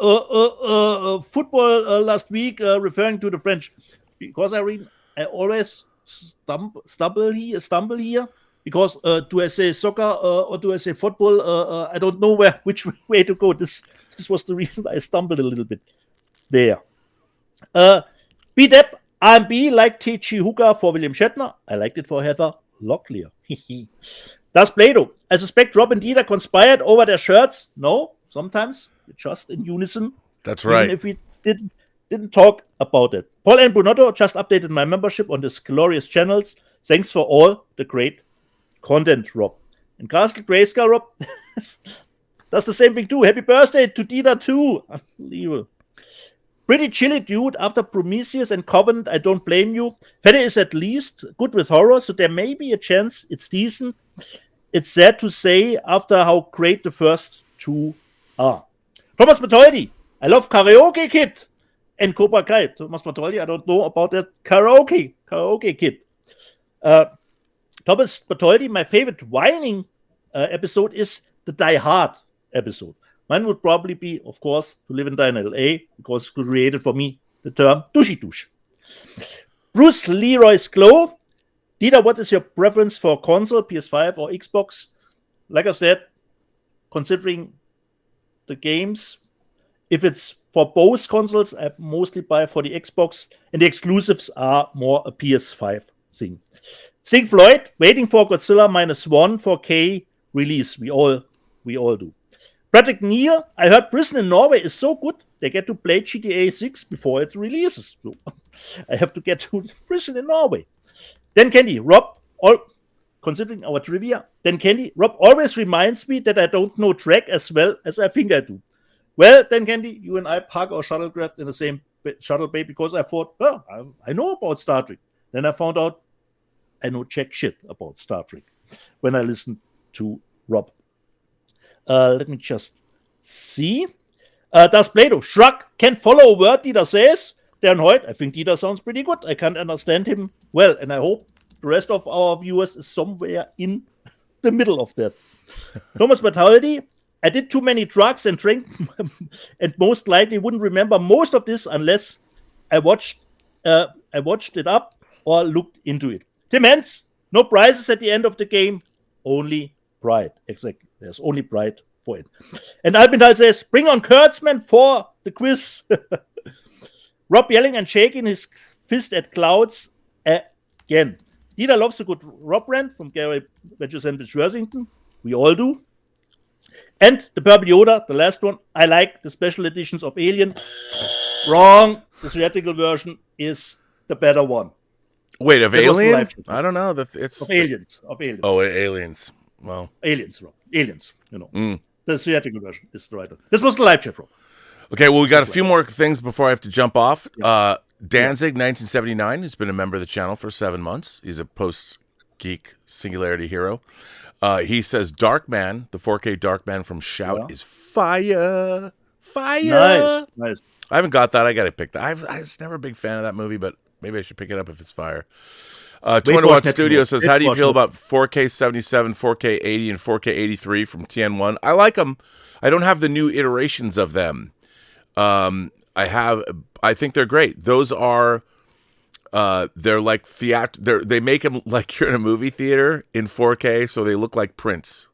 football last week, referring to the French. Because Irene, I always stumble here. Because do I say soccer or do I say football? I don't know which way to go. This was the reason I stumbled a little bit there. BDEP, RMB like TG Hooker for William Shatner. I liked it for Heather Locklear. Does Play-Doh? I suspect Rob and Dieter conspired over their shirts. No, sometimes just in unison. That's right. Even if we didn't talk about it. Paul and Bonotto just updated my membership on this glorious channels. Thanks for all the great content, Rob. And Castle Grayskull, Rob, does the same thing too. Happy birthday to Dieter too. Unbelievable. Pretty chilly dude after Prometheus and Covenant. I don't blame you. Fede is at least good with horror, so there may be a chance it's decent. It's sad to say after how great the first two are. Thomas Bertoldi, I love Karaoke Kid and Cobra Kai. Thomas Bertoldi, I don't know about that Karaoke Kid. Thomas Bertoldi, my favorite whining episode is the Die Hard episode. Mine would probably be, of course, To Live and Die in L.A., because it created for me the term douchey douche. Bruce Leroy's Glow. Dieter, what is your preference for console, PS5 or Xbox? Like I said, considering the games, if it's for both consoles, I mostly buy for the Xbox, and the exclusives are more a PS5 thing. Sting Floyd, waiting for Godzilla -1 4K release. We all do. Patrick Neal, I heard Prison in Norway is so good, they get to play GTA 6 before it releases. So I have to get to Prison in Norway. Dan Candy, considering our trivia, Dan Candy, Rob always reminds me that I don't know Trek as well as I think I do. Well, Dan Candy, you and I park our shuttlecraft in the same shuttle bay because I thought, well, I know about Star Trek. Then I found out I know jack shit about Star Trek when I listened to Rob. Let me just see. Does Plato shrug? Can't follow a word Dieter says. Dan Hoyt, I think Dieter sounds pretty good. I can't understand him well, and I hope the rest of our viewers is somewhere in the middle of that. Thomas Bataldi, I did too many drugs and drank, and most likely wouldn't remember most of this unless I watched it up or looked into it. Tim Hens, no prizes at the end of the game, only pride. Exactly, there's only pride for it. And Alpenthal says, bring on Kurtzman for the quiz. Rob yelling and shaking his fist at clouds again. Dieter loves a good Rob rant from Gary Badger Sandwich Worthington. We all do. And the Purple Yoda, the last one. I like the special editions of Alien. Wrong. The theatrical version is the better one. Wait, of Alien? I don't know. It's of Aliens. Oh, Aliens. Well, Aliens, Rob. Aliens, you know. The theatrical version is the right one. This was the live chat, Rob. Okay, well, we got a few more things before I have to jump off. Danzig, 1979, has been a member of the channel for 7 months. He's a Post-Geek Singularity hero. He says Darkman, the 4K Darkman from Shout, is fire. Fire. Nice. I haven't got that. I got to pick that. I was never a big fan of that movie, but maybe I should pick it up if it's fire. 200 Studio says, how do you feel about 4K 77, 4K 80, and 4K 83 from TN1? I like them. I don't have the new iterations of them. I think they're great. Those are, they're like they make them like you're in a movie theater in 4K, so they look like prints.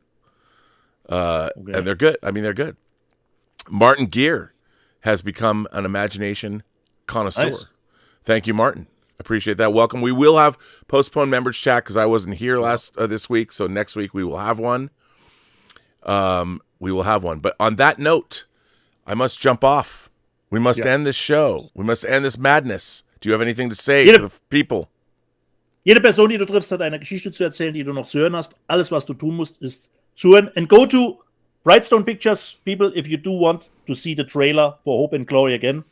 And they're good. I mean, they're good. Martin Gear has become an imagination connoisseur. Nice. Thank you, Martin. Appreciate that. Welcome. We will have postponed members chat because I wasn't here this week, so next week we will have one. But on that note, I must jump off. We must end this show. We must end this madness. Do you have anything to say to the people? Jede Person, die du triffst, hat eine Geschichte zu erzählen, die du noch zu hören hast. Alles, was du tun musst, ist zuhören. And go to Brightstone Pictures, people, if you do want to see the trailer for Hope and Glory again.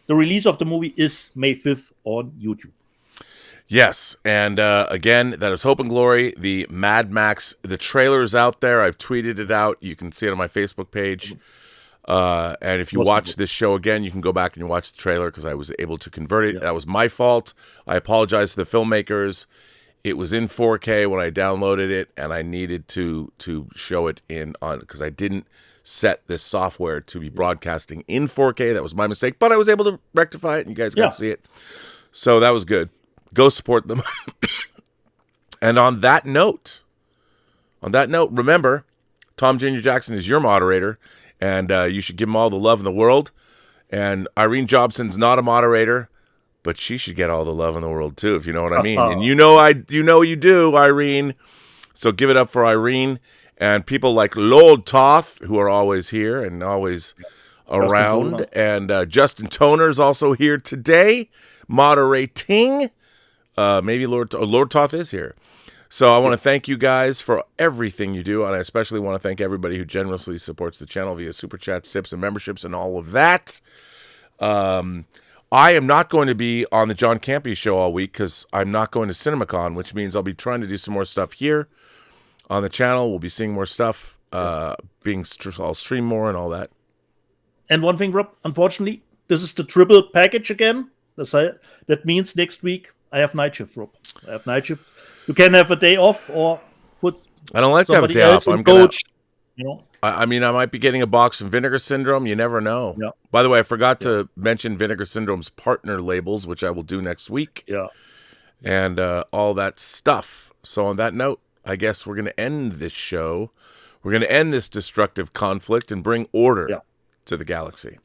The release of the movie is May 5th on YouTube. Yes, and again, that is Hope and Glory, the Mad Max. The trailer is out there. I've tweeted it out. You can see it on my Facebook page. And if you watch this show again, you can go back and you watch the trailer because I was able to convert it. Yeah. That was my fault. I apologize to the filmmakers. It was in 4K when I downloaded it, and I needed to show it because I didn't set this software to be broadcasting in 4K. That was my mistake, but I was able to rectify it, and you guys got to see it. So that was good. Go support them. And on that note, remember, Tom Jr. Jackson is your moderator, and you should give him all the love in the world. And Irene Jobson's not a moderator, but she should get all the love in the world too, if you know what I mean. And you know you do, Irene. So give it up for Irene and people like Lord Toth, who are always here and always around. And Justin Toner's also here today, moderating. Maybe Lord Toth is here. So I want to thank you guys for everything you do, and I especially want to thank everybody who generously supports the channel via Super Chats, tips, and memberships, and all of that. I am not going to be on the John Campy show all week because I'm not going to CinemaCon, which means I'll be trying to do some more stuff here on the channel. We'll be seeing more stuff, I'll stream more and all that. And one thing, Rob, unfortunately, this is the triple package again. That means next week I have night shift, Rob. I have night shift. You can have a day off or put. I don't like to have a day off. I'm coach. You know. I mean, I might be getting a box from Vinegar Syndrome. You never know. Yeah. By the way, I forgot to mention Vinegar Syndrome's partner labels, which I will do next week. Yeah. And all that stuff. So on that note, I guess we're going to end this show. We're going to end this destructive conflict and bring order to the galaxy.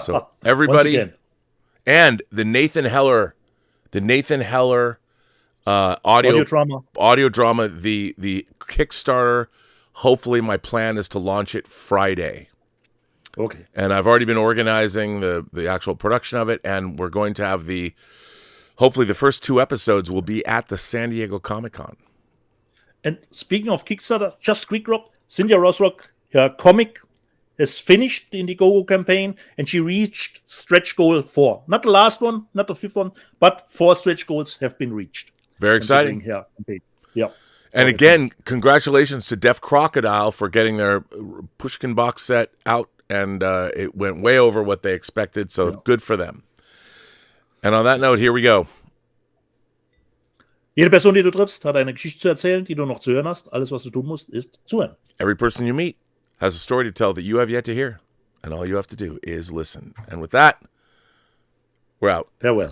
So everybody, and the Nathan Heller audio drama, the Kickstarter. Hopefully my plan is to launch it Friday. Okay. And I've already been organizing the actual production of it, and we're going to have the hopefully the first 2 episodes will be at the San Diego Comic-Con. And speaking of Kickstarter, just quick, Rob, Cynthia Rothrock, her comic has finished the Indiegogo campaign, and she reached stretch goal 4. Not the last one, not the 5th one, but 4 stretch goals have been reached. Very exciting. Her campaign. Yeah. And again, congratulations to Deaf Crocodile for getting their Pushkin box set out, and it went way over what they expected, so good for them. And on that note, here we go. Jede Person, die du triffst, hat eine Geschichte zu erzählen, die du noch zu hören hast. Alles, was du tun musst, ist zuhören. Every person you meet has a story to tell that you have yet to hear, and all you have to do is listen. And with that, we're out. Farewell.